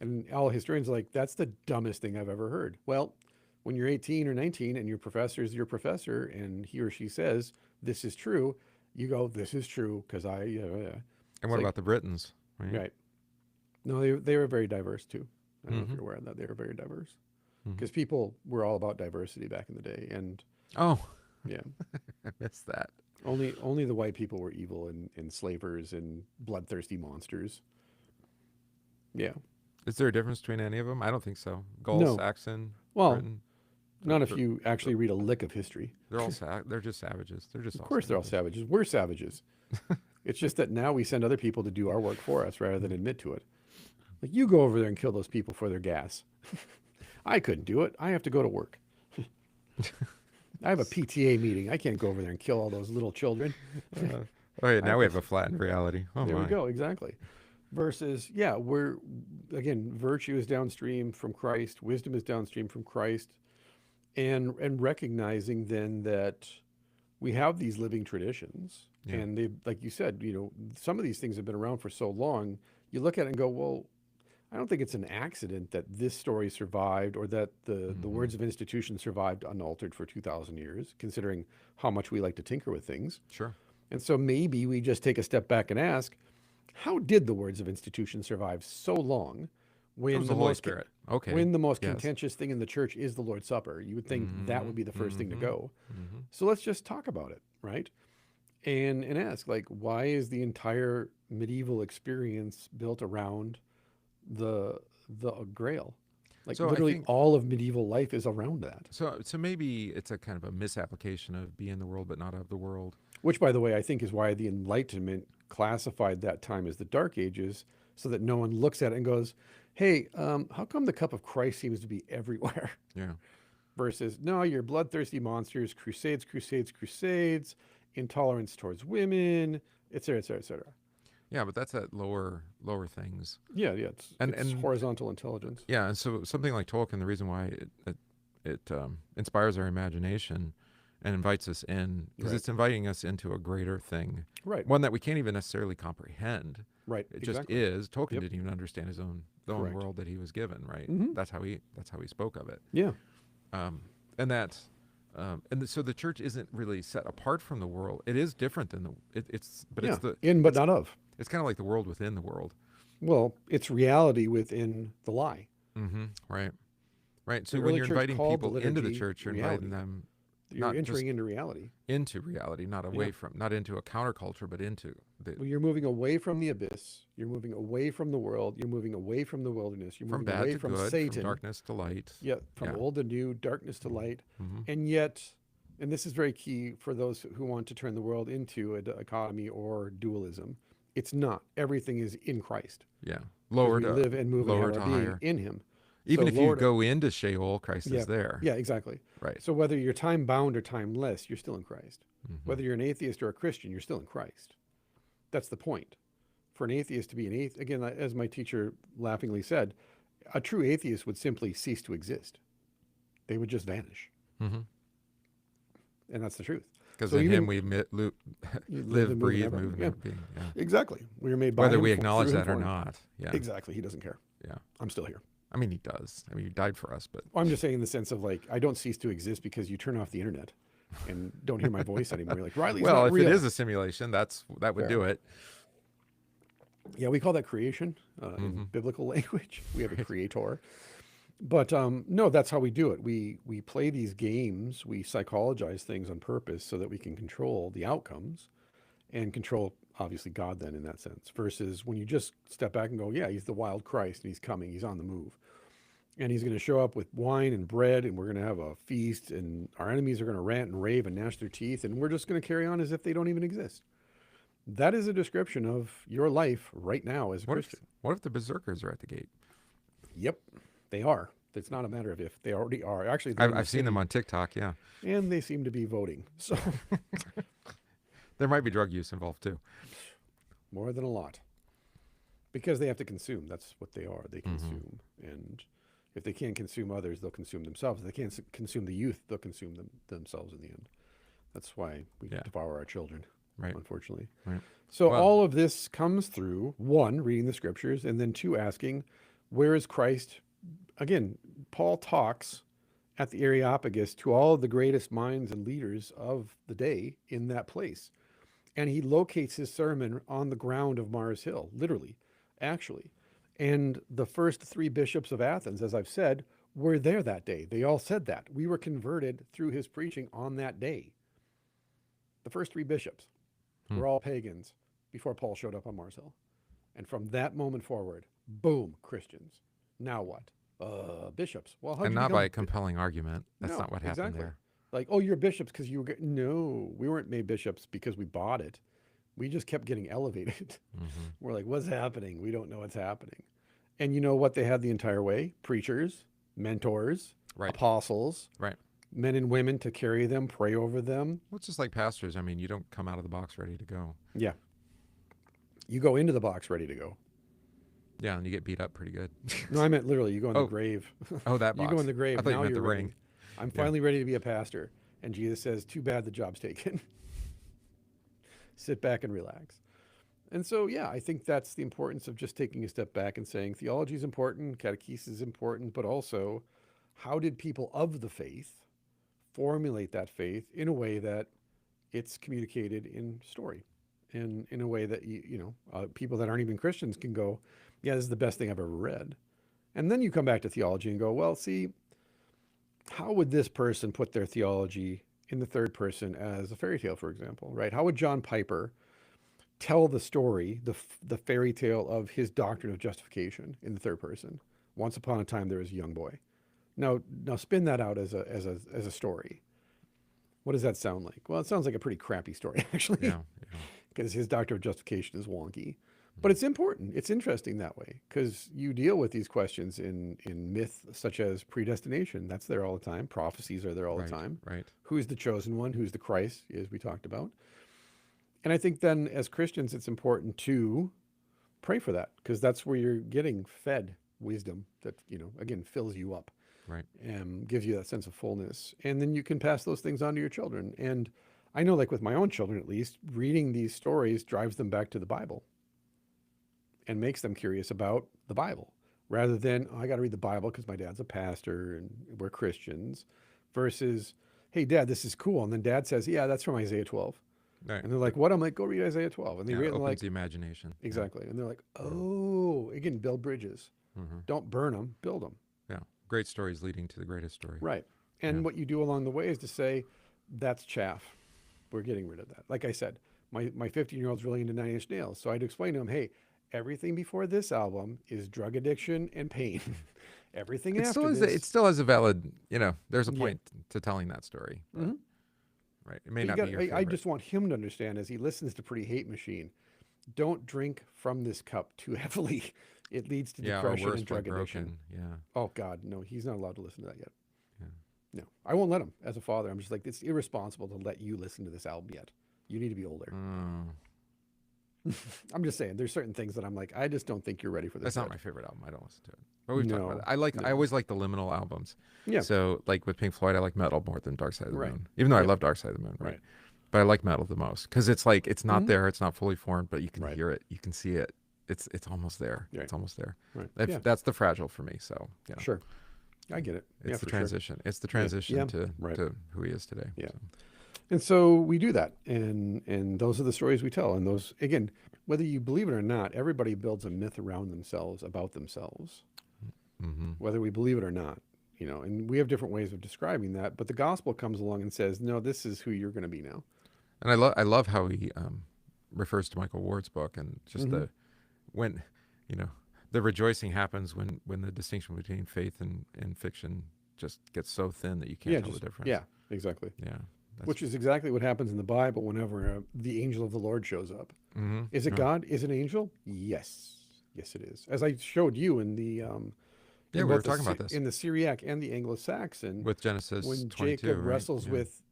And all historians are like, that's the dumbest thing I've ever heard. Well, when you're 18 or 19 and your professor is your professor and he or she says, this is true, you go, this is true because I... And what about the Britons? Right. No, they were very diverse too. I don't know if you're aware of that. They were very diverse. Because people were all about diversity back in the day. And yeah. I missed that. Only the white people were evil and enslavers and bloodthirsty monsters. Yeah. Is there a difference between any of them? I don't think so. Gaul, No. Saxon, Well, Britain. not if you actually read a lick of history. They're all they're just savages. They're just Of course, they're all savages. We're savages. It's just that now we send other people to do our work for us rather than admit to it. Like, you go over there and kill those people for their gas. I couldn't do it. I have to go to work. I have a PTA meeting. I can't go over there and kill all those little children. Now we have a flattened reality. Oh, there my. we go. Exactly. Versus, again, virtue is downstream from Christ. Wisdom is downstream from Christ. And recognizing then that we have these living traditions. Yeah. And they, like you said, some of these things have been around for so long. You look at it and go, well, I don't think it's an accident that this story survived or that the words of institution survived unaltered for 2,000 years, considering how much we like to tinker with things. Sure. And so maybe we just take a step back and ask, How did the words of institution survive so long It when was the the Holy most Spirit. Okay. when the most Yes. contentious thing in the church is the Lord's Supper? You would think that would be the first thing to go. Mm-hmm. So let's just talk about it, right? And ask, like, why is the entire medieval experience built around the Grail? Like So I literally think all of medieval life is around that. so maybe it's a kind of a misapplication of be in the world but not of the world. Which, by the way, I think is why the Enlightenment classified that time as the Dark Ages, so that no one looks at it and goes, "Hey, how come the cup of Christ seems to be everywhere?" Yeah. Versus, no, you're bloodthirsty monsters, crusades, crusades, crusades, intolerance towards women, et cetera, et cetera, et cetera. Yeah, but that's at lower things. Yeah, yeah, it's And- it's and- horizontal intelligence. Yeah, and so something like Tolkien, the reason why it inspires our imagination and invites us in, because Right. it's inviting us into a greater thing, Right, one that we can't even necessarily comprehend. right, It exactly. just is. Tolkien Yep. didn't even understand the own Correct. world that he was given. Right. Mhm. That's how he spoke of it. Yeah, And that's so the church isn't really set apart from the world. It is different than it's yeah, in but not of. it's kind of like the world within the world. Well, it's reality within the lie. Mm-hmm. Right. Right. So The when early you're church inviting called people the into the liturgy church, you're reality. inviting them You're not entering just into reality. into reality, not away from, not into a counterculture, but into Well, the you're moving away from the abyss. You're moving away from the world. You're moving away from the wilderness. You're from moving bad away to from good, Satan. from darkness to light. Yeah, from Yeah. old to new, darkness to light. Mm-hmm. And yet, and this is very key for those who want to turn the world into a dichotomy or dualism. It's not. Everything is in Christ. Yeah. 'Cause Lower we to live and move and lower have to our being higher. in Him. Even So if you lower to- go into Sheol, Christ Yeah. is there. Yeah, exactly. Right. So whether you're time bound or timeless, you're still in Christ. Mm-hmm. Whether you're an atheist or a Christian, you're still in Christ. That's the point. For an atheist to be an atheist, again, as my teacher laughingly said, a true atheist would simply cease to exist. They would just vanish. Mm-hmm. And that's the truth. Because So in even- Him we You live, and breathe, and have our move, and being. have being. Yeah. Yeah, exactly. We are made by Whether him, we through acknowledge him, that or for him. not. Yeah. Exactly. He doesn't care. Yeah. I'm still here. I mean, He does. I mean, He died for us, but Well, I'm just saying in the sense of like, I don't cease to exist because you turn off the internet and don't hear my voice anymore. You're like, Riley's well, not if real. it is a simulation, that would Fair. do it. Yeah, we call that creation in biblical language. We have a creator. But no, that's how we do it. We play these games. We psychologize things on purpose so that we can control the outcomes and control, obviously, God then in that sense. Versus when you just step back and go, yeah, he's the wild Christ and he's coming. He's on the move. And he's going to show up with wine and bread and we're going to have a feast and our enemies are going to rant and rave and gnash their teeth and we're just going to carry on as if they don't even exist. That is a description of your life right now as a Christian. What if the berserkers are at the gate? Yep, they are. It's not a matter of if, they already are. Actually, they're in the I've seen them city, on TikTok. Yeah, and they seem to be voting. So there might be drug use involved too. more than a lot, because they have to consume. That's what they are. They consume, and if they can't consume others, they'll consume themselves. If they can't consume the youth, they'll consume themselves in the end. That's why we Yeah. devour our children, Right. unfortunately. Right. So Well- all of this comes through, one, reading the scriptures, and then two, asking, where is Christ? Again, Paul talks at the Areopagus to all of the greatest minds and leaders of the day in that place. And he locates his sermon on the ground of Mars Hill, literally, actually. And the first three bishops of Athens, as I've said, were there that day. They all said that. We were converted through his preaching on that day. The first three bishops were all pagans before Paul showed up on Mars Hill. And from that moment forward, boom, Christians. Now what? Bishops. Well, how And not by a compelling argument. That's No, not what happened exactly. there. Like, oh, you're bishops because you were no, we weren't made bishops because we bought it. We just kept getting elevated. We're like, what's happening? We don't know what's happening. And you know what they had the entire way? Preachers, mentors, Right. apostles, Right. men and women to carry them, pray over them. Well, it's just like pastors. I mean, you don't come out of the box ready to go. Yeah. You go into the box ready to go. Yeah, and you get beat up pretty good. No, I meant literally, you go in the Oh, grave. Oh, that You box. go in the grave. I thought you Now meant you're the ready. ring. I'm finally ready to be a pastor. And Jesus says, too bad the job's taken. Sit back and relax. And so, yeah, I think that's the importance of just taking a step back and saying theology is important, catechesis is important, but also how did people of the faith formulate that faith in a way that it's communicated in story and in a way that people that aren't even Christians can go, yeah, this is the best thing I've ever read. And then you come back to theology and go, well, see, how would this person put their theology in the third person as a fairy tale, for example, right? How would John Piper tell the story, the fairy tale of his doctrine of justification in the third person? Once upon a time, there was a young boy. Now spin that out as a story. What does that sound like? Well, it sounds like a pretty crappy story, actually, Yeah. because his doctrine of justification is wonky. But it's important. It's interesting that way because you deal with these questions in myth such as predestination. That's there all the time. Prophecies are there all the time. Right. Who's the chosen one? Who's the Christ, as we talked about. And I think then as Christians, it's important to pray for that because that's where you're getting fed wisdom that, again, fills you up. Right. And gives you that sense of fullness. And then you can pass those things on to your children. And I know, like with my own children at least, reading these stories drives them back to the Bible and makes them curious about the Bible rather than, I got to read the Bible because my dad's a pastor and we're Christians, versus, hey, Dad, this is cool. And then Dad says, yeah, that's from Isaiah 12. Right. And they're like, what? I'm like, go read Isaiah 12. And they read it opens like, the imagination. exactly. And they're like, oh, again, build bridges. Mm-hmm. Don't burn them, build them. Yeah. Great stories leading to the greatest story. Right. And what you do along the way is to say, that's chaff. We're getting rid of that. Like I said, my 15-year-old's really into Nine Inch Nails. So I'd explain to him, hey, everything before this album is drug addiction and pain. Everything after this. It still has a valid, there's a point to telling that story. But, Mhm. Right. It may But not be your favorite. I just want him to understand as he listens to Pretty Hate Machine, don't drink from this cup too heavily. It leads to depression and drug addiction. Yeah. Oh, God, no, he's not allowed to listen to that yet. Yeah. No, I won't let him. As a father, I'm just like, it's irresponsible to let you listen to this album yet. You need to be older. I'm just saying, there's certain things that I'm like, I just don't think you're ready for this. That's not yet. my favorite album. I don't listen to it. But we've talked No, about it. I always like the liminal albums. Yeah. So like with Pink Floyd, I like metal more than Dark Side of the Right. Moon. Even though I Yep. love Dark Side of the Moon. Right. But I like metal the most because it's like it's not Mhm. there. It's not fully formed, but you can Right. hear it. You can see it. It's almost there. Right. It's almost there. Right. That's, that's the fragile for me. So yeah. Sure. I get it. It's the for sure. transition. It's the transition Yeah. to Right. to who he is today. Yeah. So. And so we do that. And those are the stories we tell. And those, again, whether you believe it or not, everybody builds a myth around themselves, about themselves, Mm-hmm. whether we believe it or not, and we have different ways of describing that. But the gospel comes along and says, no, this is who you're going to be now. And I love how he refers to Michael Ward's book and just the rejoicing happens when the distinction between faith and fiction just gets so thin that you can't tell the difference. Yeah, exactly. Yeah. Which is exactly what happens in the Bible whenever the angel of the Lord shows up. Mm-hmm. Is it God? Is it an angel? Yes. Yes, it is. As I showed you in the we were talking about this in the Syriac and the Anglo-Saxon, with Genesis when 22, Jacob right? wrestles Yeah. with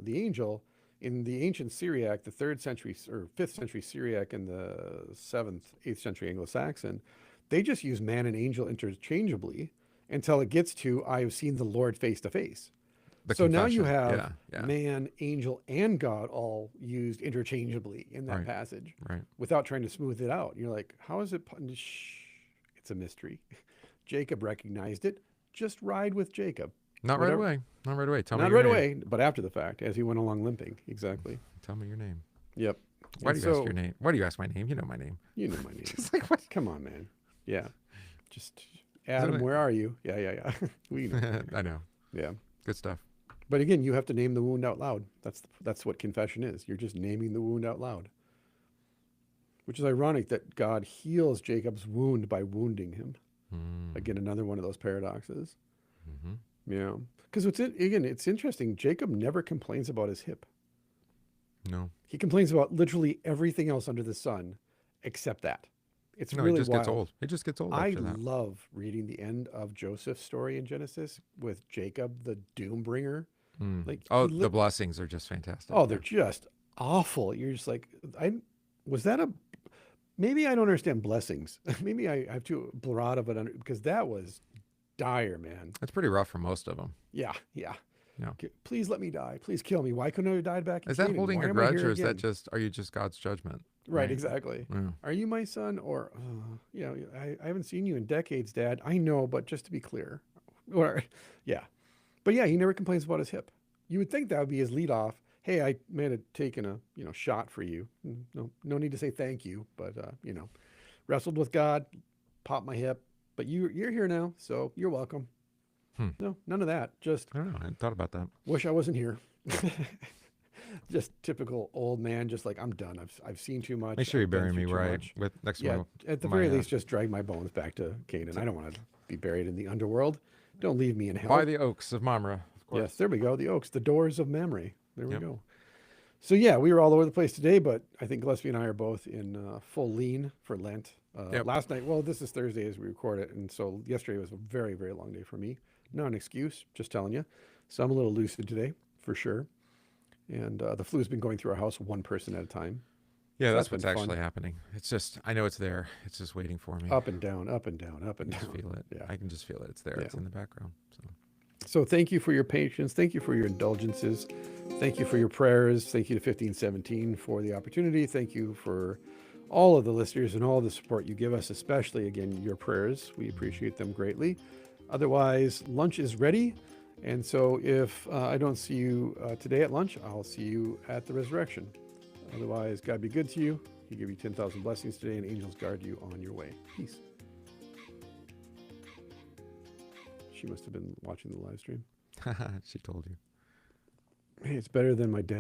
the angel in the ancient Syriac, the 3rd century or 5th century Syriac, and the 7th, 8th century Anglo-Saxon, they just use man and angel interchangeably until it gets to I have seen the Lord face to face. The So now you confession. have Yeah. man, angel, and God all used interchangeably in that Right. passage Right. without trying to smooth it out. You're like, how is it? Shh, it's a mystery. Jacob recognized it. Just ride with Jacob. Not Whatever. right away. Not right away. Tell me Not your right name. away, but after the fact, as he went along limping. Exactly. Tell me your name. Yep. Why And do you ask so- your name? Why do you ask my name? You know my name. You know my name. It's like what? Come on, man. Yeah. Just Adam, it- where are you? Yeah. We know. your name. I know. Yeah. Good stuff. But again, you have to name the wound out loud. That's what confession is. You're just naming the wound out loud. Which is ironic that God heals Jacob's wound by wounding him. Mm. Again, another one of those paradoxes. Mm-hmm. Yeah. Because it's interesting. Jacob never complains about his hip. No. He complains about literally everything else under the sun except that. It's No, really it just wild. gets old. It just gets old I after that. love reading the end of Joseph's story in Genesis with Jacob, the doom bringer. Mm. Like, Oh, he the blessings are just fantastic. Oh, they're just awful. You're just like, maybe I don't understand blessings. Maybe I have too broad of it because that was dire, man. It's pretty rough for most of them. Yeah. Yeah. Please let me die. Please kill me. Why couldn't I have died back in Is that Canaan? holding Why a am I here grudge, or is that again? are you just God's judgment? Right, exactly. Yeah. Are you my son? Or, I haven't seen you in decades, Dad. I know, but just to be clear. Or, yeah. But yeah, he never complains about his hip. You would think that would be his lead off. hey, I may have taken a shot for you. No need to say thank you, but wrestled with God, popped my hip, but you're here now, so you're welcome. No, none of that. Just I don't know. I hadn't thought about that. wish I wasn't here. Just typical old man. Just like, I'm done. I've seen too much. Make sure you I've been bury me through too right much. with next Yeah, to at the my, very least, just drag my bones back to Canaan. I don't want to be buried in the underworld. Don't leave me in hell. by the oaks of Mamre. Of course. Yes, there we go. The oaks, the doors of memory. There we Yep. go. So yeah, we were all over the place today, but I think Gillespie and I are both in full lean for Lent. Yep. Last night, well, this is Thursday as we record it, and so yesterday was a very, very long day for me. Not an excuse, just telling you. So I'm a little lucid today, for sure. And the flu's been going through our house one person at a time. Yeah, So that's that's what's been fun. actually happening. It's just, I know it's there. It's just waiting for me. Up and down, up and down, up and I just down. feel it. Yeah. I can just feel it. It's there. Yeah. It's in the background. So. So thank you for your patience. Thank you for your indulgences. Thank you for your prayers. Thank you to 1517 for the opportunity. Thank you for all of the listeners and all the support you give us, especially, again, your prayers. We appreciate them greatly. Otherwise, lunch is ready. And so if I don't see you today at lunch, I'll see you at the resurrection. Otherwise, God be good to you. He give you 10,000 blessings today, and angels guard you on your way. Peace. She must have been watching the live stream. She told you. Hey, it's better than my dad.